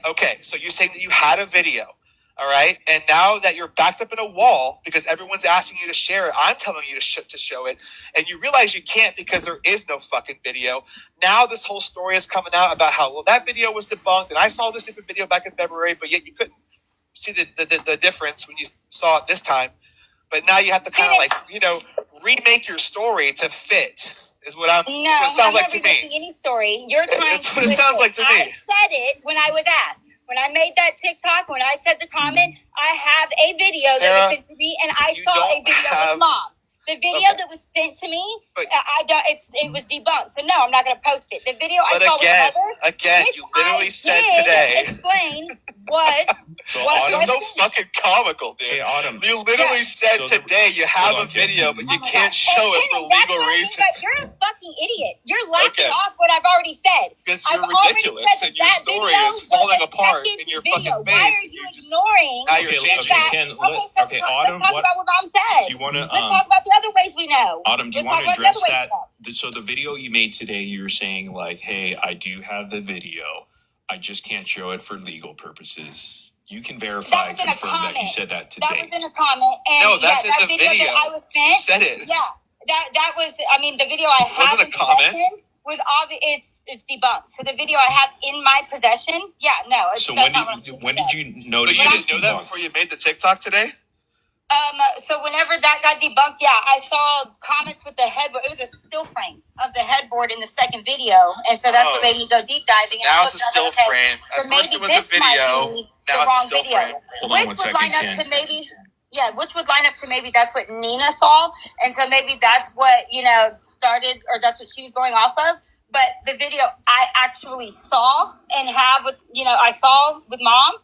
Okay, so you're saying that you had a video. All right. And now that you're backed up in a wall because everyone's asking you to share it, I'm telling you to show it. And you realize you can't because there is no fucking video. Now this whole story is coming out about how, well, that video was debunked. And I saw this stupid video back in February, but yet you couldn't see the difference when you saw it this time. But now you have to kind of remake your story to fit. Is what I'm. No, what it sounds I'm like not to me. Any story. You're trying. That's what it sounds like to me. I said it when I was asked. When I made that TikTok, when I said the comment, I have a video that was sent to me, and I saw a video with Mom. The video that was sent to me, it was debunked. So no, I'm not going to post it. The video I saw with Mother, again, you literally said today. Explain was. This is so fucking comical, dude. Hey, Autumn. You literally said today you have a video, but you can't show it for legal reasons. You're a fucking idiot. You're laughing off what I've already said. Because you're ridiculous, and your story is falling apart in your fucking face. Why are you ignoring? Now you're changing. Let's talk about what Mom said. Do you want to? Let's talk about the other ways we know. Autumn, do you want to address that? So the video you made today, you're saying like, "Hey, I do have the video. I just can't show it for legal purposes." You can verify and confirm that you said that today. That was in a comment. And no, that's that in the video that I was sent. You said it. Yeah, that was. I mean, the video I have in possession was obvious. It's debunked. So the video I have in my possession, no. So when did you notice? You didn't know that before you made the TikTok today? So whenever that got debunked, I saw comments with the headboard. It was a still frame of the headboard in the second video, and so that's what made me go deep diving. So now it's a still frame. At first it was a video. Now it's a still frame. Hold on 1 second, Ken. Which would line up to maybe that's what Nina saw, and so maybe that's what started, or that's what she was going off of. But the video I actually saw and have with I saw with Mom,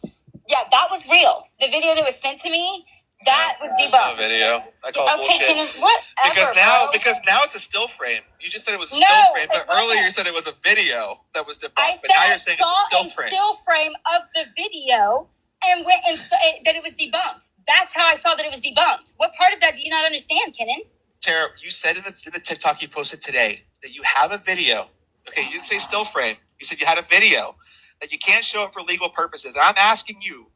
that was real. The video that was sent to me. That was debunked. Video. I call bullshit. Whatever. Because now it's a still frame. You just said it was a still frame, but earlier you said it was a video that was debunked. But now you're saying it's a still frame. Still frame of the video and went and that it was debunked. That's how I saw that it was debunked. What part of that do you not understand, Kenan? Tara, you said in the TikTok you posted today that you have a video. Okay, you didn't say still frame. You said you had a video that you can't show it for legal purposes. I'm asking you,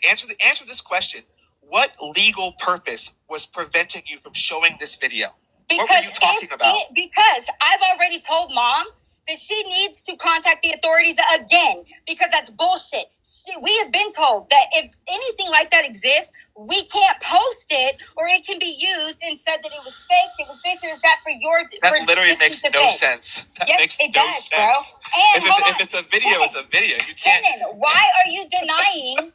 answer this question. What legal purpose was preventing you from showing this video? What were you talking about? Because I've already told Mom that she needs to contact the authorities again because that's bullshit. We have been told that if anything like that exists, we can't post it or it can be used and said that it was fake, it was this or that for your... That literally makes no sense. That makes no sense. Bro. And if it's a video, it's a video. You can't... Kenan, why are you denying...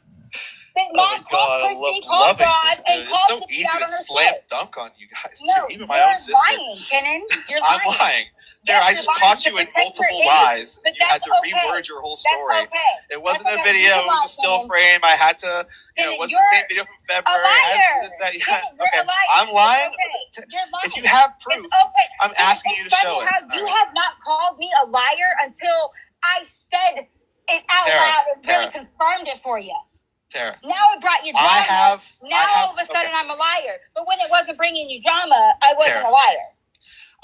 Mom called Christy, called God, and it's called so easy to slam dunk on you guys. No, too. Even my own sister. Lying, Kenan. You're lying. I'm lying. There, I just caught you in multiple lies. You had to reword your whole story. It wasn't a video. It was a still frame. I had to, it wasn't the same video from February. You're a liar. I'm lying. You're lying. If you have proof, I'm asking you to show it. You have not called me a liar until I said it out loud and really confirmed it for you. Tara. Now it brought you drama. All of a sudden I'm a liar. But when it wasn't bringing you drama, I wasn't a liar.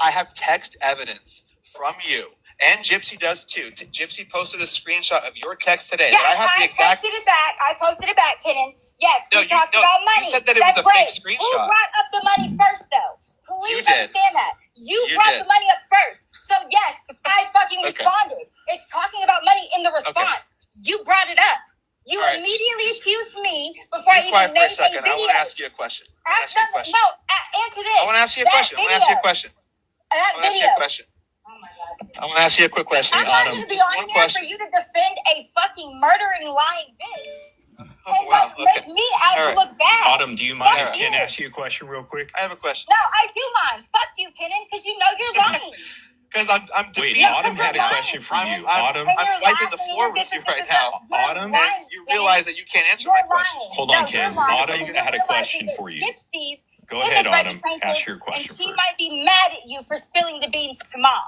I have text evidence from you, and Gypsy does too. Gypsy posted a screenshot of your text today. Yeah, I posted it back. I posted it back, Kenan. Yes, we talked about money. You said that it was a fake screenshot. Who brought up the money first, though? Please understand that. You brought the money up first. So yes, I fucking responded. It's talking about money in the response. You brought it up. You immediately accused me before I even made a video. I want to ask you a question. Answer this. I want to ask you a question. I want to ask you a question. That video. Oh my God. I want to ask you a quick question. I'm not going to be on here for you to defend a fucking murdering, lying bitch. Make me out to look bad. Autumn, do you mind if Ken asks you a question real quick? I have a question. No, I do mind. Fuck you, Kenan, because you know you're lying. Because I'm defeated. Wait, Autumn had a question for you. Autumn, I'm wiping the floor with you right now. Autumn, and you realize that you can't answer my questions. Hold on, Ken. Autumn had a question for you. Go ahead, Autumn. Ask your question first. She might be mad at you for spilling the beans to Mom.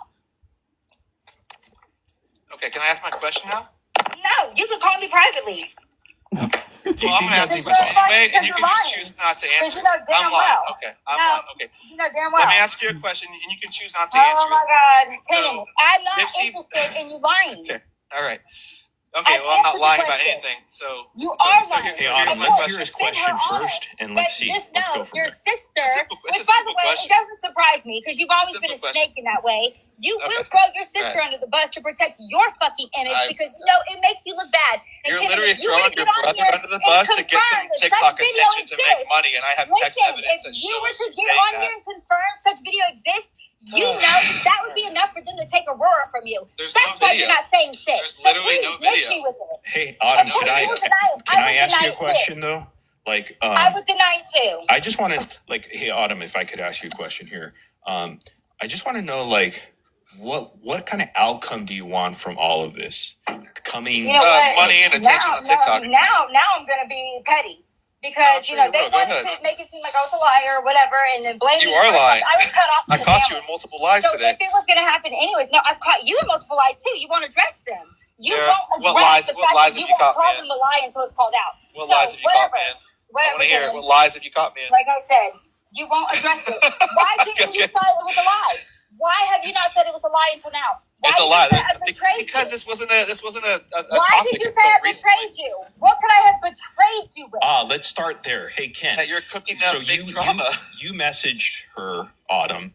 Okay, can I ask my question now? No, you can call me privately. Well, I'm going to ask you a question anyway, and you can just choose not to answer. I'm lying. Okay, I'm lying. Okay. You know damn well. Let me ask you a question, and you can choose not to answer. Oh my God, Kenan, I'm not interested in you lying. Okay, all right. Okay, well, I'm not lying about anything, so... You are lying. Hey, Autumn, let's hear his question first, and let's see. Let's go from your sister, which, by the way, it doesn't surprise me, because you've always been a snake in that way. You will throw your sister under the bus to protect your fucking image, because, you know, it makes you look bad. You're literally throwing your brother under the bus to get some TikTok attention to make money, and I have text evidence that shows you were to get on here and confirm such video exists, you know that would be enough for them to take Aurora from you. That's why you're not saying shit. There's literally no video. With it. Hey, Autumn, can I ask you a question, though? Like, I would deny it too. I just want to, like, hey, Autumn, if I could ask you a question here. I just want to know, like, what kind of outcome do you want from all of this? Money and attention on TikTok. Now I'm going to be petty. Because, they wanted to make it seem like I was a liar or whatever, and then blame me. You are lying. I was cut off. I caught you in multiple lies today. So if it was going to happen anyways, no, I've caught you in multiple lies too. You won't address them. You won't address the fact that you won't call them a lie until it's called out. What lies have you caught me in? I want to hear what lies have you caught me in. Like I said, you won't address it. Why didn't you say it was a lie? Why have you not said it was a lie until now? It's a lie. Because this wasn't a Why did you say I betrayed you? What could I have betrayed you with? Let's start there. Hey, Ken. That you're cooking up big drama. You messaged her, Autumn,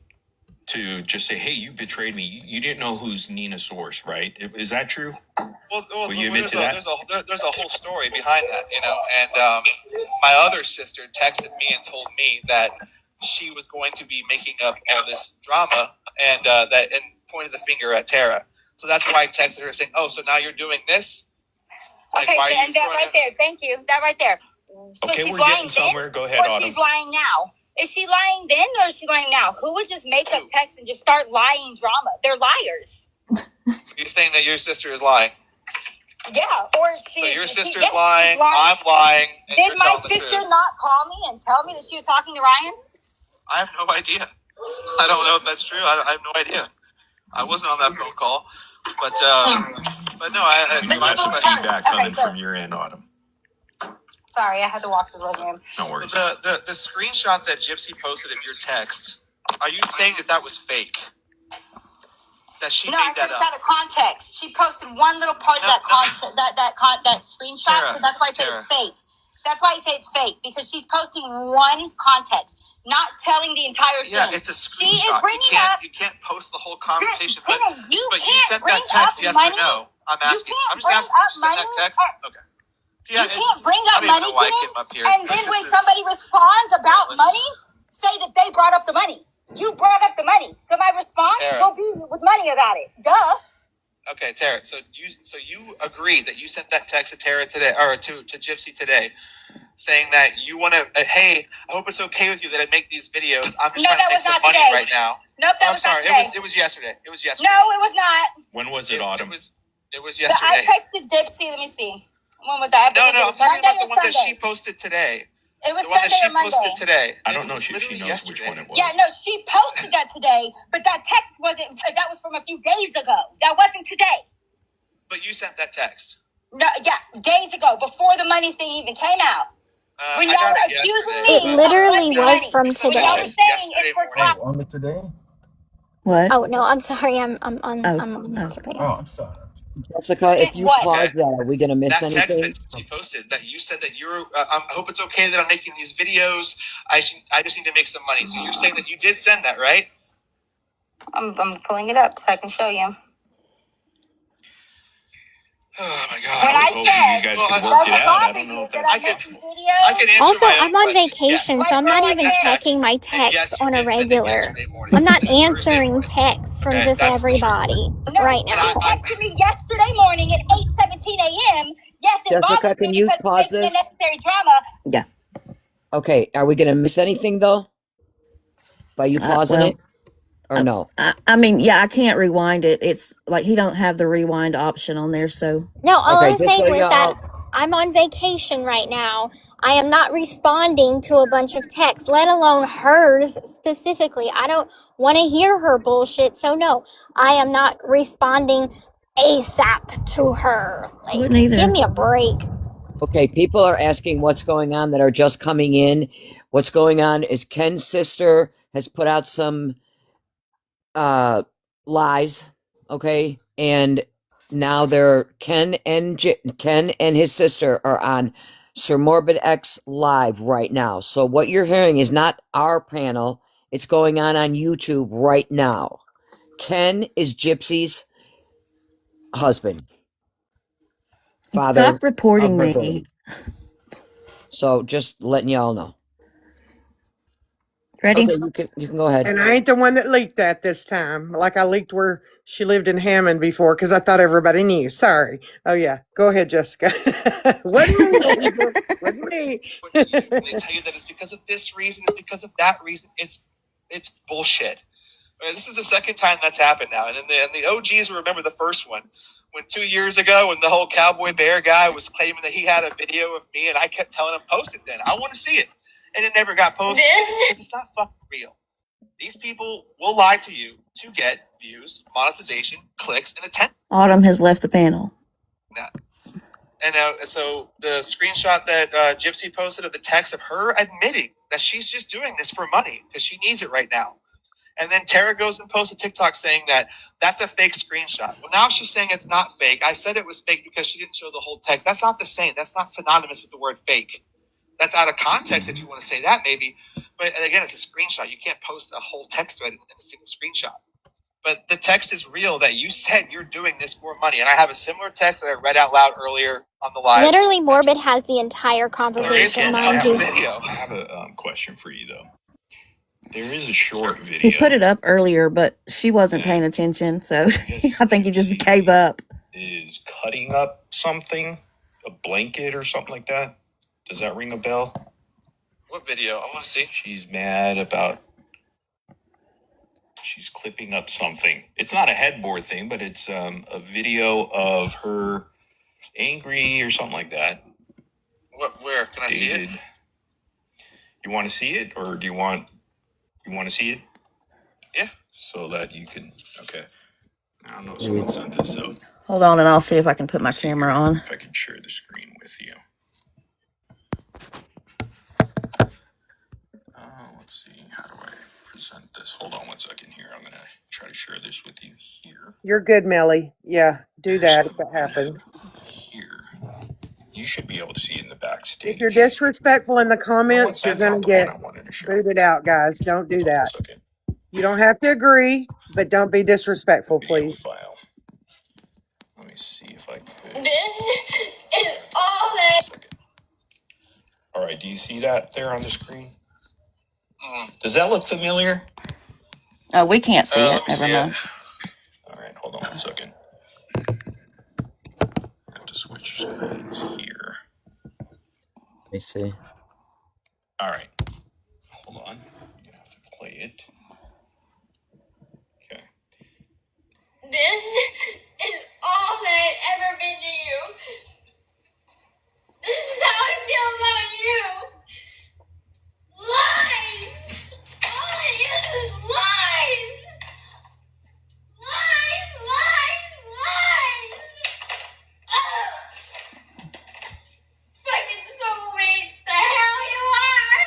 to just say, hey, you betrayed me. You didn't know who's Nina Source, right? Is that true? Well, you admit to that? There's a whole story behind that, and my other sister texted me and told me that she was going to be making up all this drama and pointed the finger at Tara. So that's why I texted her saying, oh, so now you're doing this? Like, okay, and that right there. Thank you. That right there. Okay, we're getting somewhere. Go ahead, Autumn. She's lying now. Is she lying then or is she lying now? Who would just make up text and just start lying drama? They're liars. You're saying that your sister is lying? Yeah, or she. So your sister's lying, I'm lying. And did my sister not call me and tell me that she was talking to Ryan? I have no idea. I don't know if that's true. I have no idea. I wasn't on that phone call, but no, you got some feedback coming from your end, Autumn. Sorry, I had to walk to the living room. No worries. The screenshot that Gypsy posted of your text, are you saying that was fake? That she No, made I said that it's up? out of context. She posted one little part of that screenshot, Tara, so that's why I say Tara. it's fake. That's why I say it's fake, because she's posting one context, not telling the entire thing. Yeah, it's a screenshot. She is bringing you can't post the whole conversation. But you but you can't sent bring that text, up yes money. or no? I'm asking. You I'm can't just bring asking. up You sent money. that text? Okay. So, You can't bring up money to I came up here. and then when somebody responds about money, say that they brought up the money. You brought up the money. So my response will be with money about it. Duh. Okay, Tara. So you agreed that you sent that text to Tara today, or to Gypsy today, saying that you want to. Hey, I hope it's okay with you that I make these videos. I'm just trying to make some money right now. Nope, that was sorry. not today. It was yesterday. It was yesterday. No, it was not. When was it, Autumn? It was So yesterday. I texted Gypsy. Let me see. When was that? No, I'm talking Monday about the or one that Sunday? she posted today. It was The one Sunday that she or Monday. posted today. I don't know if she knows which one it was. Yeah, no, she posted that today, but that text wasn't. That was from a few days ago. That wasn't today. But you sent that text. No, yeah, days ago, before the money thing even came out. When y'all were accusing me, It literally of was money. from When y'all today. were saying it's for clout. Only today? What? Oh no, I'm sorry. I'm on. Oh, I'm on oh. something Oh, else. I'm sorry. Jessica, if you What? pause that, are we gonna miss That text anything? that she posted that you said that you're. I hope it's okay that I'm making these videos. I just need to make some money. So you're saying that you did send that, right? I'm pulling it up so I can show you. Oh my God! When I was I hoping said, you guys well, could I- work it does it out. I bother don't know you if that that's I'm making possible. I can videos? answer Also, my own I'm on question. vacation, Yes. so I'm not Like, even that text. checking my And text yes, you on a did send it regular. yesterday morning. I'm You not sent it Thursday answering morning. texts from Okay, just that's the truth. everybody No, right when now. you texted me yesterday morning at 8:17 a.m., yes, it Jessica, bothers me can you because it's pause making this? unnecessary drama. Yeah. Okay, are we gonna miss anything though? By you pausing Well, it? Or no? I mean, yeah, I can't rewind it. It's like he don't have the rewind option on there, so No, all I Okay, was just so saying was that y'all I'm on vacation right now. I am not responding to a bunch of texts, let alone hers specifically. I don't want to hear her bullshit. So no, I am not responding ASAP to her. I wouldn't Like, give either. me a break. okay, people are asking what's going on that are just coming in. What's going on is Ken's sister has put out some lies, okay? And now Ken and his sister are on Sir Morbid X live right now. So what you're hearing is not our panel, it's going on YouTube right now. Ken is Gypsy's husband, father Stop reporting of her me. baby. So just letting y'all know. Ready? Okay, you can go ahead. And I ain't the one that leaked that this time. Like I leaked where she lived in Hammond before because I thought everybody knew. Sorry. Oh yeah. Go ahead, Jessica. Wasn't me. Wasn't me. When they tell you that it's because of this reason, it's because of that reason, it's bullshit. I mean, this is the second time that's happened now, and the OGs will remember the first one. When 2 years ago, when the whole Cowboy Bear guy was claiming that he had a video of me, and I kept telling him, post it then. I want to see it. And it never got posted because it's not fucking real. These people will lie to you to get views, monetization, clicks, and attention. Autumn has left the panel. And so the screenshot that Gypsy posted of the text of her admitting that she's just doing this for money because she needs it right now. And then Tara goes and posts a TikTok saying that that's a fake screenshot. Well, now she's saying it's not fake. I said it was fake because she didn't show the whole text. That's not the same. That's not synonymous with the word fake. That's out of context if you want to say that maybe. But again, it's a screenshot. You can't post a whole text thread in a single screenshot. But the text is real that you said you're doing this for money. And I have a similar text that I read out loud earlier on the live. Literally, Morbid has the entire conversation, mind you. I have a question for you, though. There is a short video. He put it up earlier, but she wasn't paying attention, so I think he just gave up. Is cutting up something, a blanket or something like that? Does that ring a bell? What video? I want to see. She's mad about. She's clipping up something. It's not a headboard thing, but it's a video of her angry or something like that. What? Where can I see it? You want to see it, or do you want to see it? Yeah. So that you can. Okay. I don't know if someone sent this, so Hold on, and I'll see if I can put my camera on. if I can share the screen with you. sent this. Hold on one second here. I'm gonna try to share this with you here. You're good, Melly. Yeah, do that if it happens. Here, you should be able to see it in the backstage. If you're disrespectful in the You know what? comments, you're That's not gonna the one get I wanted to show. booted out, guys. Don't do Hold on one that. second. You don't have to agree, but don't be disrespectful, Video please. file. Let me see if I could. This is all that. All right, do you see that there on the screen? Does that look familiar? Oh, we can't see it. Let me Never see mind. All right, hold on one second. I have to switch screens here. Let me see. All right, hold on. I'm gonna have to play it. Okay. This is all that I've ever been to you. This is how I feel about you. Lies! All it is lies! Lies, lies, lies! Ugh. Fucking soulmates, the hell you are!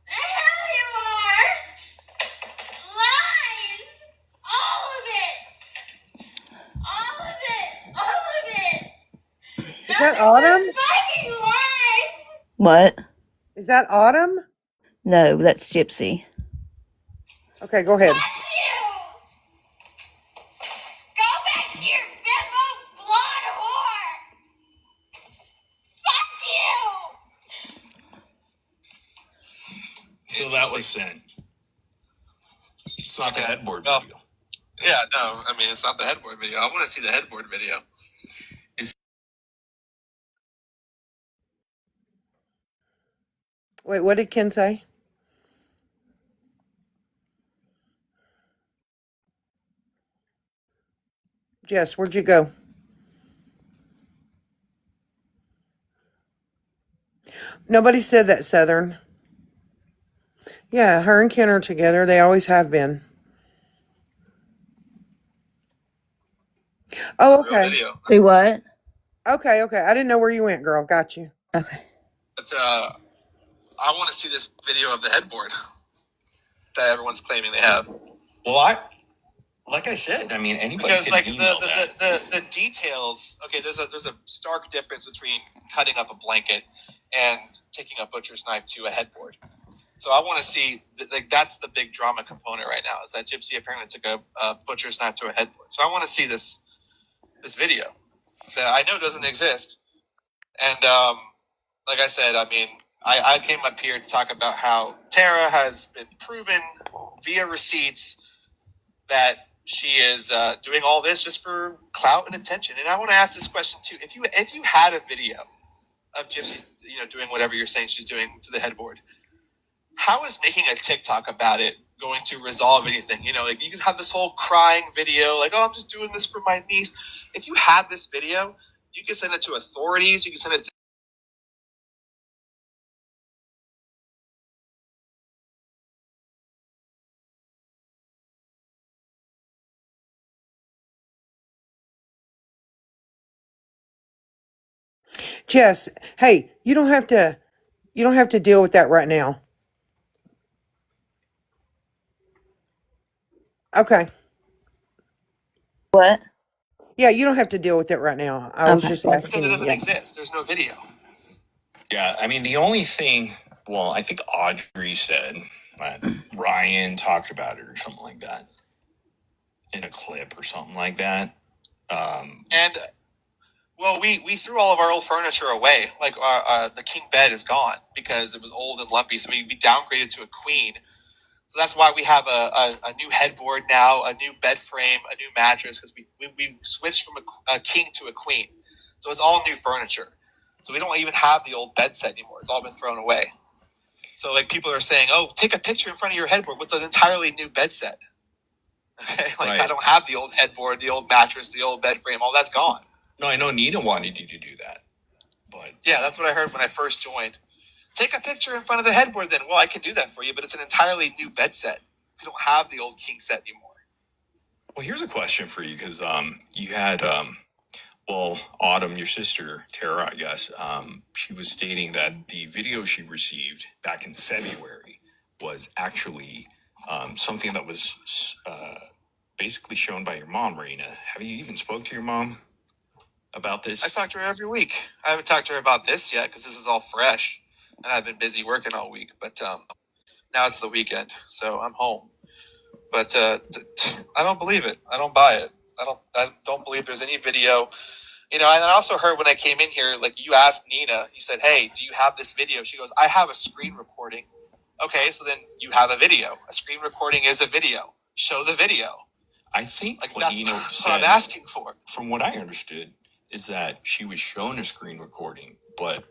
The hell you are! Lies! All of it! All of it! All of it! Is that Nothing but Autumn? fucking lies! What? Is that Autumn? No, that's Gypsy. Okay, go ahead. Fuck you! Go back to your bimbo blonde whore! Fuck you! So that was sent. It's not the headboard No. video. Yeah, no, I mean, it's not the headboard video. I want to see the headboard video. Wait, what did Ken say? Jess, where'd you go? Nobody said that, Southern. Yeah, her and Ken are together. They always have been. Oh, Real okay. video. Who what? Okay. I didn't know where you went, girl. Got you. Okay. But I want to see this video of the headboard that everyone's claiming they have. Well, like I said, I mean, anybody Because can like email that. the details. Okay, there's a stark difference between cutting up a blanket and taking a butcher's knife to a headboard. So I want to see like that's the big drama component right now is that Gypsy apparently took a butcher's knife to a headboard. So I want to see this video that I know doesn't exist. And like I said, I mean, I came up here to talk about how Tara has been proven via receipts that she is doing all this just for clout and attention. And I want to ask this question too: if you had a video of Gypsy, doing whatever you're saying she's doing to the headboard, how is making a TikTok about it going to resolve anything? Like you can have this whole crying video, like, oh, I'm just doing this for my niece. If you had this video, you can send it to authorities. You can send it to Jess, hey, you don't have to deal with that right now. Okay. What? Yeah, you don't have to deal with it right now. I was Okay. just because asking it you. doesn't Yeah. exist. There's no video. Yeah, I mean, the only thing, well, I think Audrey said that Ryan talked about it or something like that in a clip or something like that. And well, we threw all of our old furniture away. Like the king bed is gone because it was old and lumpy. So we downgraded to a queen. So that's why we have a new headboard now, a new bed frame, a new mattress because we switched from a king to a queen. So it's all new furniture. So we don't even have the old bed set anymore. It's all been thrown away. So like people are saying, oh, take a picture in front of your headboard. What's an entirely new bed set? Okay, like Right. I don't have the old headboard, the old mattress, the old bed frame. All that's gone. No, I know Nina wanted you to do that, but Yeah, that's what I heard when I first joined. Take a picture in front of the headboard then. Well, I can do that for you, but it's an entirely new bed set. We don't have the old king set anymore. well, here's a question for you because you had Autumn, your sister Tara, I guess, she was stating that the video she received back in February was actually something that was basically shown by your mom, Raina. Have you even spoke to your mom about this? I talk to her every week. I haven't talked to her about this yet because this is all fresh, and I've been busy working all week. But now it's the weekend, so I'm home. But I don't believe it. I don't buy it. I don't believe there's any video. You know, and I also heard when I came in here, like you asked Nina, you said, "Hey, do you have this video?" She goes, "I have a screen recording." Okay, so then you have a video. A screen recording is a video. Show the video. I think Like what that's Nina what said, I'm asking for. from what I understood, is that she was shown a screen recording, but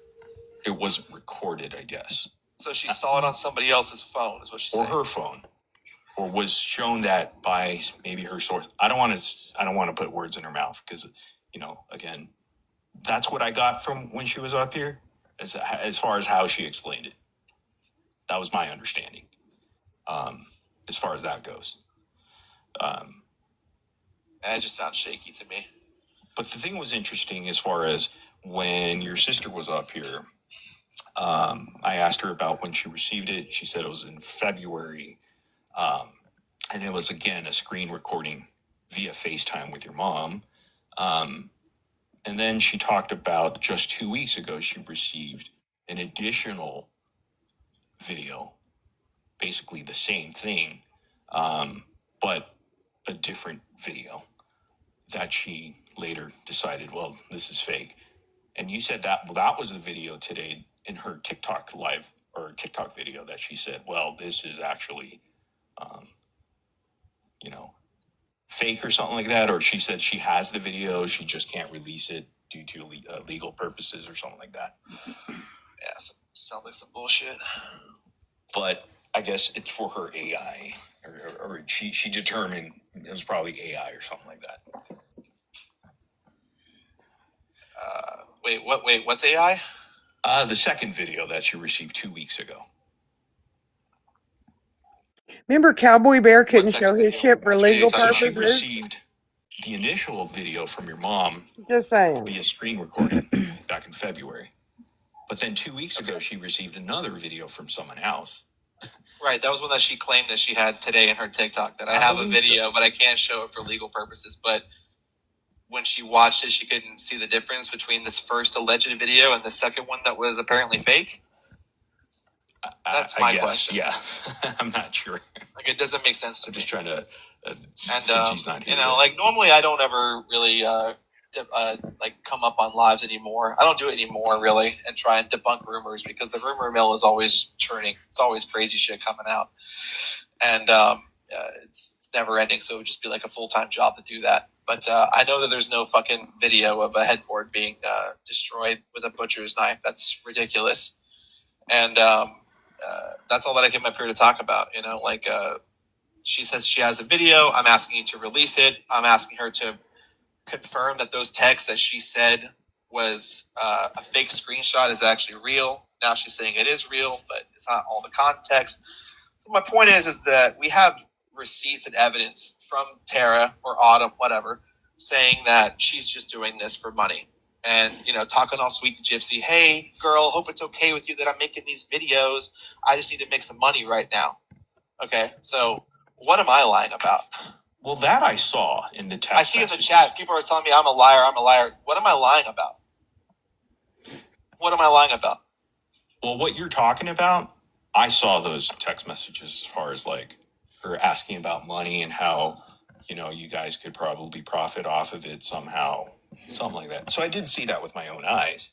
it wasn't recorded, I guess. So she saw it on somebody else's phone, is what she said. Or her phone. Or was shown that by maybe her source. I don't want to put words in her mouth because, you know, again, that's what I got from when she was up here, as far as how she explained it. That was my understanding, as far as that goes. It just sounds shaky to me. But the thing was interesting as far as when your sister was up here. I asked her about when she received it. She said it was in February. And it was, again, a screen recording via FaceTime with your mom. And then she talked about just 2 weeks ago, she received an additional video, basically the same thing, but a different video that she later decided, well, this is fake. And you said that was the video today in her TikTok live or TikTok video that she said, well, this is actually, you know, fake or something like that. Or she said she has the video, she just can't release it due to legal purposes or something like that. Yeah, sounds like some bullshit. But I guess it's for her AI, or she determined it was probably AI or something like that. Wait, what's AI? The second video that she received 2 weeks ago. Remember, Cowboy Bear couldn't What show his video? shit for Which video legal you talking So she about? purposes. received the initial video from your mom Just saying. via screen recording back in February. But then 2 weeks ago, she received another video from someone else. Right, that was one that she claimed that she had today in her TikTok, that I I have a believe so. video, but I can't show it for legal purposes. But when she watched it, she couldn't see the difference between this first alleged video and the second one that was apparently fake. That's my question. Yeah. I'm not sure. Like, it doesn't make sense to I'm me. just trying to, And since she's not here. you know, like normally I don't ever really like come up on lives anymore. I don't do it anymore really, and try and debunk rumors because the rumor mill is always churning. It's always crazy shit coming out, and it's never ending. So it would just be like a full-time job to do that. But I know that there's no fucking video of a headboard being destroyed with a butcher's knife. That's ridiculous, and that's all that I came up here to talk about. You know, like. She says she has a video. I'm asking you to release it. I'm asking her to confirm that those texts that she said was a fake screenshot is actually real. Now she's saying it is real, but it's not all the context. So my point is that we have receipts and evidence from Tara or Autumn, whatever, saying that she's just doing this for money. And, you know, talking all sweet to Gypsy. Hey, girl, hope it's okay with you that I'm making these videos. I just need to make some money right now. Okay, so what am I lying about? Well, that I saw in the text. I see messages. In the chat, people are telling me I'm a liar. I'm a liar. What am I lying about? What am I lying about? Well, what you're talking about, I saw those text messages as far as like her asking about money and how, you know, you guys could probably profit off of it somehow, something like that. So I did see that with my own eyes.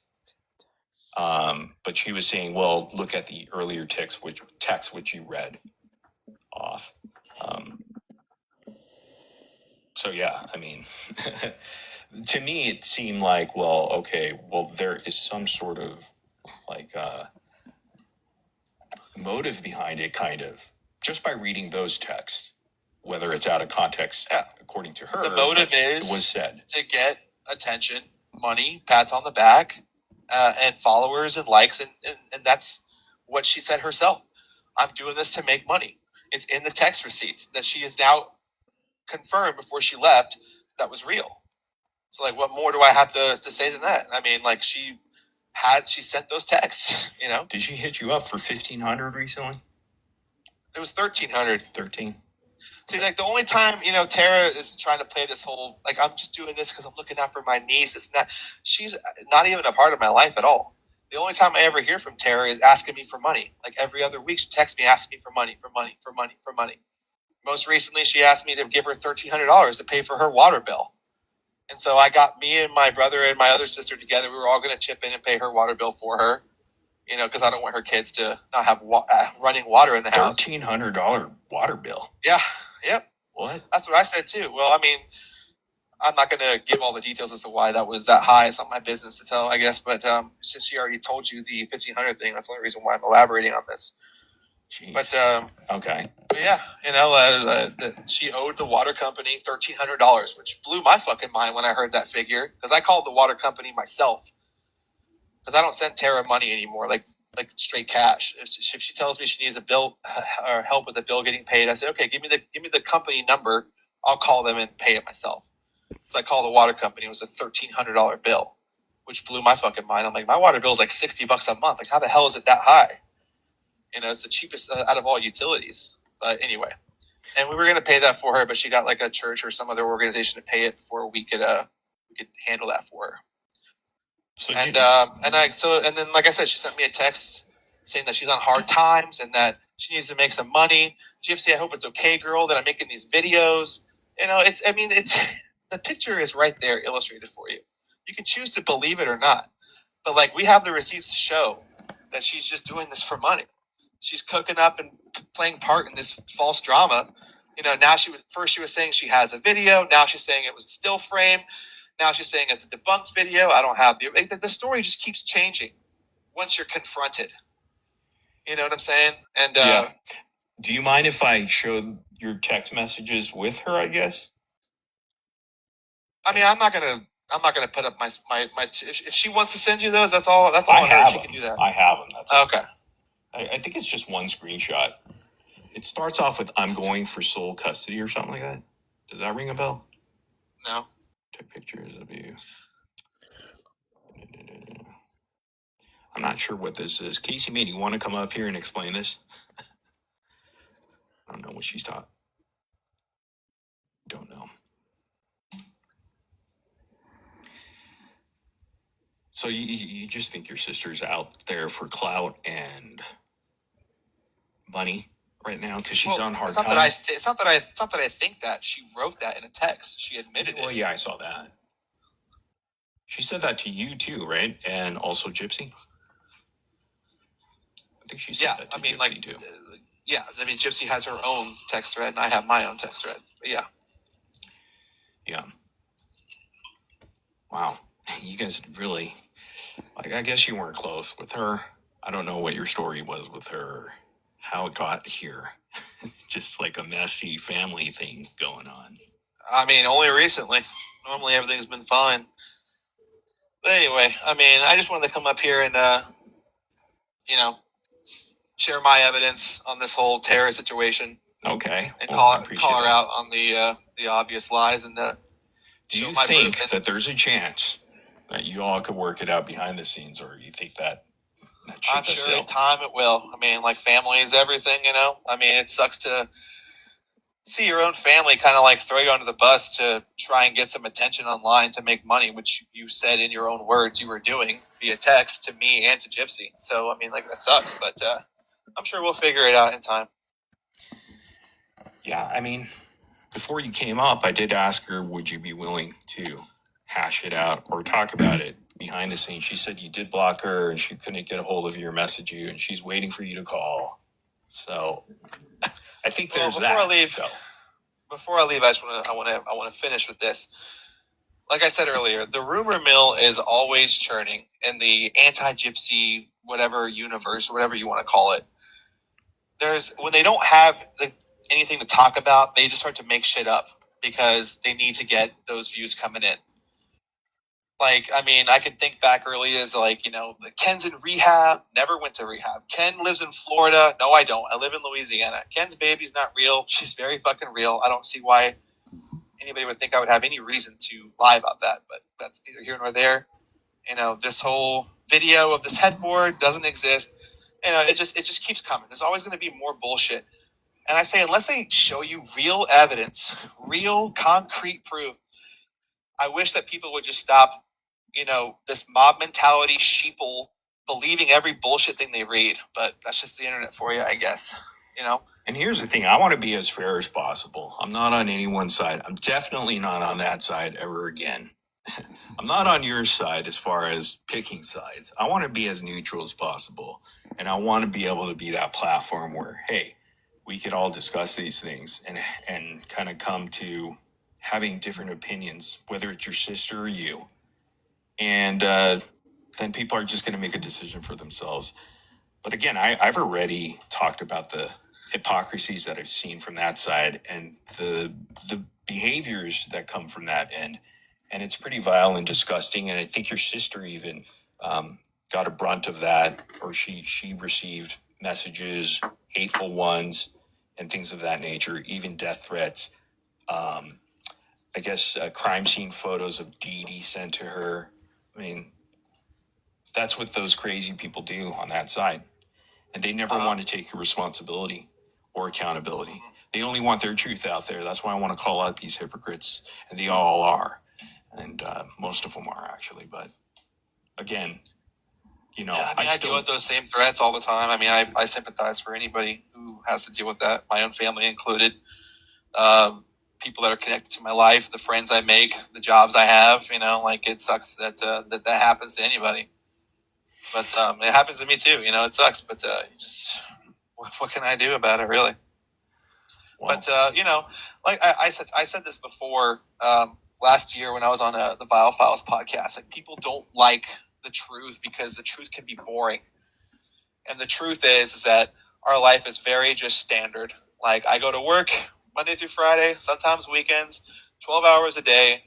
But she was saying, well, look at the earlier text which you read off. So yeah, I mean, to me it seemed like, well, okay, well there is some sort of like motive behind it, kind of, just by reading those texts, whether it's out of context. Yeah. According to her, the motive is it was said to get attention, money, pats on the back, and followers and likes, and that's what she said herself. I'm doing this to make money. It's in the text receipts that she is now confirmed before she left that was real. So like, what more do I have to say than that? I mean, like she sent those texts, you know. Did she hit you up for $1,500 recently? It was 1,300. 13. See, like the only time, you know, Tara is trying to play this whole, like, I'm just doing this because I'm looking out for my niece. It's not, she's not even a part of my life at all. The only time I ever hear from Tara is asking me for money. Like every other week, she texts me asking me for money. Most recently, she asked me to give her $1,300 to pay for her water bill. And so I got me and my brother and my other sister together. We were all going to chip in and pay her water bill for her, you know, because I don't want her kids to not have running water in the house. $1,300 water bill. Yeah. Yep. What? That's what I said too. Well, I mean, I'm not going to give all the details as to why that was that high. It's not my business to tell, I guess. But since she already told you the 1,500 thing, that's the only reason why I'm elaborating on this. Jeez. But okay. But yeah, you know, she owed the water company $1,300, which blew my fucking mind when I heard that figure. Because I called the water company myself. Because I don't send Tara money anymore, like straight cash. If she tells me she needs a bill or help with the bill getting paid, I say, okay, give me the company number. I'll call them and pay it myself. So I called the water company. It was a $1,300 bill, which blew my fucking mind. I'm like, my water bill is like $60 a month. Like, how the hell is it that high? You know, it's the cheapest out of all utilities. But anyway, and we were going to pay that for her, but she got like a church or some other organization to pay it before we could handle that for her. So and then, like I said, she sent me a text saying that she's on hard times and that she needs to make some money. Gypsy, I hope it's okay, girl, that I'm making these videos. You know, it's the picture is right there illustrated for you. You can choose to believe it or not. But like, we have the receipts to show that she's just doing this for money. She's cooking up and playing part in this false drama. You know, now she was saying she has a video. Now she's saying it was a still frame. Now she's saying it's a debunked video. I don't have the story just keeps changing once you're confronted. You know what I'm saying? And yeah. Do you mind if I showed your text messages with her, I guess? I mean, I'm not gonna put up my if she wants to send you those, that's all I on her. have She them. can do that. I have them. That's okay. I think it's just one screenshot. It starts off with "I'm going for sole custody" or something like that. Does that ring a bell? No. Take pictures of you. I'm not sure what this is. Casey, man, you want to come up here and explain this? I don't know what she's taught. Don't know. So you just think your sister's out there for clout and money right now because she's on hard times? It's not that I think that. She wrote that in a text. She admitted it. Well, yeah, I saw that. She said that to you too, right? And also Gypsy. I think she said that to Gypsy too. Yeah, I mean, Gypsy has her own text thread, and I have my own text thread. But yeah. Yeah. Wow. You guys really, like, I guess you weren't close with her. I don't know what your story was with her, how it got here. Just like a messy family thing going on. I mean, only recently. Normally everything's been fine. But anyway, I mean, I just wanted to come up here and, you know, share my evidence on this whole terror situation. Okay. And call her out on the obvious lies and do you think that there's a chance that you all could work it out behind the scenes, or you think that I'm sure in time it will. I mean, like, family is everything, you know? I mean, it sucks to see your own family kind of like throw you under the bus to try and get some attention online to make money, which you said in your own words you were doing via text to me and to Gypsy. So, I mean, like, that sucks, but I'm sure we'll figure it out in time. Yeah, I mean, before you came up, I did ask her, would you be willing to hash it out or talk about it behind the scenes? She said you did block her and she couldn't get a hold of you or message you, and she's waiting for you to call. So I think there's before I leave, I want to finish with this. Like I said earlier, the rumor mill is always churning in the anti-Gypsy whatever universe, whatever you want to call it. When they don't have anything to talk about, they just start to make shit up because they need to get those views coming in. Like, I mean, I can think back early as, like, you know, Ken's in rehab, never went to rehab. Ken lives in Florida. No, I don't. I live in Louisiana. Ken's baby's not real. She's very fucking real. I don't see why anybody would think I would have any reason to lie about that, but that's neither here nor there. You know, this whole video of this headboard doesn't exist. You know, it just keeps coming. There's always going to be more bullshit. And I say, unless they show you real evidence, real concrete proof, I wish that people would just stop, this mob mentality, sheeple, believing every bullshit thing they read. But that's just the internet for you, I guess. And here's the thing, I want to be as fair as possible. I'm not on anyone's side. I'm definitely not on that side ever again. I'm not on your side as far as picking sides. I want to be as neutral as possible. And I want to be able to be that platform where, hey, we could all discuss these things and kind of come to having different opinions, whether it's your sister or you. And then people are just going to make a decision for themselves. But again, I've already talked about the hypocrisies that I've seen from that side and the behaviors that come from that end. And it's pretty vile and disgusting. And I think your sister even got a brunt of that, or she received messages, hateful ones, and things of that nature, even death threats. I guess crime scene photos of Dee Dee sent to her. I mean, that's what those crazy people do on that side. And they never want to take responsibility or accountability. They only want their truth out there. That's why I want to call out these hypocrites, and they all are, and most of them are actually. But again, I deal with those same threats all the time. I mean, I sympathize for anybody who has to deal with that, my own family included. People that are connected to my life, the friends I make, the jobs I have. It sucks that that happens to anybody. But it happens to me too. It sucks. But what can I do about it, really? Wow. But I said this before last year when I was on the Biofiles podcast. Like, people don't like the truth because the truth can be boring, and the truth is that our life is very just standard. Like, I go to work Monday through Friday, sometimes weekends, 12 hours a day.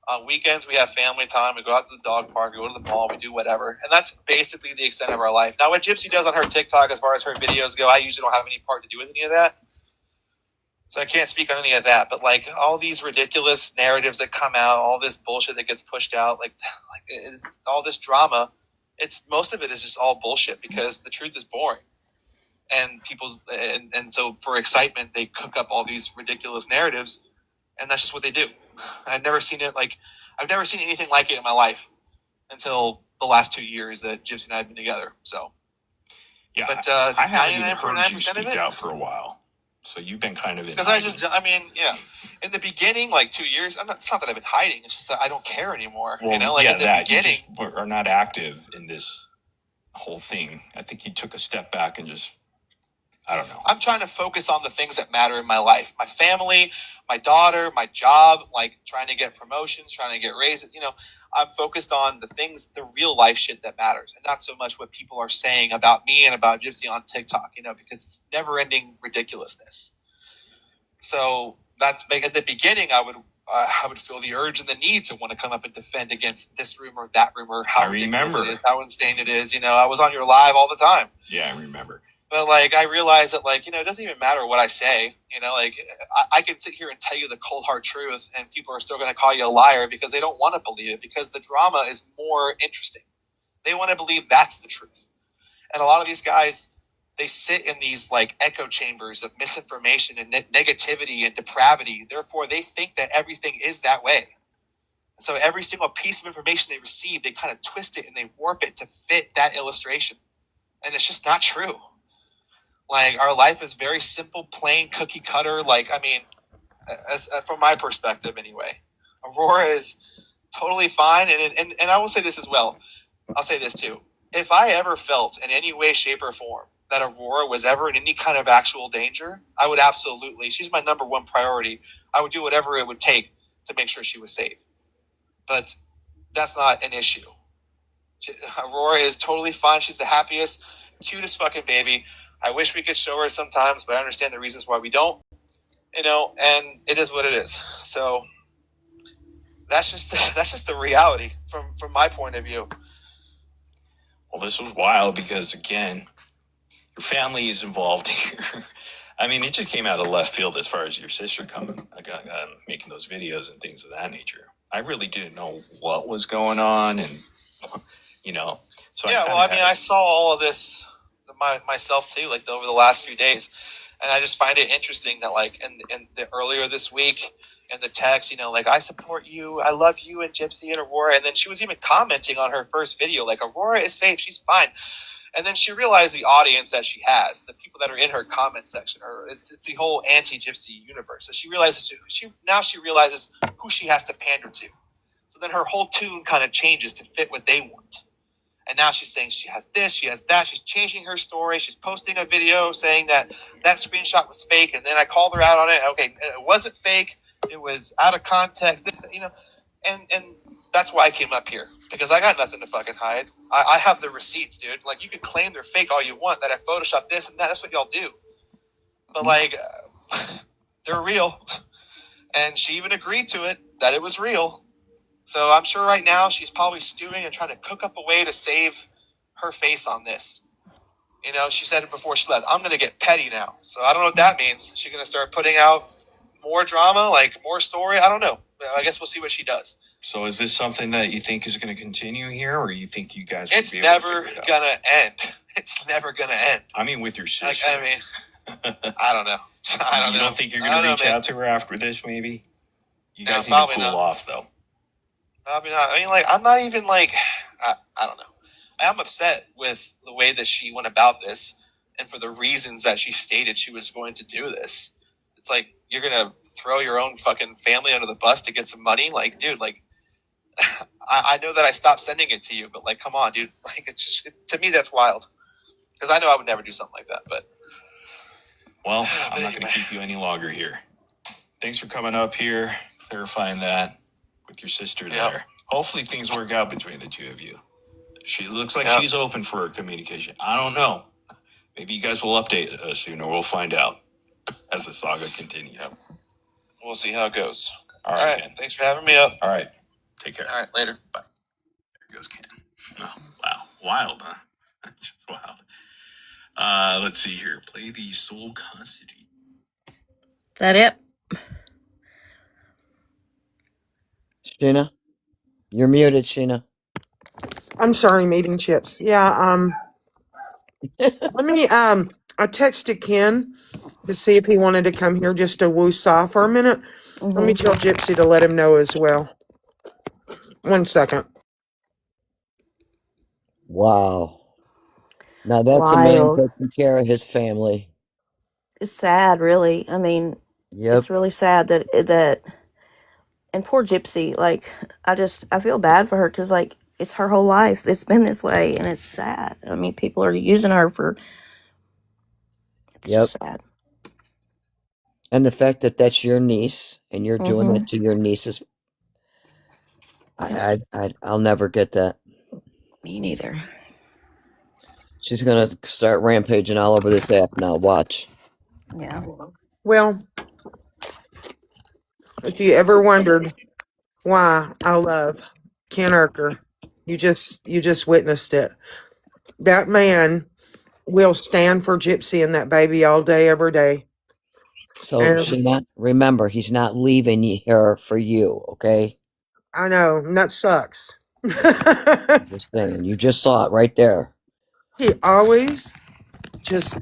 On weekends, we have family time. We go out to the dog park, we go to the mall, we do whatever. And that's basically the extent of our life. Now, what Gypsy does on her TikTok, as far as her videos go, I usually don't have any part to do with any of that. So I can't speak on any of that. But, all these ridiculous narratives that come out, all this bullshit that gets pushed out, all this drama, most of it is just all bullshit because the truth is boring. And and so for excitement, they cook up all these ridiculous narratives, and that's just what they do. I've never seen anything like it in my life until the last 2 years that Gypsy and I have been together. So, yeah, but I haven't even heard you speak out for a while. So you've been kind of in hiding. In the beginning, 2 years, it's not that I've been hiding. It's just that I don't care anymore. Well, in the beginning, you just are not active in this whole thing. I think you took a step back and just, I don't know. I'm trying to focus on the things that matter in my life. My family, my daughter, my job, trying to get promotions, trying to get raises. I'm focused on the things, the real life shit that matters, and not so much what people are saying about me and about Gypsy on TikTok, because it's never ending ridiculousness. So that's at the beginning, I would feel the urge and the need to want to come up and defend against this rumor, that rumor, how ridiculous it is, how insane it is. I was on your live all the time. Yeah, I remember. But I realized that it doesn't even matter what I say. I can sit here and tell you the cold hard truth, and people are still going to call you a liar because they don't want to believe it, because the drama is more interesting. They want to believe that's the truth. And a lot of these guys, they sit in these echo chambers of misinformation and negativity and depravity. Therefore, they think that everything is that way. So every single piece of information they receive, they kind of twist it and they warp it to fit that illustration. And it's just not true. Our life is very simple, plain, cookie cutter. From my perspective anyway, Aurora is totally fine. And I will say this as well. I'll say this too. If I ever felt in any way, shape, or form that Aurora was ever in any kind of actual danger, I would absolutely, she's my number one priority. I would do whatever it would take to make sure she was safe. But that's not an issue. Aurora is totally fine. She's the happiest, cutest fucking baby. I wish we could show her sometimes, but I understand the reasons why we don't, and it is what it is. So that's just the reality from my point of view. Well, this was wild because, again, your family is involved here. I mean, it just came out of left field as far as your sister coming, making those videos and things of that nature. I really didn't know what was going on, and So yeah, I saw all of this myself too, over the last few days. And I just find it interesting that like in the earlier this week in the text, you know, like I support you, I love you and Gypsy and Aurora, and then she was even commenting on her first video like Aurora is safe, she's fine. And then she realized the audience that she has, the people that are in her comment section, or it's the whole anti-Gypsy universe. So she realizes she realizes who she has to pander to. So then her whole tune kind of changes to fit what they want. And now she's saying she has this, she has that. She's changing her story. She's posting a video saying that screenshot was fake, and then I called her out on it. Okay, it wasn't fake. It was out of context. This, you know, and that's why I came up here, because I got nothing to fucking hide. I have the receipts, dude. Like, you can claim they're fake all you want, that I photoshopped this and that. That's what y'all do. But, like, they're real. And she even agreed to it, that it was real. So I'm sure right now she's probably stewing and trying to cook up a way to save her face on this. You know, she said it before she left. I'm going to get petty now. So I don't know what that means. She's going to start putting out more drama, like more story. I don't know. I guess we'll see what she does. So is this something that you think is going to continue here, or you think you guys? It's never gonna end. It's never gonna end. I mean, with your sister. Like, I mean, I don't know. I don't know. You don't think you're going to reach out to her after this? Maybe you guys need to cool off, though. Probably not. I mean, like, I'm not even like, I don't know. I'm upset with the way that she went about this, and for the reasons that she stated she was going to do this. It's like, you're gonna throw your own fucking family under the bus to get some money? Like, dude, like, I know that I stopped sending it to you, but like, come on, dude. Like, it's just, to me, that's wild. Because I know I would never do something like that. But well, I'm not going to keep you any longer here. Thanks for coming up here, clarifying that with your sister there. Hopefully things work out between the two of you. She looks like she's open for communication. I don't know. Maybe you guys will update us soon, or we'll find out as the saga continues. We'll see how it goes. All right, Ken. Thanks for having me up. All right. Take care. All right, later. Bye. There goes Ken. Oh, wow. Wild, huh? Just wild. Let's see here. Play the sole custody. Is that it? Shena? You're muted, Shena. I'm sorry, I'm eating chips. Yeah, let me, I texted Ken to see if he wanted to come here just to woo-saw for a minute. Let me tell Gypsy to let him know as well. 1 second. Wow. Now that's a man taking care of his family. It's sad, really. I mean, it's really sad that, and poor Gypsy, like, I feel bad for her, because, like, it's her whole life. It's been this way, and it's sad. I mean, people are using her for, it's just sad. And the fact that that's your niece, and you're doing that to your nieces, I'll never get that. Me neither. She's gonna start rampaging all over this app now. Watch. Yeah. Well, if you ever wondered why I love Ken Urker, you just witnessed it. That man will stand for Gypsy and that baby all day, every day. So Shena, remember, he's not leaving here for you, okay? I know, and that sucks. Just saying, you just saw it right there. He always just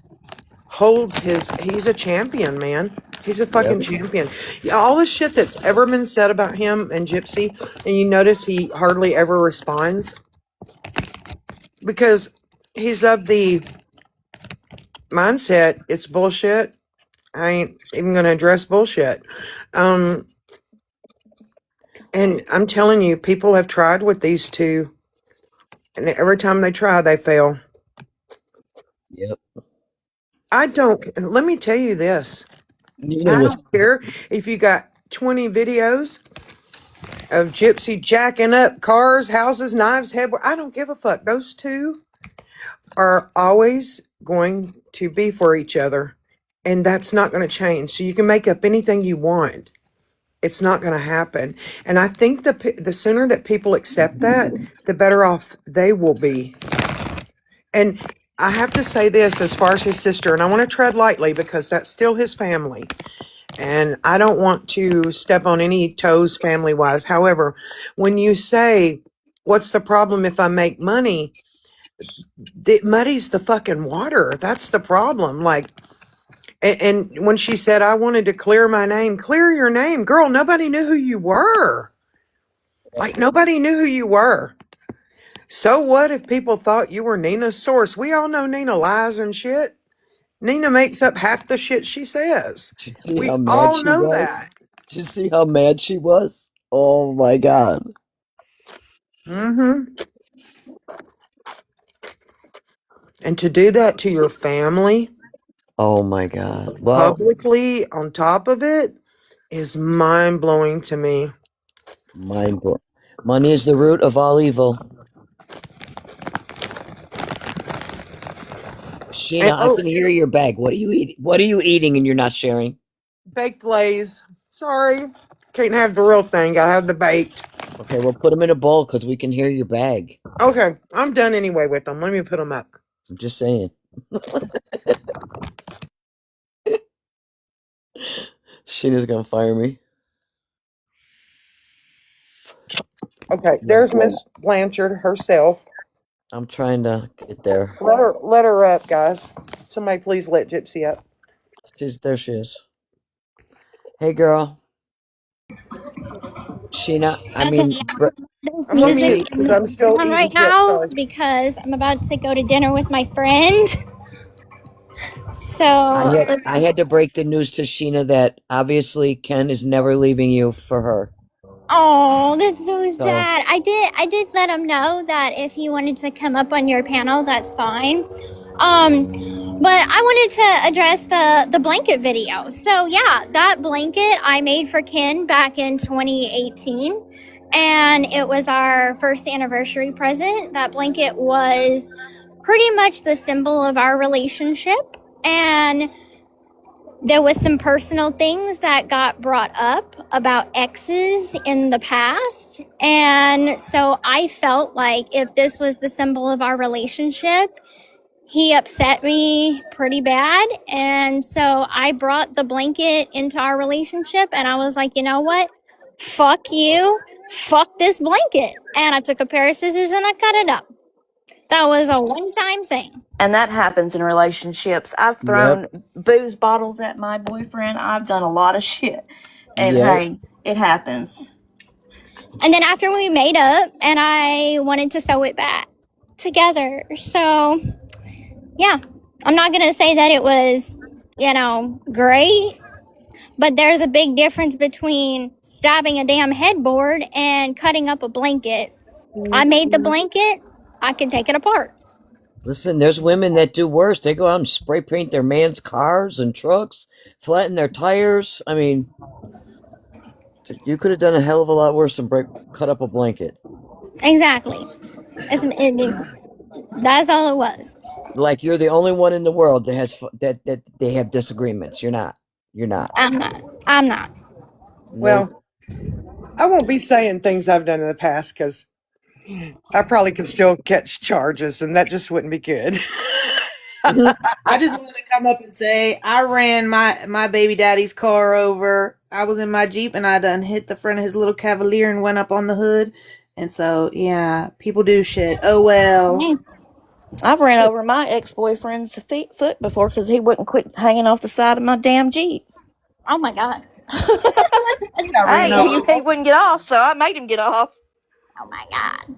holds he's a champion, man. He's a fucking champion. All the shit that's ever been said about him and Gypsy, and you notice he hardly ever responds, because he's of the mindset, it's bullshit. I ain't even going to address bullshit. And I'm telling you, people have tried with these two, and every time they try, they fail. Yep. Let me tell you this. I don't care if you got 20 videos of Gypsy jacking up cars, houses, knives, headboard. I don't give a fuck. Those two are always going to be for each other, and that's not going to change. So you can make up anything you want. It's not going to happen. And I think the sooner that people accept that, the better off they will be. And I have to say this as far as his sister, and I want to tread lightly because that's still his family. And I don't want to step on any toes family-wise. However, when you say, what's the problem if I make money? It muddies the fucking water. That's the problem. Like, And when she said, I wanted to clear my name, clear your name. Girl, nobody knew who you were. Like, nobody knew who you were. So what if people thought you were Nina's source? We all know Nina lies and shit. Nina makes up half the shit she says. Did you see We how mad all she know was? that. Did you see how mad she was? Oh my god. Mm-hmm. And to do that to your family Oh my god. Well, publicly on top of it is mind blowing to me. mind blow. Money is the root of all evil. And Sheena, I oh, can hear your bag. What are you eating? What are you eating and you're not sharing? baked lays. Sorry. Can't have the real thing. Gotta have the baked. Okay, well put them in a bowl because we can hear your bag. Okay, I'm done anyway with them. Let me put them up. I'm just saying. Sheena's gonna fire me. Okay, there's Miss Blanchard herself. I'm trying to get there. Let her up, guys. Somebody please let Gypsy up. There she is. Hey girl. Sheena, I Okay, mean yeah. There's I'm on music mute Gypsy. because I'm still on eating right chips. now Sorry. because I'm about to go to dinner with my friend. So, I had to break the news to Sheena that obviously Ken is never leaving you for her. oh, that's so So sad. I did let him know that if he wanted to come up on your panel, that's fine. But I wanted to address the blanket video. So yeah, that blanket I made for Ken back in 2018, and it was our first anniversary present. That blanket was pretty much the symbol of our relationship, and there was some personal things that got brought up about exes in the past, and so I felt like if this was the symbol of our relationship, he upset me pretty bad, and so I brought the blanket into our relationship, and I was like, you know what, fuck you, fuck this blanket, and I took a pair of scissors and I cut it up. That was a one-time thing. And that happens in relationships. I've yep, thrown booze bottles at my boyfriend. I've done a lot of shit. And yep. hey, it happens. And then after we made up, and I wanted to sew it back together. So, yeah, I'm not going to say that it was, great, but there's a big difference between stabbing a damn headboard and cutting up a blanket. I made the blanket, I can take it apart. Listen, there's women that do worse. They go out and spray paint their man's cars and trucks, flatten their tires. I mean, you could have done a hell of a lot worse than cut up a blanket. Exactly. That's all it was. Like you're the only one in the world that that they have disagreements. You're not. You're not. I'm not. Nope. Well, I won't be saying things I've done in the past because I probably could still catch charges, and that just wouldn't be good. I just wanted to come up and say I ran my baby daddy's car over. I was in my Jeep and I done hit the front of his little Cavalier and went up on the hood. And so yeah, people do shit. Oh well. I've ran over my ex-boyfriend's foot before because he wouldn't quit hanging off the side of my damn Jeep. Oh my God. I got ran Hey, over. he wouldn't get off, so I made him get off. Oh my God.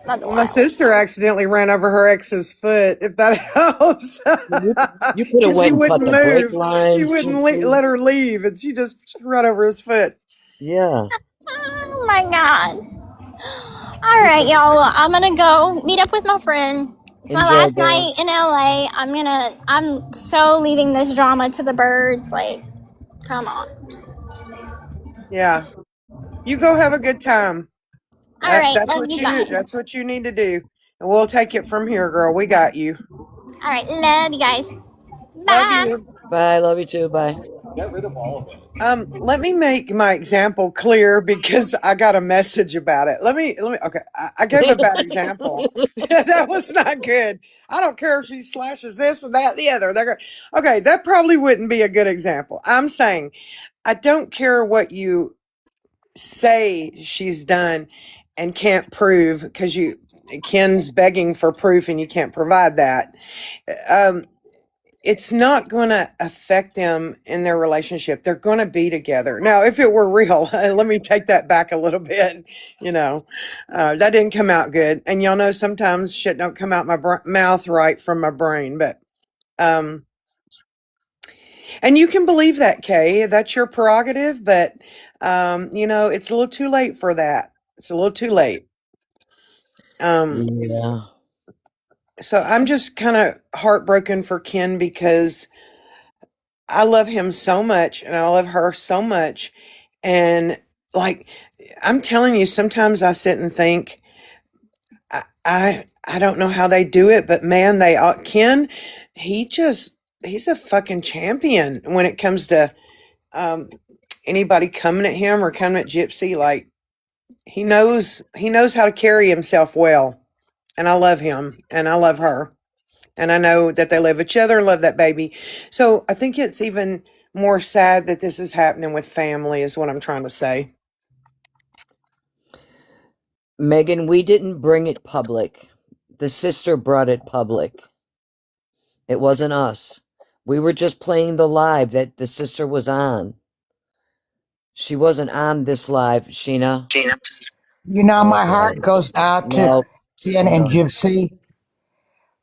That's My wild. sister accidentally ran over her ex's foot, if that helps. You could have Because he went and cut wouldn't the brake move. He lines, wouldn't Gypsy. let her leave, and she just ran over his foot. Yeah. Oh my God. All right, y'all. Well, I'm gonna go meet up with my friend. It's my Enjoy, last girl. night in LA. I'm so leaving this drama to the birds. Like, come on. Yeah. You go have a good time. All right, That's love what you you guys. that's what you need to do. And we'll take it from here, girl. We got you. All right, love you guys. Love Bye. you. Bye. Love you too. Bye. Let me make my example clear because I got a message about it. Okay. I gave a bad example. That was not good. I don't care if she slashes this and that, the other. Okay. That probably wouldn't be a good example. I'm saying I don't care what you say she's done and can't prove because Ken's begging for proof and you can't provide that. Um, it's not going to affect them in their relationship. They're going to be together. Now, if it were real, let me take that back a little bit. That didn't come out good. And y'all know sometimes shit don't come out my mouth right from my brain. But, and you can believe that, Kay. That's your prerogative. But, it's a little too late for that. It's a little too late. Yeah. So I'm just kind of heartbroken for Ken because I love him so much and I love her so much. And like, I'm telling you, sometimes I sit and think, I don't know how they do it, but man, Ken, he's a fucking champion when it comes to, um, anybody coming at him or coming at Gypsy. Like, he knows how to carry himself well. And I love him and I love her. And I know that they love each other, love that baby. So I think it's even more sad that this is happening with family, is what I'm trying to say. Megan, we didn't bring it public. The sister brought it public. It wasn't us. We were just playing the live that the sister was on. She wasn't on this live, Sheena. You know, my Okay. heart goes out to No. Ken and No. Gypsy,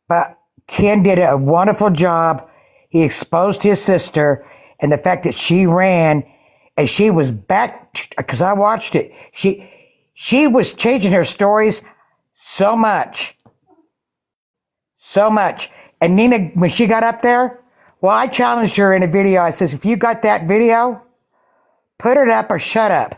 but Ken did a wonderful job. He exposed his sister and the fact that she ran and she was back because I watched it. She was changing her stories so much. So much. And Nina, when she got up there, well, I challenged her in a video. I says, if you got that video, put it up or shut up.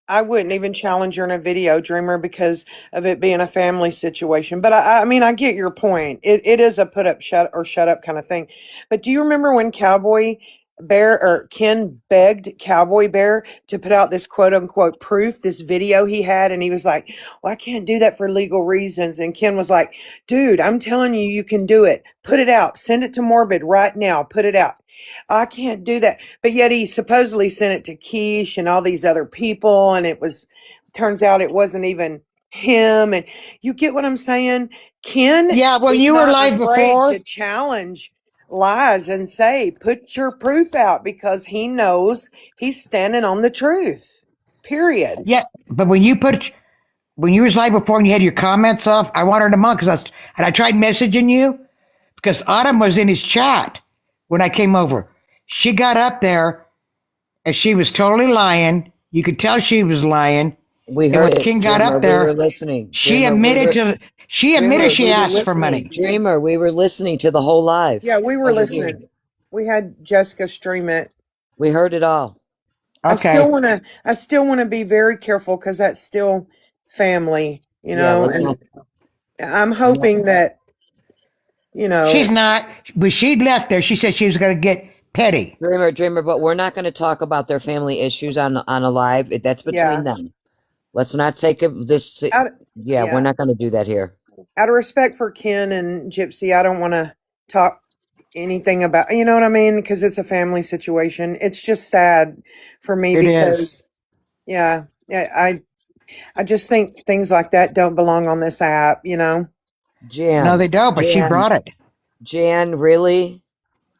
I wouldn't even challenge her in a video, Dreamer, because of it being a family situation. But I mean, I get your point. It is a put up, shut up kind of thing. But do you remember when Cowboy Bear or Ken begged Cowboy Bear to put out this quote unquote proof, this video he had? And he was like, well, I can't do that for legal reasons. And Ken was like, dude, I'm telling you, you can do it. Put it out. Send it to Morbid right now. Put it out. I can't do that. But yet he supposedly sent it to Quiche and all these other people. And turns out it wasn't even him. And you get what I'm saying? Ken Yeah, when is you were not live afraid to before, challenge lies and say, put your proof out, because he knows he's standing on the truth. Period. yeah, but when you was live before and you had your comments off, I wanted them on and I tried messaging you because Autumn was in his chat when I came over. She got up there and she was totally lying. You could tell she was lying. We And when heard it, King got Dreamer. up We were there, listening. she admitted Dreamer, she we were asked for listening. money. Dreamer, we were listening to the whole live. Yeah, we were Over here. listening. We had Jessica stream it. We heard it all. I still Okay. want to be very careful because that's still family, Yeah, let's and not. I'm hoping that, She's not, but she left there. She said she was going to get petty. Dreamer, but we're not going to talk about their family issues on a live. That's between yeah, them. Let's not take this. out, Yeah, we're yeah, not going to do that here. out of respect for Ken and Gypsy, I don't want to talk anything about, you know what I mean? Because it's a family situation. It's just sad for me It is. because, yeah, I just think things like that don't belong on this app, No, Jan, they don't, but she brought it. Jan, really?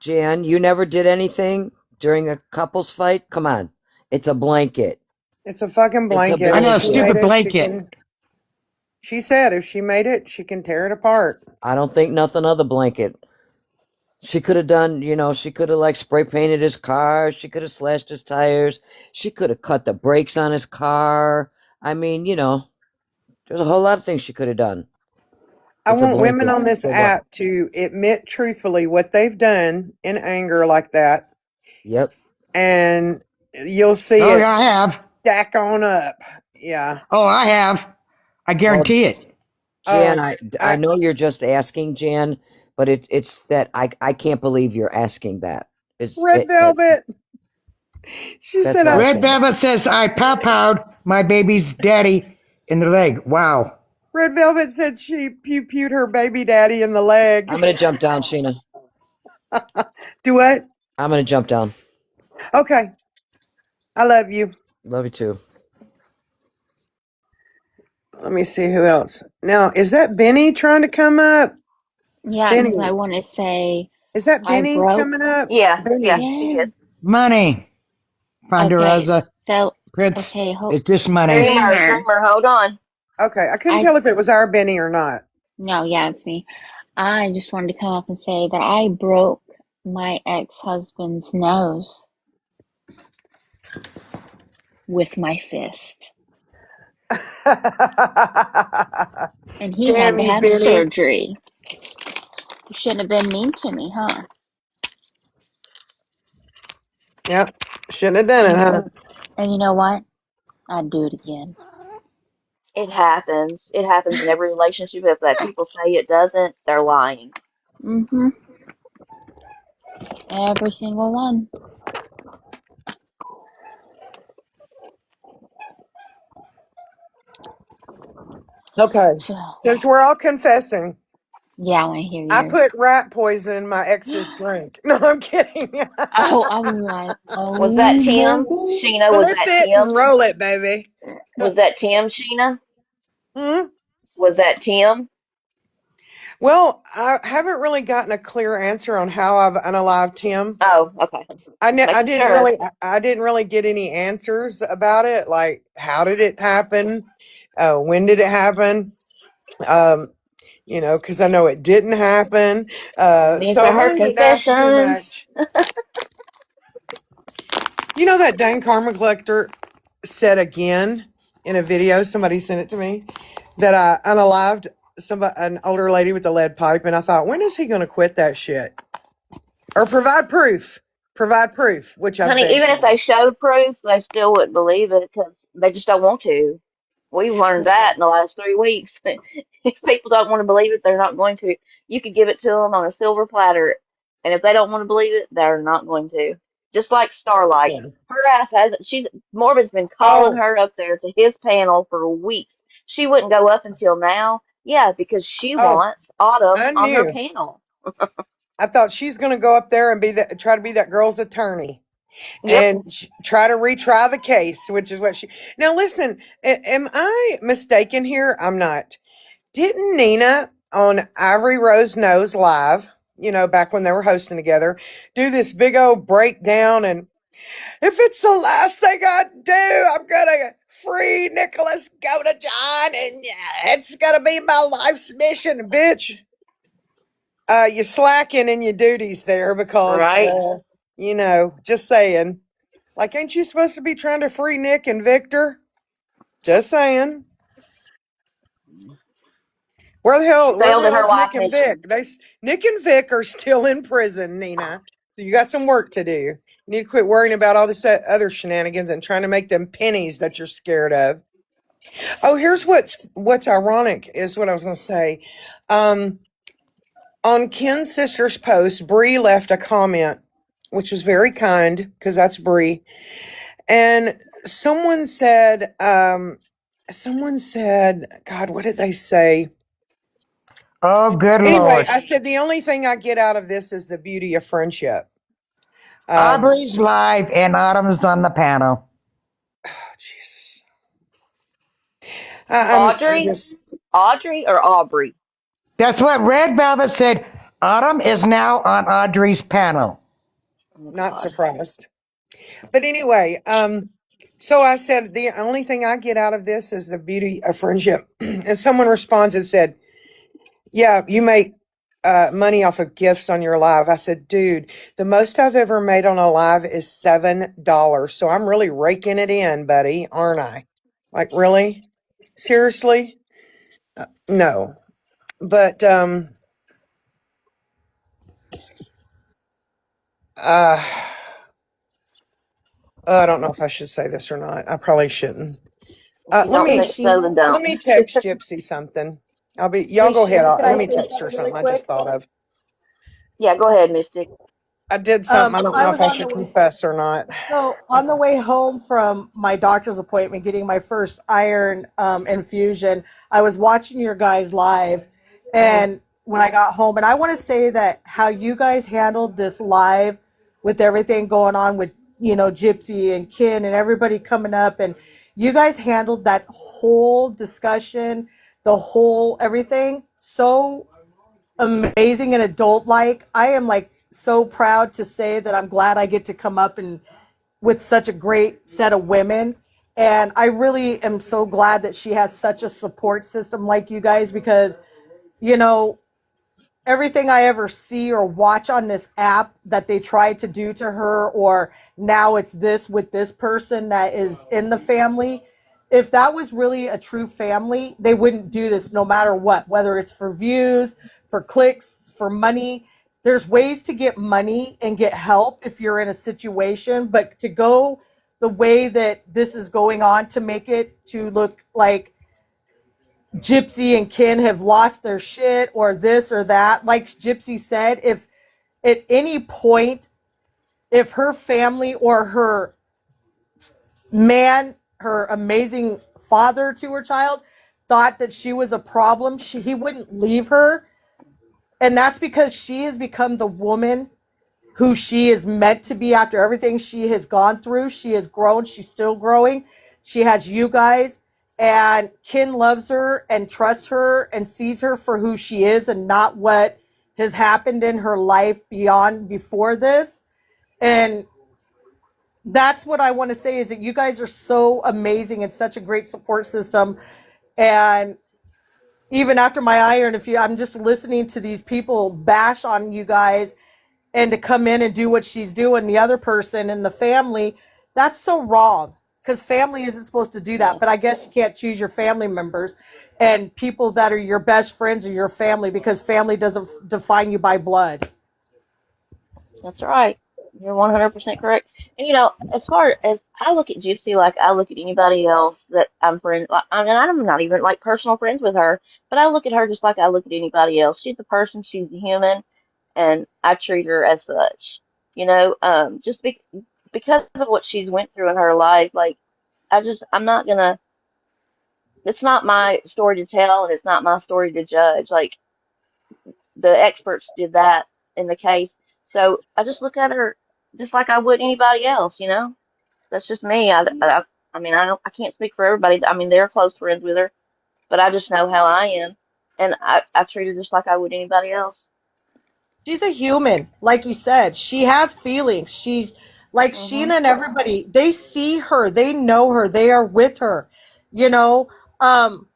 Jan, you never did anything during a couples fight? Come on. It's a blanket. It's a fucking It's a blanket. I know, If a she made stupid it, she blanket. can. She said if she made it, she can tear it apart. I don't think nothing of the blanket. She could have done, she could have like spray painted his car. She could have slashed his tires. She could have cut the brakes on his car. I mean, there's a whole lot of things she could have done. I It's a want women blanket. on this For what? app to admit truthfully what they've done in anger like that, Yep. and you'll see Oh, it yeah, I have. stack on up. Yeah. Oh, I have. I Well, guarantee it. Jan, Oh, I know you're just asking, Jan, but it's that I can't believe you're asking that. Red Velvet. She That's said, what I'm Red saying. Velvet says, I pow-powed my baby's daddy in the leg. Wow. Red Velvet said she pew-pewed her baby daddy in the leg. I'm gonna jump down, Sheena. Do what? I'm gonna jump down. Okay. I love you. Love you too. Let me see who else. Now, is that Benny trying to come up? Yeah, because Benny. I want to say Is that I Benny broke. coming up? Yeah, yeah, Benny. she is. Yes. Money, Okay. Ponderosa, So, Prince. okay, It's just money. Dreamer, Dreamer. dreamer, hold on. Okay, I couldn't I, tell if it was our Benny or not. no, yeah, it's me. I just wanted to come up and say that I broke my ex-husband's nose with my fist. And he had Damn to you, have Benny. surgery. You shouldn't have been mean to me, huh? Yep. Shouldn't have done it, And huh? and you know what? I'd do it again. It happens. It happens in every relationship. If that people say it doesn't, they're lying. Mm-hmm. Every single one. Okay. So, Since we're all confessing, yeah, I want to hear I yours. put rat poison in my ex's drink. No, I'm kidding. Oh, I was like, Was that oh, Tim? heaven. Sheena, was Flip that it and Tim? roll it, baby. Was that Tim, Sheena? Hmm? Was that Tim? Well, I haven't really gotten a clear answer on how I've unalived him. Oh, okay. Just I making didn't sure. really I didn't really get any answers about it. Like, how did it happen? When did it happen? Um, because I know it didn't happen. These So I are her really didn't ask too confessions. much. You know that dang karma collector said again in a video, somebody sent it to me, that I unalived an older lady with a lead pipe, and I thought, when is he going to quit that shit? Or provide proof. Provide proof, which I've Honey, begged even if for. they showed proof, they still wouldn't believe it because they just don't want to. We've learned that in the last 3 weeks. If people don't want to believe it, they're not going to. You could give it to them on a silver platter, and if they don't want to believe it, they're not going to. Just like Starlight, Yeah. her ass hasn't. She's Morbid's been calling Oh, her up there to his panel for weeks. She wouldn't go up until now. Yeah, because she oh, wants Autumn I on her knew. panel. I thought she's going to go up there and try to be that girl's attorney Yep. and try to retry the case, which is what she. Now, listen, am I mistaken here? I'm not. Didn't Nina on Ivory Rose Knows Live, back when they were hosting together, do this big old breakdown? And if it's the last thing I do, I'm going to free Nicholas Go to John, and yeah, it's going to be my life's mission, bitch. You're slacking in your duties there because, Right. just saying. Like, ain't you supposed to be trying to free Nick and Victor? Just saying. She Where the failed in her hell's life Nick and Vic? mission. Nick and Vic are still in prison, Nina. So you got some work to do. You need to quit worrying about all this other shenanigans and trying to make them pennies that you're scared of. Oh, here's what's ironic is what I was going to say. Um, on Ken's sister's post, Bree left a comment, which was very kind because that's Bree. And someone said, God, what did they say? Oh, good Anyway, Lord. I said the only thing I get out of this is the beauty of friendship. Um, Aubrey's live and Autumn's on the panel. oh, Jesus. I'm Audrey? just Audrey or Aubrey? That's what Red Velvet said. Autumn is now on Audrey's panel. Oh not God. surprised. But anyway, so I said the only thing I get out of this is the beauty of friendship. And someone responds and said, yeah, you make money off of gifts on your live. I said, dude, the most I've ever made on a live is $7. So I'm really raking it in, buddy, aren't I? Like, really? Seriously? No. But uh I don't know if I should say this or not. I probably shouldn't. If you Let don't me Hey, think so, then Sheena. let don't. me text Gypsy something. Y'all Hey, go ahead. Sheena, can Let I me say text her something really something I quick? just thought of. Yeah, go ahead, Mystic. I did something. I don't I know if was I on the should way. confess or not. So on the way home from my doctor's appointment, getting my first iron infusion, I was watching your guys live, Mhm. and when I got home, and I want to say that how you guys handled this live, with everything going on with Gypsy and Ken and everybody coming up, and you guys handled that whole discussion, the whole everything so amazing and adult like. I am like so proud to say that I'm glad I get to come up and with such a great set of women. And I really am so glad that she has such a support system like you guys, because, you know, everything I ever see or watch on this app that they tried to do to her, or now it's this with this person that is in the family. If that was really a true family, they wouldn't do this no matter what, whether it's for views, for clicks, for money. There's ways to get money and get help if you're in a situation, but to go the way that this is going on to make it to look like Gypsy and Ken have lost their shit or this or that. Like Gypsy said, if at any point, if her family or her man, her amazing father to her child, thought that she was a problem, he wouldn't leave her. And that's because she has become the woman who she is meant to be after everything she has gone through. She has grown. She's still growing. She has you guys. And Ken loves her and trusts her and sees her for who she is and not what has happened in her life before this. And that's what I want to say, is that you guys are so amazing and such a great support system. And even after my iron, I'm just listening to these people bash on you guys, and to come in and do what she's doing, the other person in the family, that's so wrong. Because family isn't supposed to do that. But I guess you can't choose your family members and people that are your best friends or your family, because family doesn't define you by blood. That's right. You're 100% correct. And you know, as far as I look at Gypsy, like I look at anybody else that I'm friends, like, I mean, I'm not even like personal friends with her, but I look at her just like I look at anybody else. She's a person, she's a human, and I treat her as such. You know, because of what she's went through in her life, like I'm not gonna. It's not my story to tell, and it's not my story to judge. Like the experts did that in the case. So I just look at her just like I would anybody else, you know? That's just me. I mean, I can't speak for everybody. I mean, they're close friends with her, but I just know how I am. And I treat her just like I would anybody else. She's a human, like you said. She has feelings. She's like Hmm. Sheena and everybody. They see her. They know her. They are with her. You know. Um,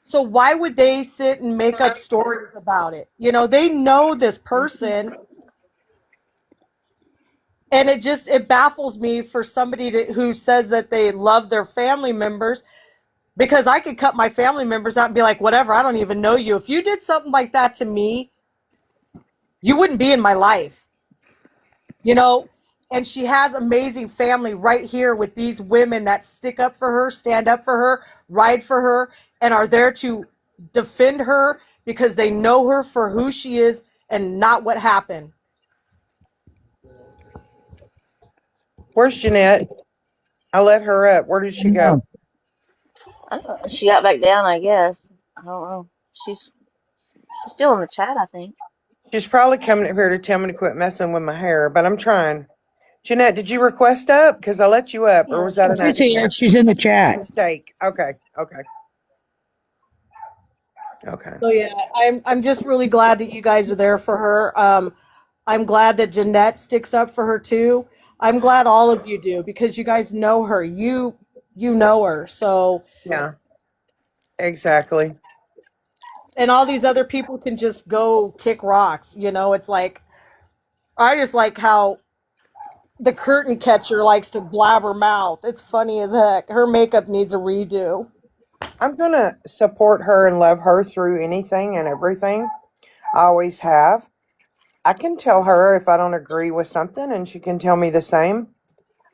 so why would they sit and make up stories about it? You know, they know this person, and it baffles me for somebody who says that they love their family members, because I could cut my family members out and be like, whatever. I don't even know you. If you did something like that to me, you wouldn't be in my life. You know. And she has amazing family right here with these women that stick up for her, stand up for her, ride for her, and are there to defend her because they know her for who she is and not what happened. Where's Jeanette? I let her up. Where did she go? No, I don't know. She got back down, I guess. I don't know. She's still in the chat, I think. She's probably coming up here to tell me to quit messing with my hair, but I'm trying. Jeanette, did you request up? Because I let you up, or Yeah, was that she an she's here. accident? She's in the chat. Mistake. Okay. Okay. Okay. So yeah, I'm just really glad that you guys are there for her. I'm glad that Jeanette sticks up for her too. I'm glad all of you do, because you guys know her. You know her. So, Yeah, exactly. and all these other people can just go kick rocks. You know, it's like, I just like how the curtain catcher likes to blab her mouth. It's funny as heck. Her makeup needs a redo. I'm going to support her and love her through anything and everything. I always have. I can tell her if I don't agree with something, and she can tell me the same.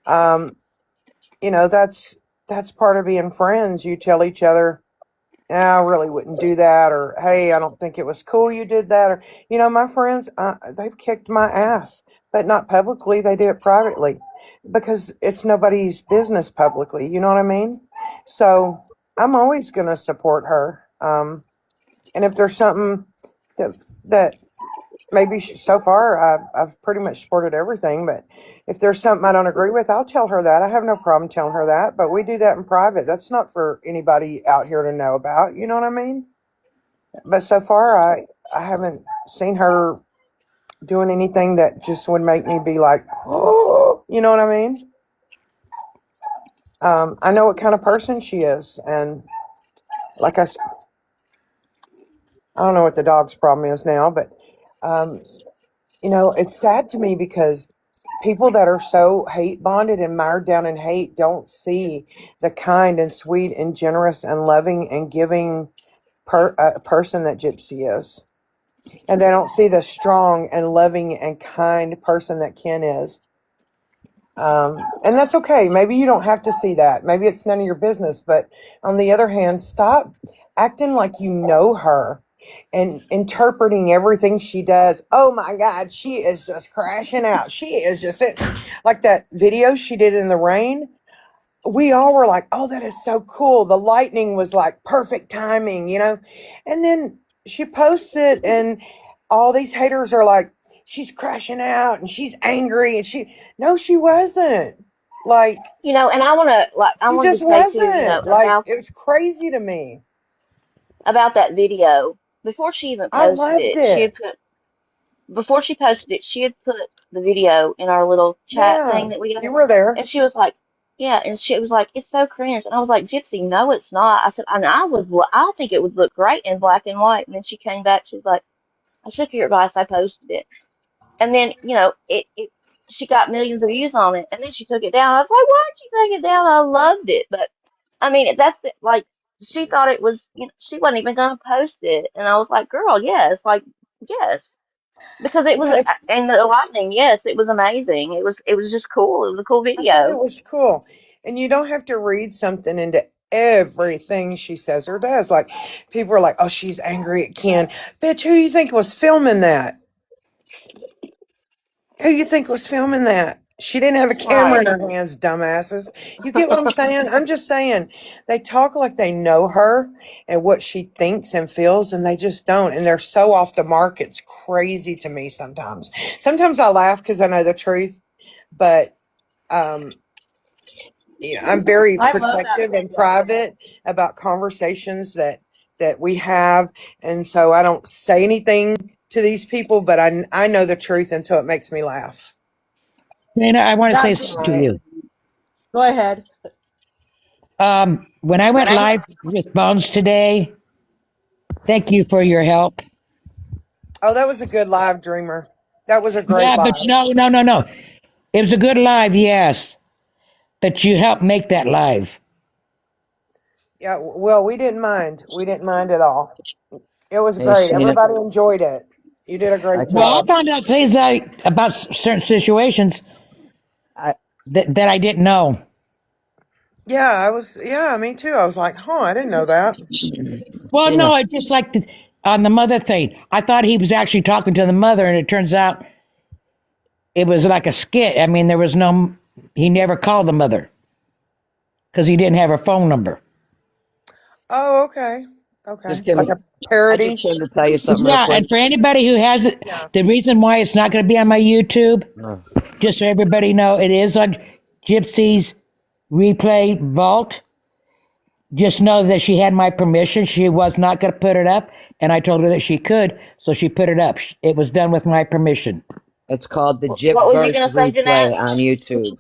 Um, that's part of being friends. You tell each other, I really wouldn't do that, or hey, I don't think it was cool you did that, or my friends, they've kicked my ass, but not publicly. They do it privately because it's nobody's business publicly. You know what I mean? So I'm always going to support her. And if there's something that maybe so far I've pretty much supported everything, but if there's something I don't agree with, I'll tell her that. I have no problem telling her that, but we do that in private. That's not for anybody out here to know about. You know what I mean? But so far, I haven't seen her doing anything that just would make me be like, oh, you know what I mean? I know what kind of person she is, and like I don't know what the dog's problem is now, but um, it's sad to me because people that are so hate bonded and mired down in hate don't see the kind and sweet and generous and loving and giving person that Gypsy is. And they don't see the strong and loving and kind person that Ken is. And that's okay. Maybe you don't have to see that. Maybe it's none of your business. But on the other hand, stop acting like you know her and interpreting everything she does. Oh my God, she is just crashing out. She is just it. Like that video she did in the rain. We all were like, oh, that is so cool. The lightning was like perfect timing. And then she posts it, and all these haters are like, she's crashing out and she's angry. And no, she wasn't. Like, And I she wanted to just say too, wasn't. Like, it was crazy to me. about that video. Before she even I posted loved it, she it. had put before she posted it, she had put the video in our little chat Yeah, thing that we you got, were there. and she was like, "Yeah," and she was like, "It's so cringe," and I was like, "Gypsy, no, it's not." I said, "And I think it would look great in black and white." And then she came back, she was like, "I took your advice, I posted it," and then she got millions of views on it, and then she took it down. I was like, "Why'd you take it down?" I loved it, but I mean, that's it, like she thought it was, she wasn't even gonna post it, and I was like, "Girl, yes, like yes." Because it was, Yeah, it's and the lightning, yes, it was amazing. It was just cool. It was a cool I thought video. it was cool. And you don't have to read something into everything she says or does. Like, people are like, oh, she's angry at Ken. Bitch, who do you think was filming that? Who you think was filming that? She didn't have a camera in Right. her hands, dumbasses. You get what I'm saying? I'm just saying they talk like they know her and what she thinks and feels, and they just don't. And they're so off the mark. It's crazy to me sometimes. Sometimes I laugh because I know the truth, but um, I'm very I love that protective and video. private about conversations that we have, and so I don't say anything to these people, but I know the truth, and so it makes me laugh. Dana, I want to say That something to Right. you. Go ahead. When I went live with Bones today, thank you for your help. Oh, that was a good live, Dreamer. That was a great Yeah, but live. no, no, no, no. It was a good live, yes, but you helped make that live. Yeah, well, we didn't mind. We didn't mind at all. It was Hey, great. Shena, Everybody enjoyed it. You did a I great can, Well, I job. found out things about certain situations I, that I didn't know. Yeah, yeah, me too. I was like, huh, I didn't know that. Well, no, Shena, I just like on the mother thing. I thought he was actually talking to the mother, and it turns out it was like a skit. I mean, there was no, he never called the mother because he didn't have her phone number. Oh, okay. just Okay. give Like me, a I just parody. came to tell you something real Yeah, quick. and for anybody who has it, Yeah. the reason why it's not going to be on my YouTube, Uh, just so everybody know, it is on Gypsy's replay vault. Just know that she had my permission. She was not going to put it up, and I told her that she could, so she put it up. It was done with my permission. it's called the What was you Gypverse gonna say, Jeanette? replay on YouTube.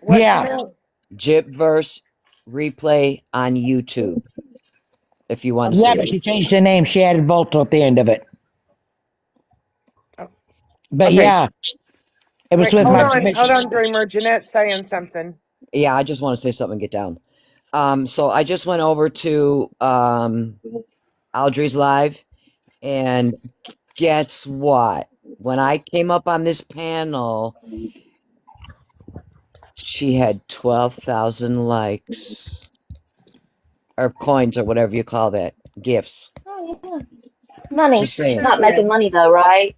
What, Yeah, Jeanette? Gypverse replay on YouTube. If you want to yeah, see but it. she changed the name. She added Volto at the end of it. Oh, But okay. yeah, it was Wait, with hold my on. Hold permission. on, Dreamer. Jeanette's saying something. Yeah, I just want to say something and get down. So I just went over to Audrey's live, and guess what? When I came up on this panel, she had 12,000 likes or coins or whatever you call that, gifts. Oh yeah, money. Just saying, Who Not making did? money though, right?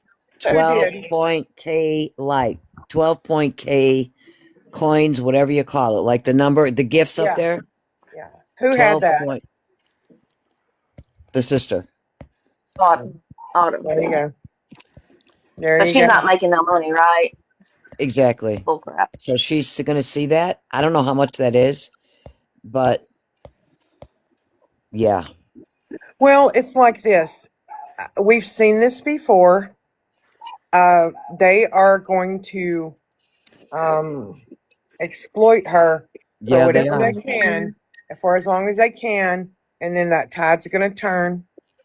Who 12 did? point K like 12 point K coins, whatever you call it, like the number, the gifts up Yeah. there. Yeah. Who had 12 that? point. The sister, Autumn. Autumn. There you go. There But you she's go. not making no money, right? exactly. Bull crap. So she's gonna see that. I don't know how much that is, but yeah. Well, it's like this. We've seen this before. They are going to um, exploit her for Yeah, they whatever they are. can, for as long as they can, and then that tide's going to turn,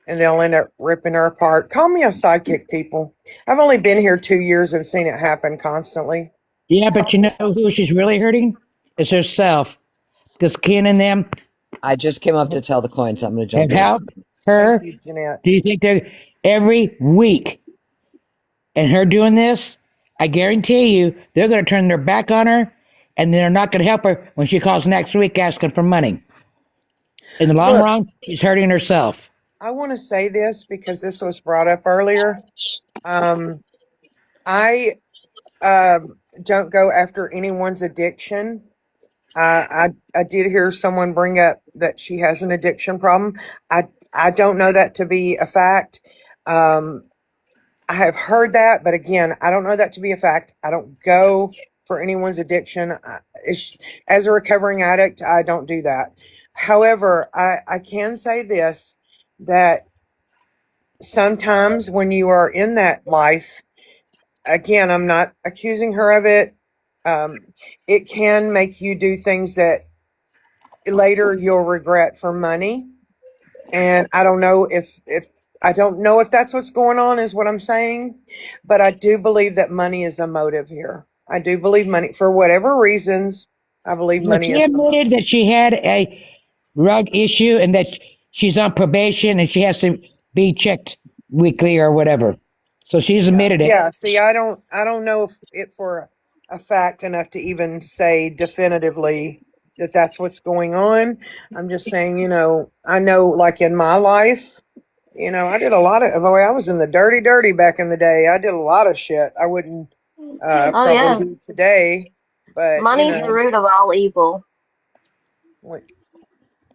and they'll end up ripping her apart. Call me a psychic, people. I've only been here 2 years and seen it happen constantly. Yeah, but you know who she's really hurting? It's herself. Because Ken and them I just came up to tell the coins. I'm going to have jump in. helped Thank her. you, Jeanette. Do you think they're every week? And her doing this, I guarantee you, they're going to turn their back on her, and they're not going to help her when she calls next week asking for money. In the long Look, run, she's hurting herself. I want to say this because this was brought up earlier. I don't go after anyone's addiction. I did hear someone bring up that she has an addiction problem. I don't know that to be a fact. Um, I have heard that, but again, I don't know that to be a fact. I don't go for anyone's addiction. As a recovering addict, I don't do that. However, I can say this, that sometimes when you are in that life, again, I'm not accusing her of it. Um, it can make you do things that later you'll regret for money. And I don't know if I don't know if that's what's going on, is what I'm saying, but I do believe that money is a motive here. I do believe money, for whatever reasons. I believe Well, money she is the motive. admitted that she had a drug issue and that she's on probation and she has to be checked weekly or whatever. So she's Yeah, admitted it. yeah. See, I don't know if it for a fact enough to even say definitively that that's what's going on. I'm just saying, I know, like in my life, I did a lot of. Boy, I was in the dirty, dirty back in the day. I did a lot of shit I wouldn't Oh probably yeah, do today. But money's the root of all evil. what-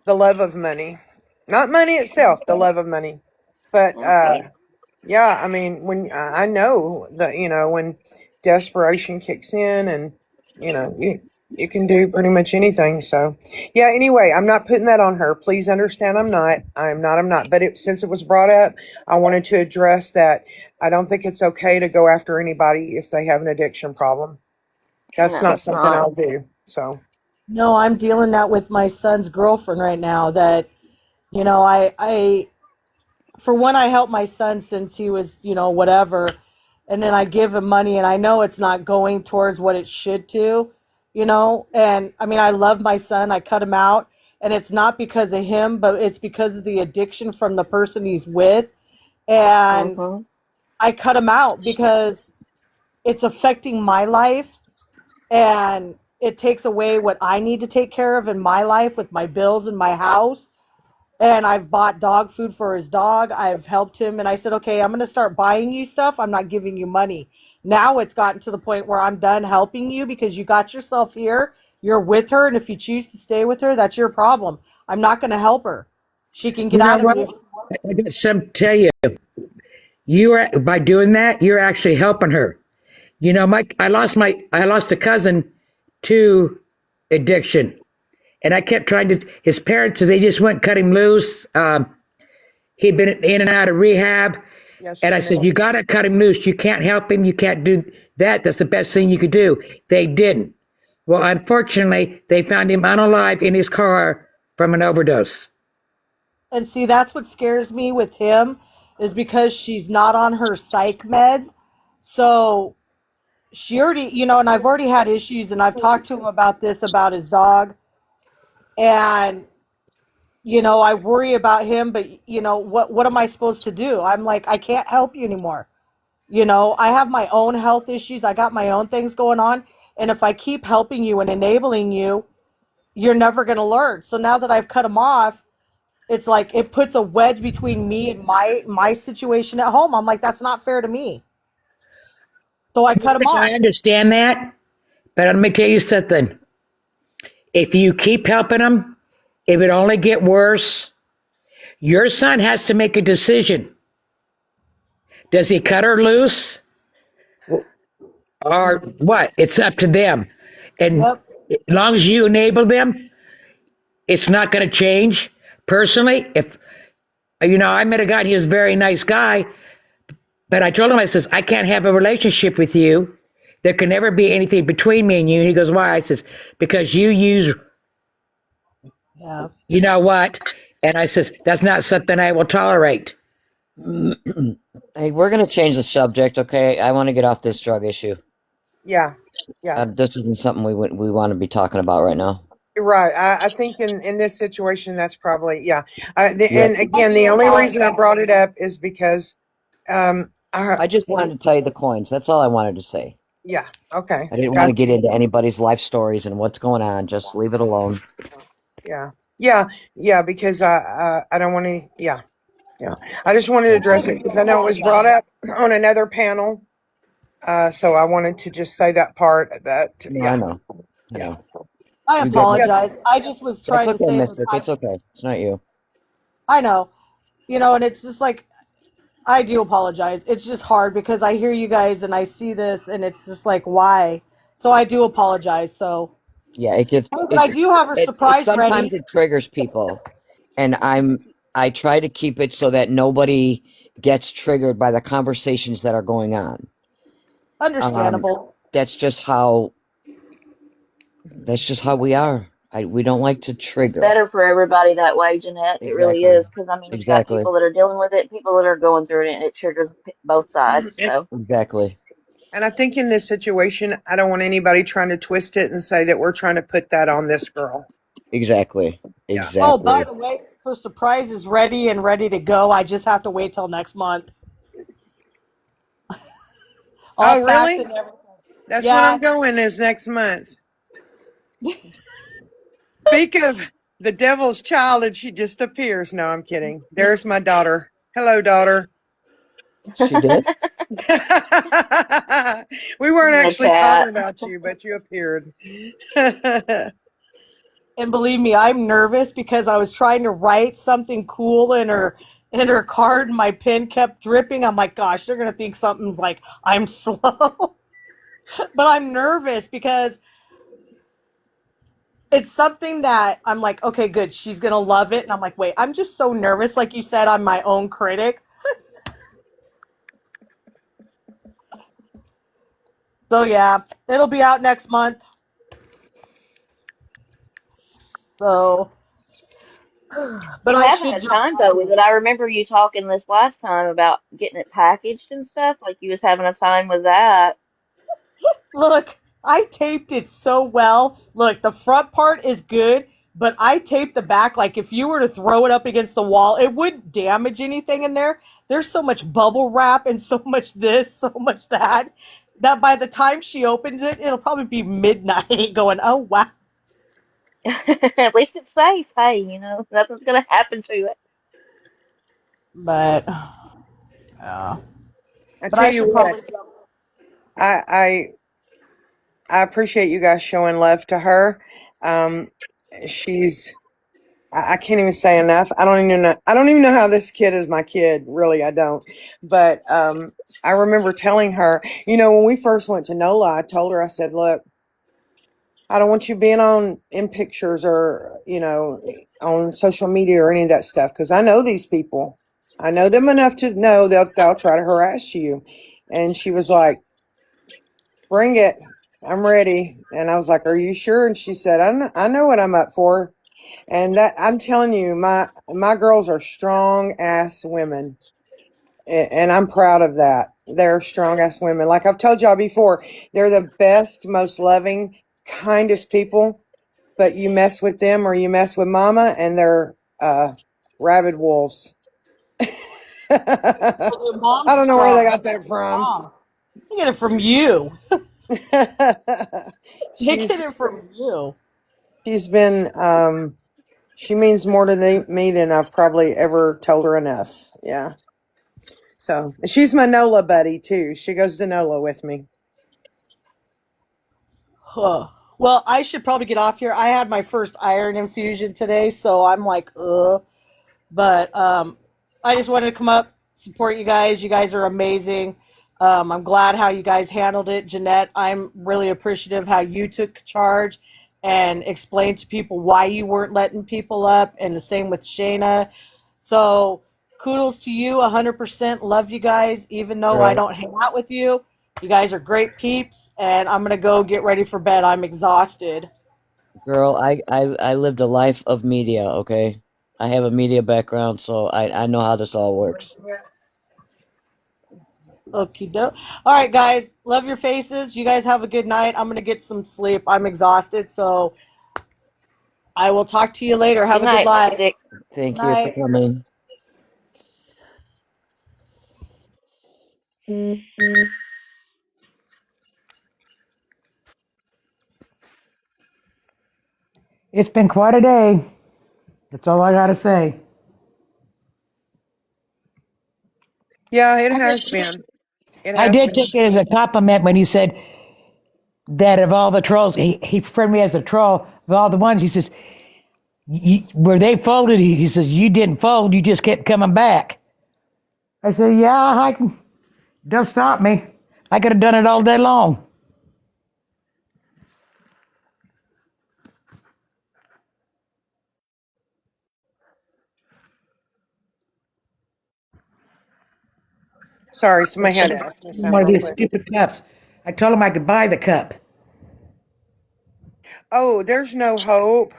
the love of money, not money itself, the love of money. But Okay. yeah, I mean, when I know that, when desperation kicks in, and you can do pretty much anything. So yeah. Anyway, I'm not putting that on her. Please understand, I'm not. I'm not. I'm not. But since it was brought up, I wanted to address that. I don't think it's okay to go after anybody if they have an addiction problem. That's No, not it's something not. I'll do. So No, I'm dealing that with my son's girlfriend right now. That I for one, I help my son since he was, whatever, and then I give him money, and I know it's not going towards what it should to, and I mean, I love my son. I cut him out, and it's not because of him, but it's because of the addiction from the person he's with, and Mhm. I cut him out because it's affecting my life, and it takes away what I need to take care of in my life with my bills and my house. And I've bought dog food for his dog. I've helped him. And I said, okay, I'm going to start buying you stuff. I'm not giving you money. Now it's gotten to the point where I'm done helping you because you got yourself here. You're with her. And if you choose to stay with her, that's your problem. I'm not going to help her. She can get You know out of what? it. I got some tell you. You are by doing that, you're actually helping her. I lost a cousin to addiction, and I kept trying to. His parents, they just went cut him loose. He'd been in and out of rehab, yes, and I Jeanette. said, "You got to cut him loose. You can't help him. You can't do that. That's the best thing you could do." They didn't. Well, unfortunately, they found him unalive in his car from an overdose. And see, that's what scares me with him is because she's not on her psych meds. So she already, and I've already had issues and I've talked to him about this, about his dog. And I worry about him, but what am I supposed to do? I'm like, I can't help you anymore. I have my own health issues. I got my own things going on. And if I keep helping you and enabling you, you're never going to learn. So now that I've cut him off, it's like it puts a wedge between me and my situation at home. I'm like, that's not fair to me. So I cut him Which I off. understand that, but let me tell you something. If you keep helping him, it would only get worse. Your son has to make a decision. Does he cut her loose or what? It's up to them. And Yep. as long as you enable them, it's not going to change. Personally, if I met a guy, he was a very nice guy, But I told him, I says, I can't have a relationship with you. There can never be anything between me and you. And he goes, why? I says, because you use, Yeah. you know what? And I says, that's not something I will tolerate. Hey, we're gonna change the subject, okay? I want to get off this drug issue. Yeah. Yeah. This isn't something we want to be talking about right now. Right. I think in this situation, that's probably, yeah. Yep. And I again, do the only reason I apologize. brought it up is because, I just wanted to tell you the coins. That's all I wanted to say. yeah. Okay. I didn't want to Got get you. into anybody's life stories and what's going on. Just leave it alone. Yeah. Yeah. Yeah. Because I don't want to, yeah. Yeah. I just wanted to I address it do because I know it was brought apologize. up on another panel. So I wanted to just say that part that, No, I yeah. know. I Yeah. know. I We get it. Yeah. apologize. I just was That's trying to okay, say that mister. It's okay. It's not you. I know, and it's just like I do apologize. It's just hard because I hear you guys and I see this and it's just like why. So I do apologize. So, Yeah, it gets but I do have a it surprise sometimes ready. it triggers people. And I try to keep it so that nobody gets triggered by the conversations that are going on. Um, Understandable. that's just how we are. We don't like to It's trigger. better for everybody that way, Jeanette. It really Exactly. is. Because, I mean, you got Exactly. people that are dealing with it, people that are going through it, and it triggers both sides. And, So, Exactly. and I think in this situation, I don't want anybody trying to twist it and say that we're trying to put that on this girl. Exactly. Yeah. Oh, by Exactly. the way, her surprise is ready and ready to go. I just have to wait till next month. All Oh, packed really? and everything. That's when I'm Yeah. going is next month. Speak of the devil's child and she just appears. No, I'm kidding. There's my daughter. Hello, daughter. She did? We weren't the actually talking chat. about you, but you appeared. And believe me, I'm nervous because I was trying to write something cool in her card and my pen kept dripping. I'm like, gosh, they're gonna think something's like I'm slow. But I'm nervous because it's something that I'm like, okay, good, she's gonna love it. And I'm like, wait, I'm just so nervous. Like you said, I'm my own critic. So yeah, it'll be out next month. So, but You I haven't should had jump time though on with it. it. I remember you talking this last time about getting it packaged and stuff. Like you was having a time with that. Look, I taped it so well. Look, the front part is good, but I taped the back. Like if you were to throw it up against the wall, it wouldn't damage anything in there. There's so much bubble wrap and so much this, so much that, that by the time she opens it, it'll probably be midnight going, oh wow. At least it's safe. Hey, nothing's gonna happen to it. But yeah. I But tell I you should what, probably jump. I, I I appreciate you guys showing love to her. Um, she's I can't even say enough. I don't even know how this kid is my kid. Really, I don't. But I remember telling her, when we first went to NOLA, I told her, I said, look, I don't want you being in pictures or, on social media or any of that stuff because I know these people. I know them enough to know they'll try to harass you. And she was like, bring it. I'm ready. And I was like, are you sure? And she said, I know what I'm up for. And that I'm telling you, my girls are strong ass women. And I'm proud of that. They're strong ass women. Like I've told y'all before, they're the best, most loving, kindest people. But you mess with them or you mess with mama and they're rabid wolves. I Well, your mom's don't know where they strong. got that from. Mom, they get it from you. They get she's it from you. she's been she means more to me than I've probably ever told her enough. Yeah. So she's my NOLA buddy too. She goes to NOLA with me. Huh. Well, I should probably get off here. I had my first iron infusion today, so I'm like, ugh. But I just wanted to come up, support you guys. You guys are amazing. I'm glad how you guys handled it. Jeanette, I'm really appreciative how you took charge and explained to people why you weren't letting people up, and the same with Shayna. So kudos to you 100%. Love you guys, even though I Girl, don't hang out with you. You guys are great peeps, and I'm going to go get ready for bed. I'm exhausted. girl, I lived a life of media, okay? I have a media background, so I know how this all works. Okie doke. All right, guys. Love your faces. You guys have a good night. I'm going to get some sleep. I'm exhausted, so I will talk to you later. Have Good a good night, life. Mystic. Thank you for Night. coming. It's been quite a day. That's all I got to say. Yeah, it has been. It I has did been. take it as a compliment when he said that of all the trolls, he referred me as a troll. Of all the ones, he says, where they folded, he says, you didn't fold, you just kept coming back. I said, yeah, I can, don't stop me. I could have done it all day long. Sorry, somebody had to ask me something One of real these quick. stupid cups. I told him I could buy the cup. Oh, there's no hope.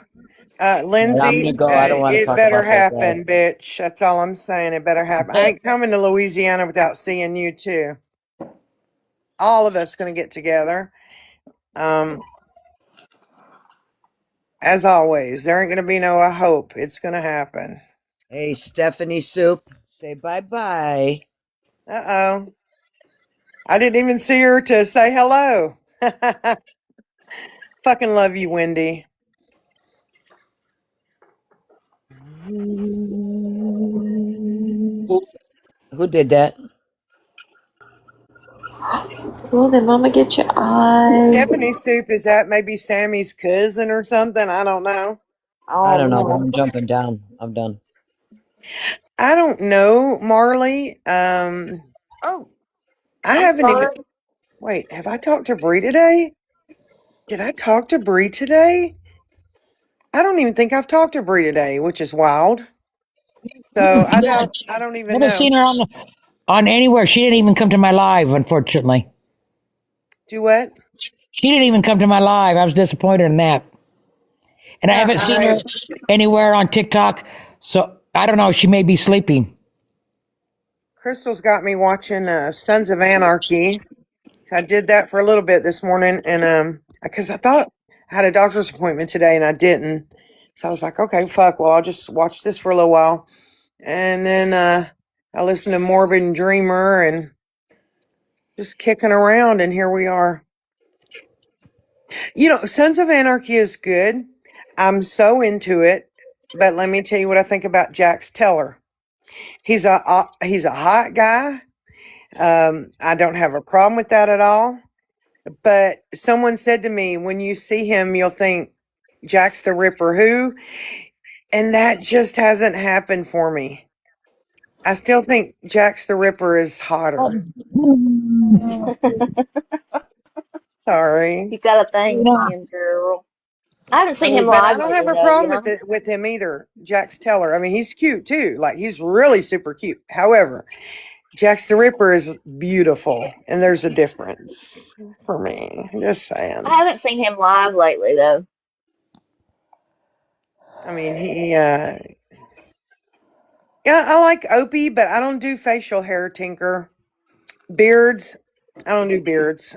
All right, I'm Lindsay, gonna go. I don't want to it talk better about that happen, bitch. That's all I'm saying. It better happen. I guy. ain't coming to Louisiana without seeing you too. All of us gonna get together. Um, as always, there ain't gonna be no hope. It's gonna happen. Hey, Stephanie Soup, say bye-bye. Uh-oh. I didn't even see her to say hello. Fucking love you, Wendy. Who, who did that? Well, then, Mama, get your eyes. Stephanie Soup, is that maybe Sammy's cousin or something? I don't know. I Oh, don't know, but no. I'm jumping down. I'm done. I don't know, Marley. Oh, I I'm haven't even. sorry. Wait, have I talked to Bree today? Did I talk to Bree today? I don't even think I've talked to Bree today, which is wild. So I Yeah, don't. I don't even haven't know. seen her on anywhere. She didn't even come to my live, unfortunately. Do what? She didn't even come to my live. I was disappointed in that. And I Yeah, haven't seen her anywhere on TikTok. So I don't know. She may be sleeping. Crystal's got me watching Sons of Anarchy. So I did that for a little bit this morning, and because I thought I had a doctor's appointment today, and I didn't. So I was like, okay, fuck. Well, I'll just watch this for a little while, and then I listened to Morbid and Dreamer, and just kicking around, and here we are. You know, Sons of Anarchy is good. I'm so into it. But let me tell you what I think about Jax Teller. He's a hot guy. I don't have a problem with that at all. But someone said to me, when you see him, you'll think Jack's the Ripper who, and that just hasn't happened for me. I still think Jack's the Ripper is hotter. Sorry. You got a thing for Yeah. him, girl. I haven't I seen him mean, but I live don't have lately, a though, you problem know? with him either. Jax Teller. I mean, he's cute too. Like he's really super cute. However, Jax the Ripper is beautiful, and there's a difference for me. Just I saying. haven't seen him live lately, though. I mean, yeah, I like Opie, but I don't do facial hair, Tinker. Beards, I don't do beards.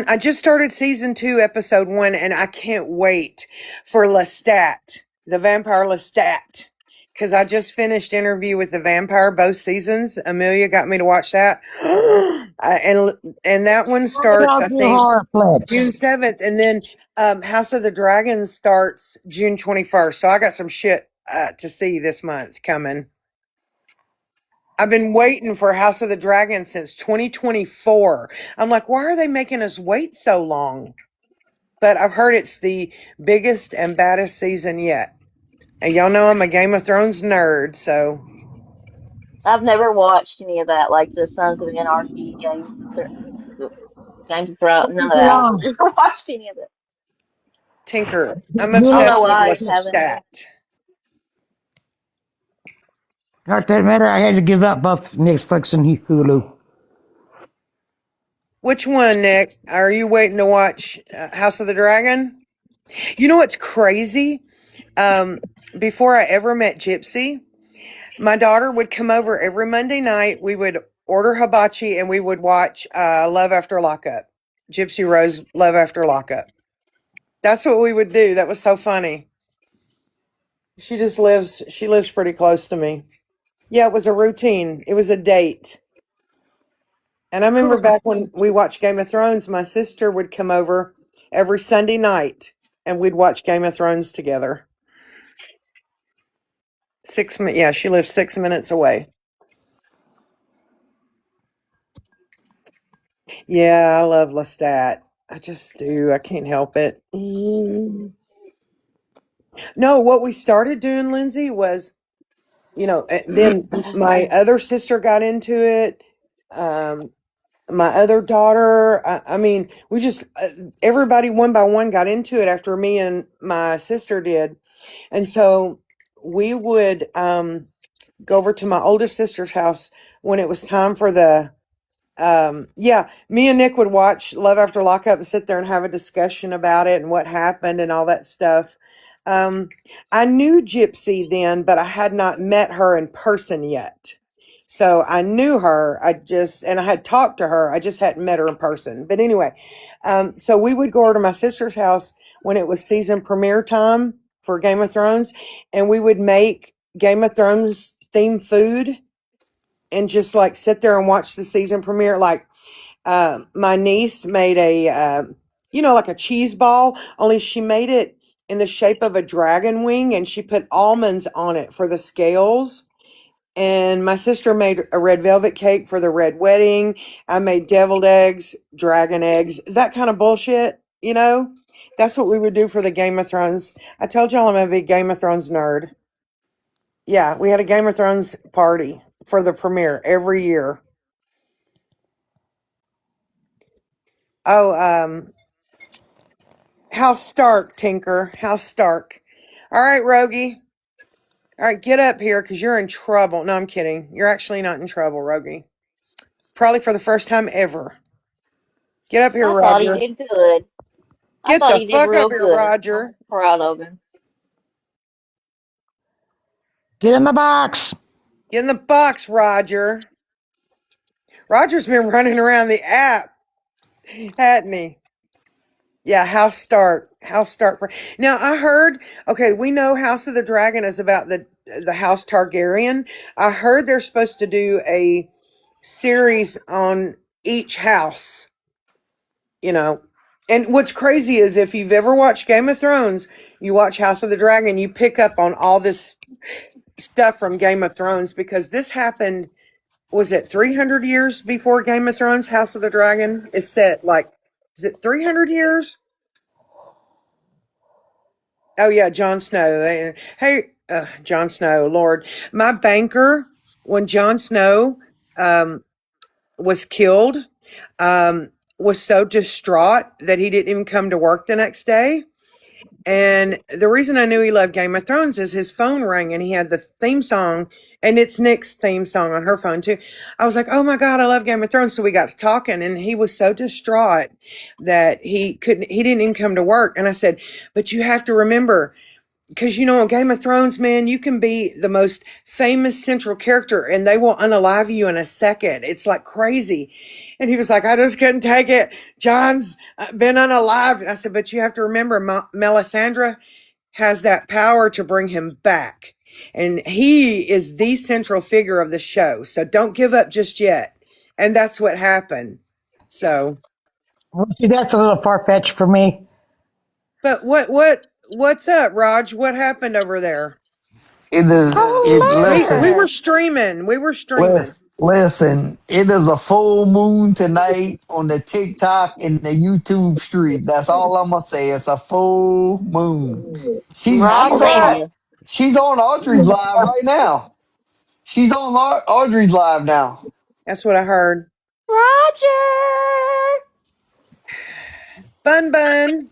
I just started season 2, episode 1, and I can't wait for Lestat, the vampire Lestat. Because I just finished Interview with the Vampire, both seasons. Amelia got me to watch that. And that one Why starts, y'all I do think, horror June flicks? 7th. And then House of the Dragon starts June 21st. So I got some shit to see this month coming. I've been waiting for House of the Dragon since 2024. I'm like, why are they making us wait so long? But I've heard it's the biggest and baddest season yet. And y'all know I'm a Game of Thrones nerd, so I've never watched any of that, like the Sons of Anarchy, Games of Thrones, What none is of it that. on? Never watched any of it. Tinker. I'm I don't know obsessed with why I haven't. Lestat. Not that matter. I had to give up both Netflix and Hulu. Which one, Nick? Are you waiting to watch House of the Dragon? You know what's crazy? Um, Before I ever met Gypsy, my daughter would come over every Monday night. We would order hibachi and we would watch Love After Lockup. Gypsy Rose Love After Lockup. That's what we would do. That was so funny. She lives pretty close to me. Yeah, it was a routine. It was a date. And I remember back when we watched Game of Thrones, my sister would come over every Sunday night and we'd watch Game of Thrones together. Yeah, she lives 6 minutes away. Yeah, I love Lestat. I just do. I can't help it. No, what we started doing, Lindsay, was, then my other sister got into it. Um, my other daughter, I mean, we just, everybody one by one got into it after me and my sister did. And so we would go over to my oldest sister's house when it was time for yeah, me and Nick would watch Love After Lockup and sit there and have a discussion about it and what happened and all that stuff. Um, I knew Gypsy then, but I had not met her in person yet. So I knew her. And I had talked to her. I just hadn't met her in person. But anyway, so we would go over to my sister's house when it was season premiere time for Game of Thrones, and we would make Game of Thrones themed food and just like sit there and watch the season premiere. Like my niece made like a cheese ball, only she made it in the shape of a dragon wing and she put almonds on it for the scales. And my sister made a red velvet cake for the red wedding. I made deviled eggs, dragon eggs, that kind of bullshit, you know? That's what we would do for the Game of Thrones. I told y'all I'm a big Game of Thrones nerd. Yeah, we had a Game of Thrones party for the premiere every year. Oh, House Stark, Tinker. House Stark. All right, Rogie. All right, get up here because you're in trouble. No, I'm kidding. You're actually not in trouble, Rogie. Probably for the first time ever. Get up here, I thought he Roger. did good. I Get thought the he did fuck up real here, good. I'm Roger. proud of him. Get in the box. Get in the box, Roger. Roger's been running around the app, hadn't he? Yeah, House Stark. House Stark. Now I heard. Okay, we know House of the Dragon is about the House Targaryen. I heard they're supposed to do a series on each house. You know, and what's crazy is if you've ever watched Game of Thrones, you watch House of the Dragon, you pick up on all this stuff from Game of Thrones because this happened. Was it 300 years before Game of Thrones? House of the Dragon is set like. Is it 300 years? Oh yeah, Jon Snow. Hey, Jon Snow, Lord, my banker when Jon Snow um, was killed was so distraught that he didn't even come to work the next day. And the reason I knew he loved Game of Thrones is his phone rang and he had the theme song, and it's Nick's theme song on her phone too. I was like, oh my God, I love Game of Thrones. So we got to talking, and he was so distraught that he didn't even come to work. And I said, but you have to remember, because on Game of Thrones, man, you can be the most famous central character and they will unalive you in a second. It's like crazy. And he was like, I just couldn't take it. John's been unalived. I said, but you have to remember, Melisandre has that power to bring him back. And he is the central figure of the show. So don't give up just yet. And that's what happened. So, Well, see, that's a little far fetched for me. but what's up, Raj? What happened over there? It is. It We listen. were streaming. We were streaming. Listen. It is a full moon tonight on the TikTok and the YouTube street. That's all I'm gonna say. It's a full moon. She's I she's believe on you. she's on Audrey's live right now. She's on Audrey's live now. That's what I heard. Roger. Bun bun.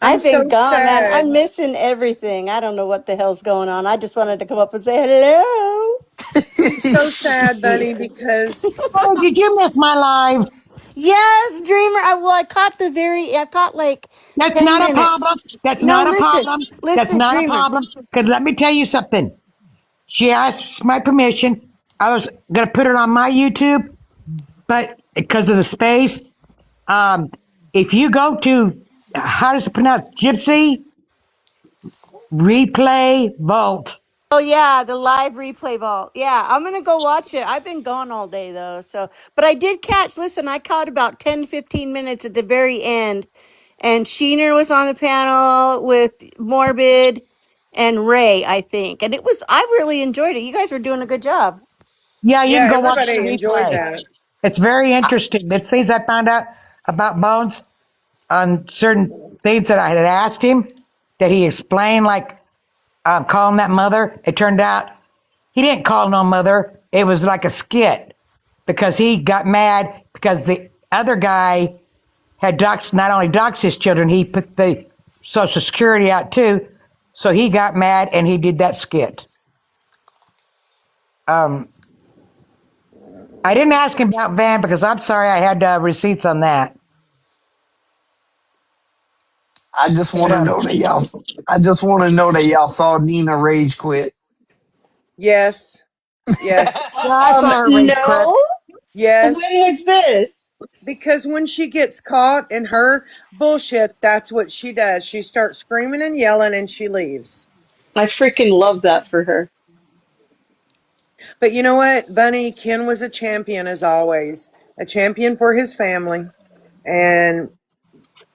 I'm I've been so gone, man. sad. I'm missing everything. I don't know what the hell's going on. I just wanted to come up and say hello. I'm so sad, Bunny, Shit. because Oh, did you miss my live? Yes, Dreamer. I caught I caught like That's 10 not a minutes. problem. That's No, not a listen. problem. That's Listen, not a Dreamer. problem. Because let me tell you something. She asked my permission. I was going to put it on my YouTube, but because of the space, um, if you go to, how does it pronounce? Gypsy Replay Vault. Oh yeah, the live replay vault. Yeah, I'm gonna go watch it. I've been gone all day though, so but I did catch. Listen, I caught about 10, 15 minutes at the very end, and Sheener was on the panel with Morbid and Ray, I think, and it was. I really enjoyed it. You guys were doing a good job. Yeah, you yeah, can go watch the everybody enjoyed replay. that. It's very interesting. The things I found out about Bones on certain things that I had asked him that he explained, like calling that mother. It turned out he didn't call no mother. It was like a skit because he got mad because the other guy had doxed, not only doxed his children, he put the Social Security out too. So he got mad and he did that skit. Um, I didn't ask him about Van because I'm sorry I had receipts on that. I just want to But know that y'all. I just want to know that y'all saw Nina rage quit. Yes, yes, yeah, I saw her rage quit. No. When yes. was this? Because when she gets caught in her bullshit, that's what she does. She starts screaming and yelling and she leaves. I freaking love that for her. But you know what, Bunny? Ken was a champion as always, a champion for his family. And,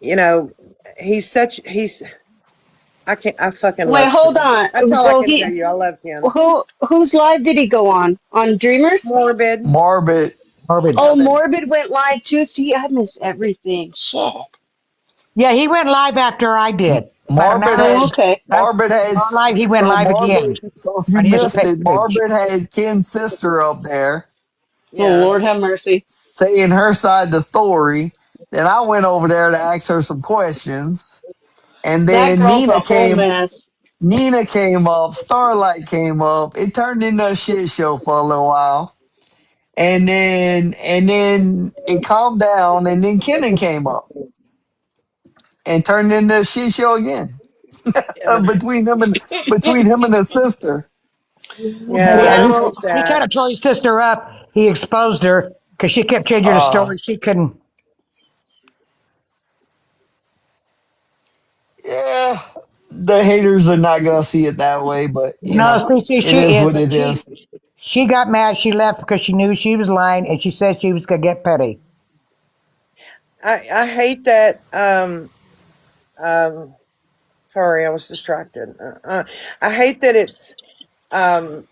you know, he's, I fucking Wait, love hold Ken. on. That's all I Well, can tell he you. I love Ken. whose live did he go on Dreamers? Morbid. Morbid. Morbid. Oh, Morbid. Morbid went live too. See, I miss everything. Shit. Yeah, he went live after I did. About an Morbid hour Oh, had okay. after Morbid I had went live, he went so live again Morbid. So if you on his missed it, page. Morbid had Ken's sister up there Oh, Yeah. Lord have mercy. saying her side of the story. Then I went over there to ask her some questions, and That then girl's a whole mess. Nina came up, Starlight came up. It turned into a shit show for a little while. And then it calmed down, and then Kenan came up and turned into a shit show again. Yeah, but Between him and his sister. yeah, Yeah, I Well, hate he kind that. of tore his sister up. He exposed her because she kept changing her Uh story. She couldn't. yeah. The haters are not gonna see it that way, but No, see, it she is is, what but it is. she got mad. She left because she knew she was lying, and she said she was gonna get petty. I hate that. Um, sorry, I was distracted. I hate that it's um,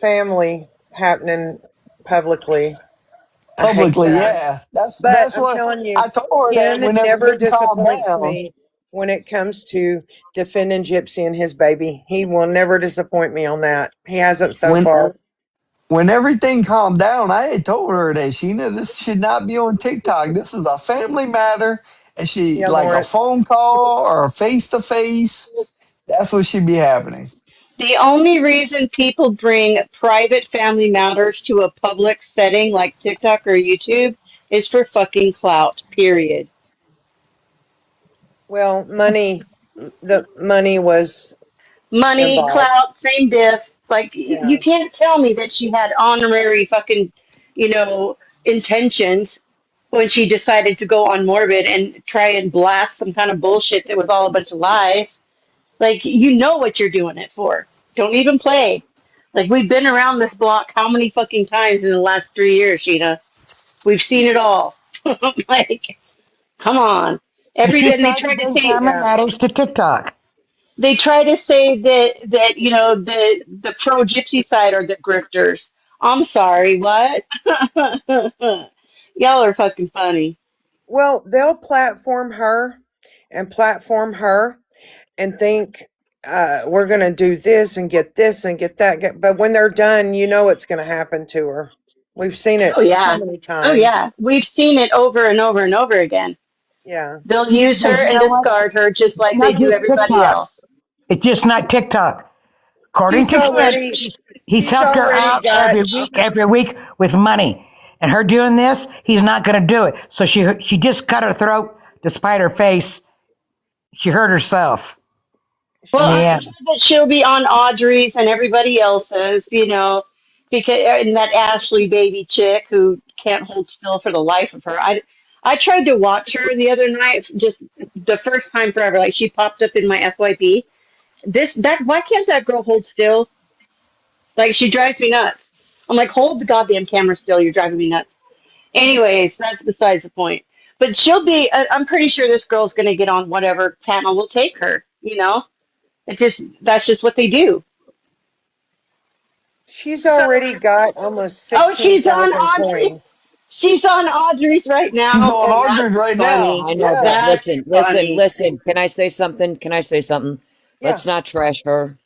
family happening publicly. I hate Publicly, that. yeah. That's But that's I'm what telling you, I told her that Ken when never everything calmed disappoints down. me when it comes to defending Gypsy and his baby. He will never disappoint me on that. He hasn't so When far. when everything calmed down, I had told her that Sheena, this should not be on TikTok. This is a family matter. And she Yeah, like a Lawrence. phone call or face to face. That's what should be happening. the only reason people bring private family matters to a public setting like TikTok or YouTube is for fucking clout, period. Well, the money was Money, involved. clout, same diff. Like, you Yeah. can't tell me that she had honorary fucking, you know, intentions when she decided to go on Morbid and try and blast some kind of bullshit that was all a bunch of lies. Like, you know what you're doing it for. Don't even play. Like, we've been around this block how many fucking times in the last 3 years, Sheena? We've seen it all. Like, come on. And she And they tried to tried to bring say family Yeah. matters to TikTok. that you know the pro gypsy side are the grifters. I'm sorry, what? Y'all are fucking funny. Well, they'll platform her and think we're going to do this and get that. But when they're done, you know what's going to happen to her. We've seen Oh it so yeah. many Oh times. yeah. We've seen it over and over and over again. Yeah. They'll use her Because you and know what? discard her just It's like they not do just everybody TikTok. else. It's just not TikTok. According She's to Ken, already he's she's helped her already out got every week with money. And her doing this, he's not going to do it. So she just cut her throat despite her face. She hurt herself in Well, the she's I'm end. sure that she'll be on Audrey's and everybody else's, because and that Ashley baby chick who can't hold still for the life of her. I tried to watch her the other night, just the first time forever. Like she popped up in my FYP. Why can't that girl hold still? Like she drives me nuts. I'm like, hold the goddamn camera still. You're driving me nuts. Anyways, that's besides the point. But she'll be. I'm pretty sure this girl's going to get on whatever panel will take her. It's just that's just what they do. already got almost Oh, she's on 16,000 Audrey. coins. She's on Audrey's right She's now, on and Audrey's that's right now. funny. I know, Yeah. but That's funny. listen. Can I say something? Can I say something? Yeah. Let's not trash her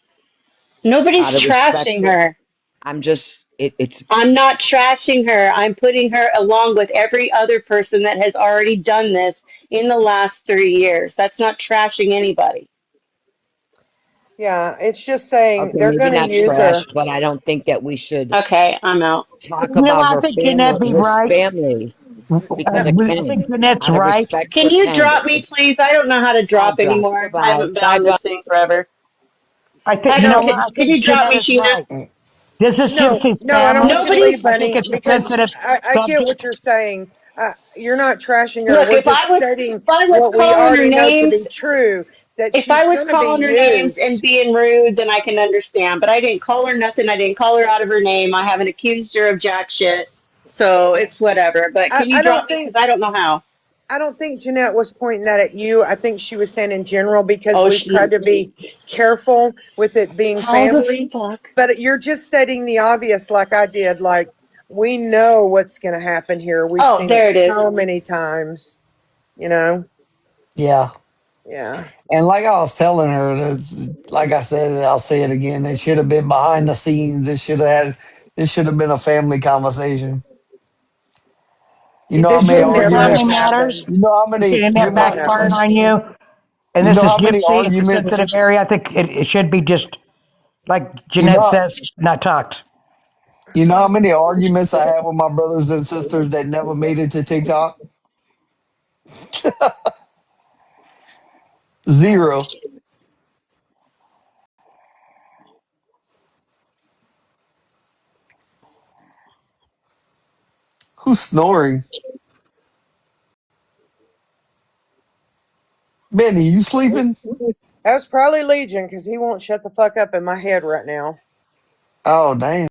Nobody's out of respect trashing for. her. I'm just. It's I'm not trashing her. I'm putting her along with every other person that has already done this in the last 3 years. That's not trashing anybody. Yeah, it's just saying okay. they're Maybe going to not use trash, her. but I don't think that we should Okay, I'm out. talk You know, about I her think family, Jeanette be his right. family, because of I Ken. think Jeanette's Out of right. respect Can for you Ken, drop me, it's please? I don't know how to I'll drop drop. anymore. I Goodbye, haven't been bye, on bye. this thing forever. I think, you No, know Can, what? can, I can you think drop Jeanette me, is Sheena? right. This is no, Gypsy's I don't want family. you to leave, Nobody's. I think Bunny, it's a because sensitive I get what subject. you're saying. You're not trashing her. Look, We're if I just was stating if I was what we calling her already know to be names, true, that if I she's was going to be calling her names and used. being rude, then I can understand. But I didn't call her nothing. I didn't call her out of her name. I haven't accused her of jack shit. So it's whatever. But can you I drop don't me? Because think I don't know how. I don't think Jeanette was pointing that at you. I think she was saying in general because Oh, we've tried she. to be careful with it being How the family. fuck? But you're just stating the obvious, like I did. Like, we know what's going to happen here. We've Oh, seen it there it is. so many times, you know? Yeah. Yeah. And like I was telling her, like I said, I'll say it again. It should have been behind the scenes. This should have been a family conversation. You know how This many should When your never have family arguments? matters, happened. You know how many? and You that Should know. backfired never. on you, and You this know is how many Gypsy, it's a sensitive arguments? area. I think it should be just, like You Jeanette know. says, not talked. You know how many arguments I have with my brothers and sisters that never made it to TikTok? Zero. Who's snoring? Benny, you sleeping? That was probably Legion because he won't shut the fuck up in my head right now. Oh, damn.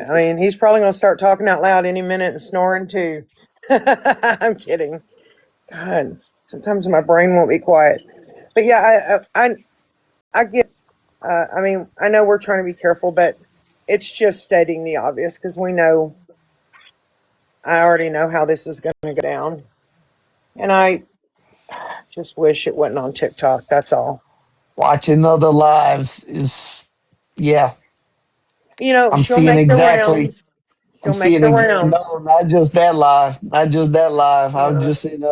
I mean, he's probably going to start talking out loud any minute and snoring too. I'm kidding. God, sometimes my brain won't be quiet. But yeah, I get. I mean, I know we're trying to be careful, but it's just stating the obvious because we know. I already know how this is going to go down, and I just wish it wasn't on TikTok. That's all. Watching other lives is, yeah, You know, I'm she'll seeing make the exactly. rounds. I'm She'll make seeing the no, rounds. not just that live, not just that live. I was Uh, just in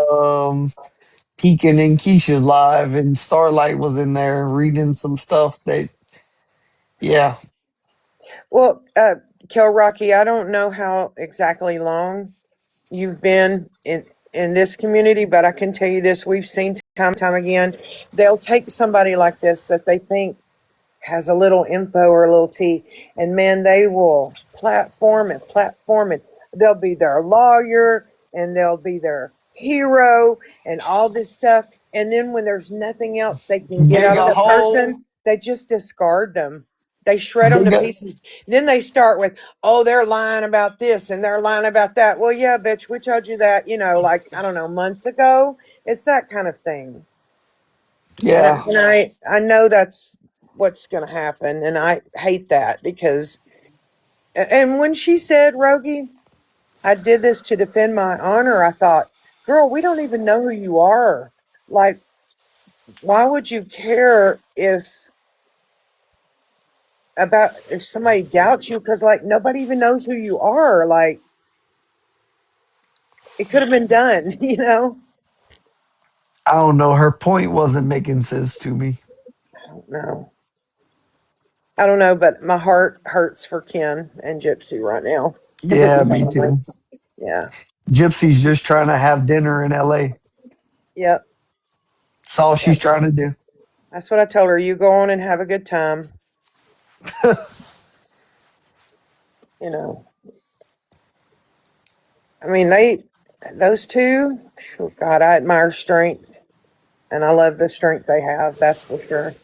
peeking in Keisha's live, and Starlight was in there reading some stuff that, yeah, well, Kel Rocky, I don't know how exactly long you've been in this community, but I can tell you this: we've seen time and time again. They'll take somebody like this that they think has a little info or a little tea, and man, they will platform it. They'll be their lawyer and they'll be their hero and all this stuff. And then when there's nothing else they can get dig out of a the hole, person, they just discard them. They shred them dig to a, pieces. Then they start with, oh, they're lying about this and they're lying about that. Well, yeah, bitch, we told you that, like, I don't know, months ago. It's that kind of thing. And yeah. I know that's what's going to happen, and I hate that because. And when she said, "Rogie, I did this to defend my honor," I thought, "Girl, we don't even know who you are. Like, why would you care if somebody doubts you? Because like nobody even knows who you are. Like, it could have been done, you know." I don't know. Her point wasn't making sense to me. I don't know. I don't know, but my heart hurts for Ken and Gypsy right now because it's Yeah, me family. too. Yeah. Gypsy's just trying to have dinner in LA. Yep. That's all she's Yep. trying to do. That's what I told her. You go on and have a good time. You know, I mean, those two, oh God, I admire strength and I love the strength they have. That's for sure.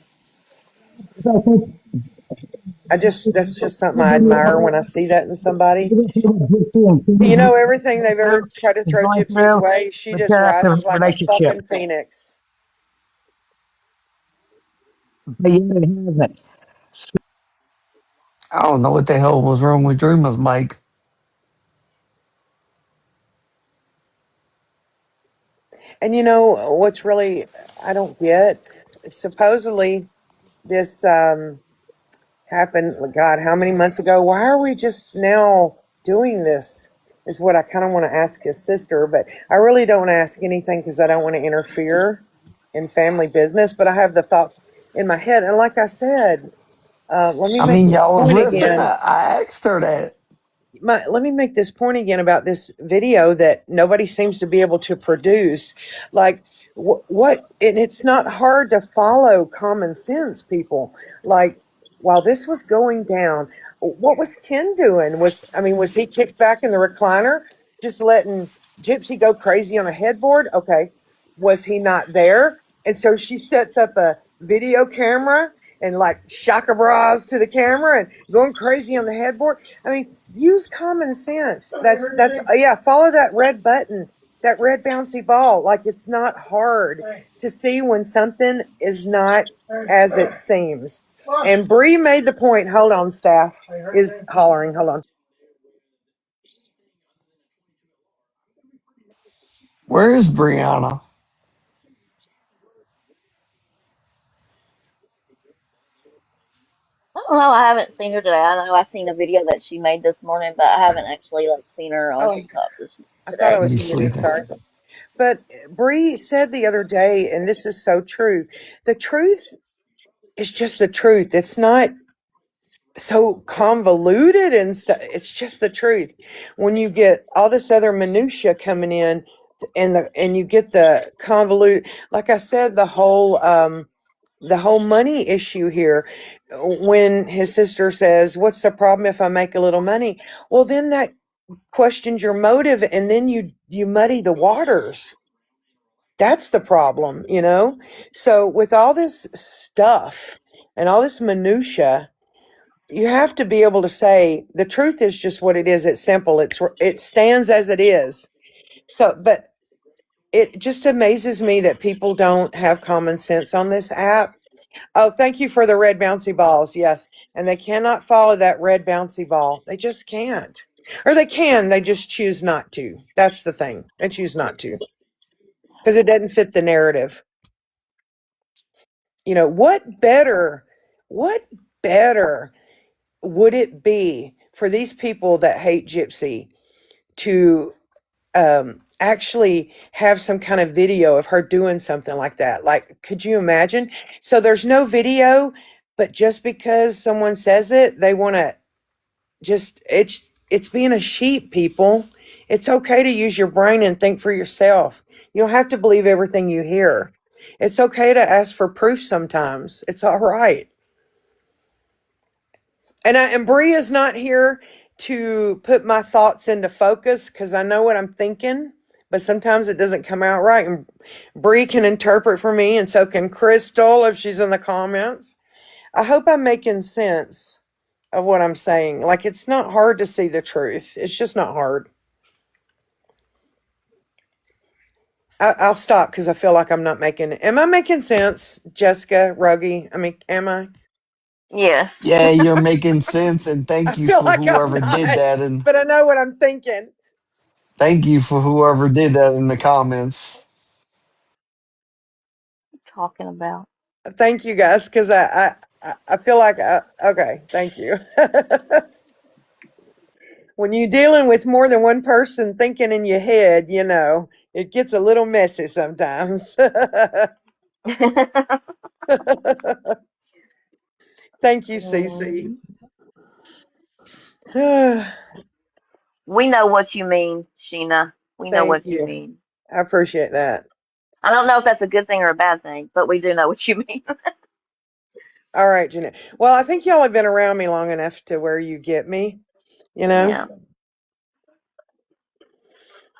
That's just something I admire when I see that in somebody. You know, everything they've ever tried to throw Going Gypsy's through, way, she but just that's a rises like a relationship. fucking phoenix. But yet it hasn't. I don't know what the hell was wrong with Dreamer's mic. And you know what's really I don't get? Supposedly this happened, God, how many months ago? Why are we just now doing this? Is what I kind of want to ask his sister, but I really don't ask anything because I don't want to interfere in family business. But I have the thoughts in my head, and like I said, let me I make mean, this y'all was point listening. again. I asked her that. Let me make this point again about this video that nobody seems to be able to produce. Like, what, and it's not hard to follow common sense, people. Like, while this was going down, what was Ken doing? Was he kicked back in the recliner, just letting Gypsy go crazy on a headboard? Okay. Was he not there? And so she sets up a video camera and like shaka bras to the camera and going crazy on the headboard. I mean, use common sense. That's yeah, follow that red button, that red bouncy ball. Like it's not hard to see when something is not as it seems. And Bree made the point. Hold on, staff is hollering. Hold on. Where is Brianna? I don't know. I haven't seen her today. I know I seen a video that she made this morning, but I haven't actually like seen her on Oh, TikTok this I thought I today. was He's muted. sleeping. Sorry. But Bree said the other day, and this is so true. The truth is just the truth. It's not so convoluted and stuff. It's just the truth. When you get all this other minutia coming in, and you get the convolute, like I said, the whole money issue here. When his sister says, "What's the problem if I make a little money?" Well, then that questions your motive, and then you muddy the waters. That's the problem, you know? So with all this stuff and all this minutia, you have to be able to say the truth is just what it is. It's simple. It stands as it is. So, but it just amazes me that people don't have common sense on this app. Oh, thank you for the red bouncy balls. Yes, and they cannot follow that red bouncy ball. They just can't. Or they can, they just choose not to. That's the thing. They choose not to because it doesn't fit the narrative. You know, what better would it be for these people that hate Gypsy to actually have some kind of video of her doing something like that? Like, could you imagine? So there's no video, but just because someone says it, they want to just, it's being a sheep, people. It's okay to use your brain and think for yourself. You don't have to believe everything you hear. It's okay to ask for proof sometimes. It's all right. And Bree is not here to put my thoughts into focus because I know what I'm thinking, but sometimes it doesn't come out right. And Bree can interpret for me, and so can Crystal if she's in the comments. I hope I'm making sense of what I'm saying. Like, it's not hard to see the truth. It's just not hard. I'll stop because I feel like I'm not making it. Am I making sense, Jessica, Ruggie? I mean, am I? Yes. Yeah, you're making sense, and I thank you feel for like I'm whoever did not, that, and but I know what I'm thinking. thank you for whoever did that in the comments. Talking about. Thank you guys, because I feel like okay. Thank you. When you're dealing with more than one person thinking in your head, you know, It gets a little messy sometimes. Thank you, Cece. Mm. We know what you mean, Sheena. We know Thank what you you. mean. I appreciate that. I don't know if that's a good thing or a bad thing, but we do know what you mean. All right, Jeanette. Well, I think y'all have been around me long enough to where you get me, you know? Yeah.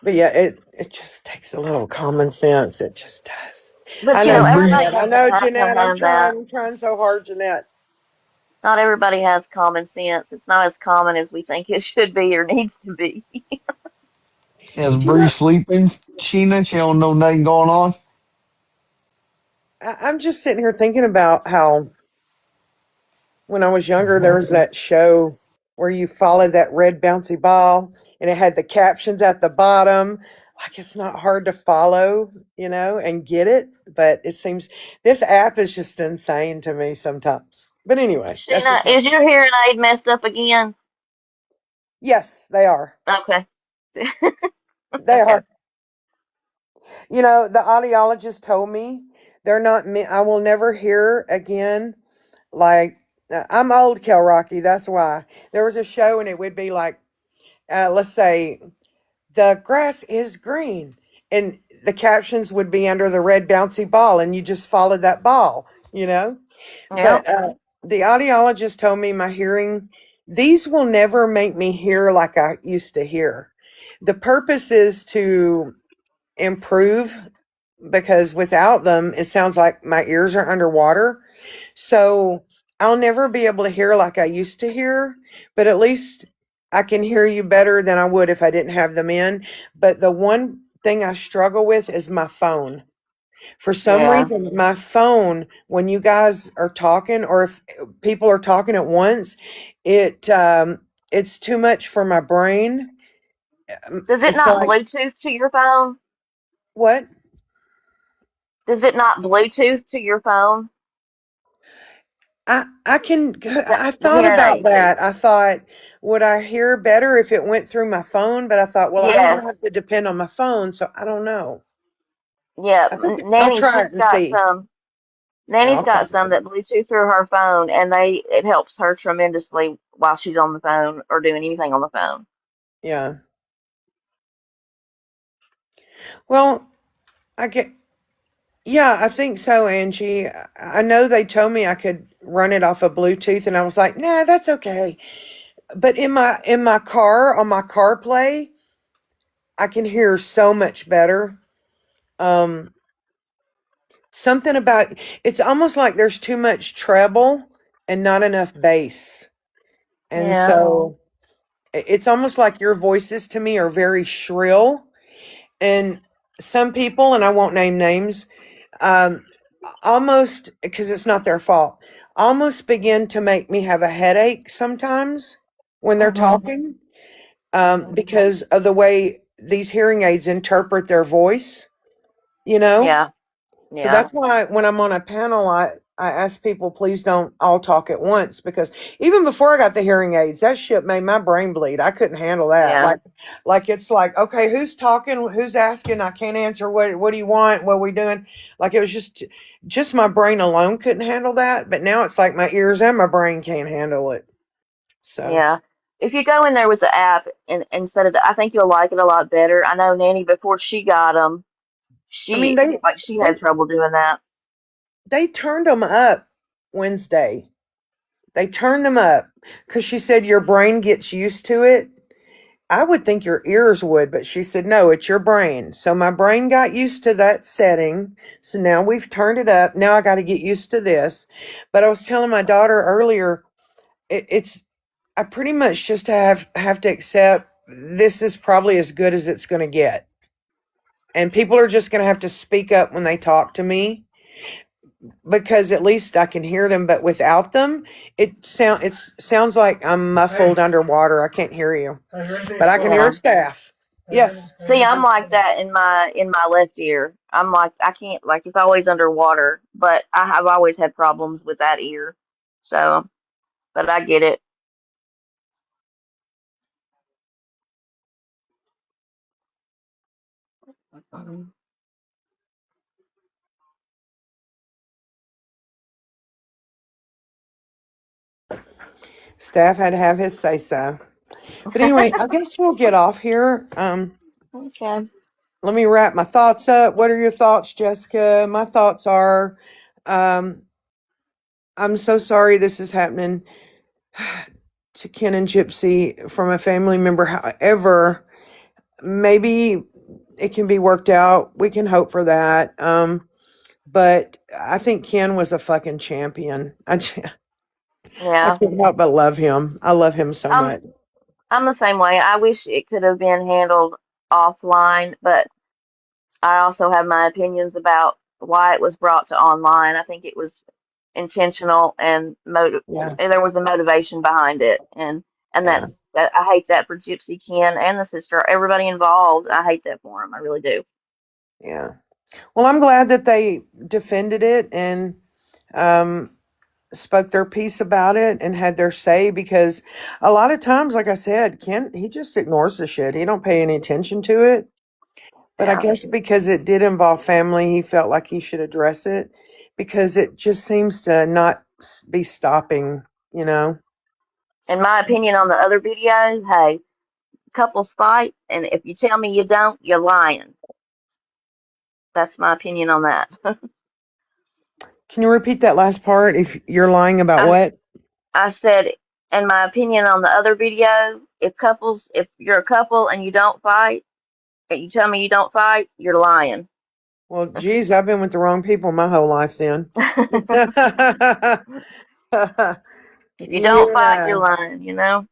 But yeah, it just takes a little common sense. It just does. But I you know, know, Bree, everybody Jeanette. I doesn't know, have to Jeanette. I'm have that. trying. I'm trying so hard, Jeanette. Not everybody has common sense. It's not as common as we think it should be or needs to be. is Do you Bree know, sleeping? Sheena, she don't know nothing going on. I'm just sitting here thinking about how when I was younger, there was that show where you followed that red bouncy ball and it had the captions at the bottom. Like it's not hard to follow, and get it. But it seems this app is just insane to me sometimes. But anyway, that's Sheena, just my, is your hearing aid messed up again? yes, they are. Okay. They Okay. are. The audiologist told me they're not me. I will never hear again. Like, I'm old, Kel Rocky. That's why. There was a show and it would be like, let's say, the grass is green. And the captions would be under the red bouncy ball, and you just followed that ball, you know? Yep. But the audiologist told me my hearing, these will never make me hear like I used to hear. The purpose is to improve because without them, it sounds like my ears are underwater. So I'll never be able to hear like I used to hear, but at least I can hear you better than I would if I didn't have them in. But the one thing I struggle with is my phone. For some Yeah. reason, my phone, when you guys are talking or if people are talking at once, it's too much for my brain. Does it It's not like, Bluetooth to your phone? what? Does it not Bluetooth to your phone? I can I The thought hearing about aid. that. I thought, would I hear better if it went through my phone? But I thought, well, I don't want to have Yes. to depend on my phone, so I don't know. Yeah. I think I'll Nanny, try it she's and got see. some. Yeah, Nanny's I'll try got and see. some that Bluetooth through her phone, and it helps her tremendously while she's on the phone or doing anything on the phone. Yeah. Well, I get yeah, I think so, Angie. I know they told me I could run it off of Bluetooth and I was like, "Nah, that's okay." But in my car on my CarPlay, I can hear so much better. Um Something about it's almost like there's too much treble and not enough bass. And Yeah. so it's almost like your voices to me are very shrill. And some people, and I won't name names, um, almost because it's not their fault, almost begin to make me have a headache sometimes when they're Mhm. talking, because of the way these hearing aids interpret their voice, you know? Yeah. So Yeah. that's why when I'm on a panel, I ask people, please don't all talk at once because even before I got the hearing aids, that shit made my brain bleed. I couldn't handle that. Yeah. Like it's like, okay, who's talking? Who's asking? I can't answer. What do you want? What are we doing? Like it was just my brain alone couldn't handle that. But now it's like my ears and my brain can't handle it. So, Yeah. If you go in there with the app and instead of I think you'll like it a lot better. I know Nanny before she got them, I mean, she they, had trouble doing that. they turned them up Wednesday. They turned them up because she said your brain gets used to it. I would think your ears would, but she said, no, it's your brain. So my brain got used to that setting. So now we've turned it up. Now I got to get used to this. But I was telling my daughter earlier, I pretty much just have to accept this is probably as good as it's going to get. And people are just going to have to speak up when they talk to me because at least I can hear them. But without them, it sounds like I'm muffled underwater. I can't hear you, but I can hear Yeah. staff. Yes. See, I'm like that in my left ear. I'm like I can't like it's always underwater, but I have always had problems with that ear. So, but I get it. Mhm. Staff had to have his say so. But anyway, I guess we'll get off here. Okay. Let me wrap my thoughts up. What are your thoughts, Jessica? My thoughts are, um, I'm so sorry this is happening to Ken and Gypsy from a family member. However, maybe it can be worked out. We can hope for that. But I think Ken was a fucking champion. I Yeah. couldn't help but love him. I love him so I'm much. I'm the same way. I wish it could have been handled offline, but I also have my opinions about why it was brought to online. I think it was intentional and Yeah, there was a motivation behind it, and yeah, that. I hate that for Gypsy, Ken, and the sister, everybody involved. I hate that for them. I really do. yeah. Well, I'm glad that they defended it and um, spoke their piece about it and had their say because a lot of times, like I said, Ken, he just ignores the shit. He don't pay any attention to it. But I Yeah. guess because it did involve family, he felt like he should address it because it just seems to not be stopping, you know? In my opinion on the other video, hey, couples fight, and if you tell me you don't, you're lying. That's my opinion on that. Can you repeat that last part? If you're lying about I what? I said, in my opinion on the other video, if you're a couple and you don't fight, and you tell me you don't fight, you're lying. Well, geez, I've been with the wrong people my whole life then. If you don't fight, Yeah, you're lying, you know?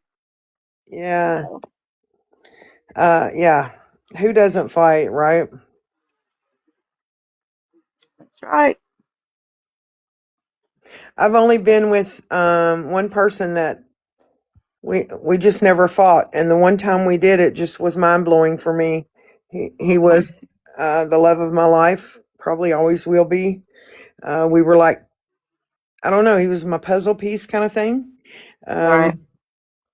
yeah, So, yeah. Who doesn't fight, right? that's right. I've only been with one person that we just never fought, and the one time we did, it just was mind blowing for me. He was the love of my life, probably always will be. We were like, I don't know, he was my puzzle piece kind of thing. Right.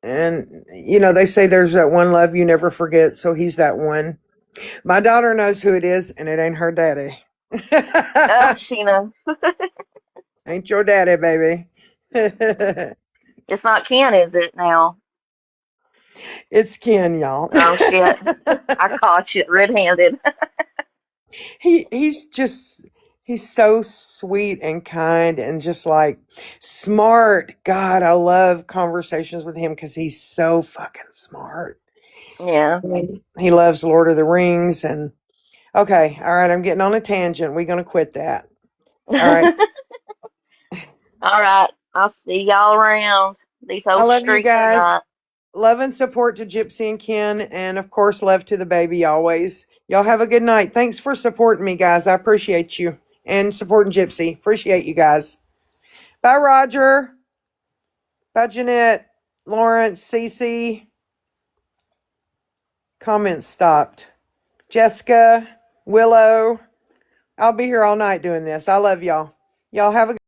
And you know, they say there's that one love you never forget, so he's that one. My daughter knows who it is, and it ain't her daddy. Oh, Sheena. Ain't your daddy, baby. It's not Ken, is it now? It's Ken, y'all. Oh, shit. I caught you red handed. He's just he's so sweet and kind and just like smart. God, I love conversations with him because he's so fucking smart. Yeah. And he loves Lord of the Rings and okay, all right, I'm getting on a tangent. We're gonna quit that. All right. All right. I'll see y'all around these I old love you streets guys. tonight. Love and support to Gypsy and Ken, and of course, love to the baby always. Y'all have a good night. Thanks for supporting me, guys. I appreciate you and supporting Gypsy. Appreciate you guys. Bye, Roger. Bye, Jeanette. Lawrence, Cece. Comments stopped. Jessica, Willow. I'll be here all night doing this. I love y'all. Y'all have a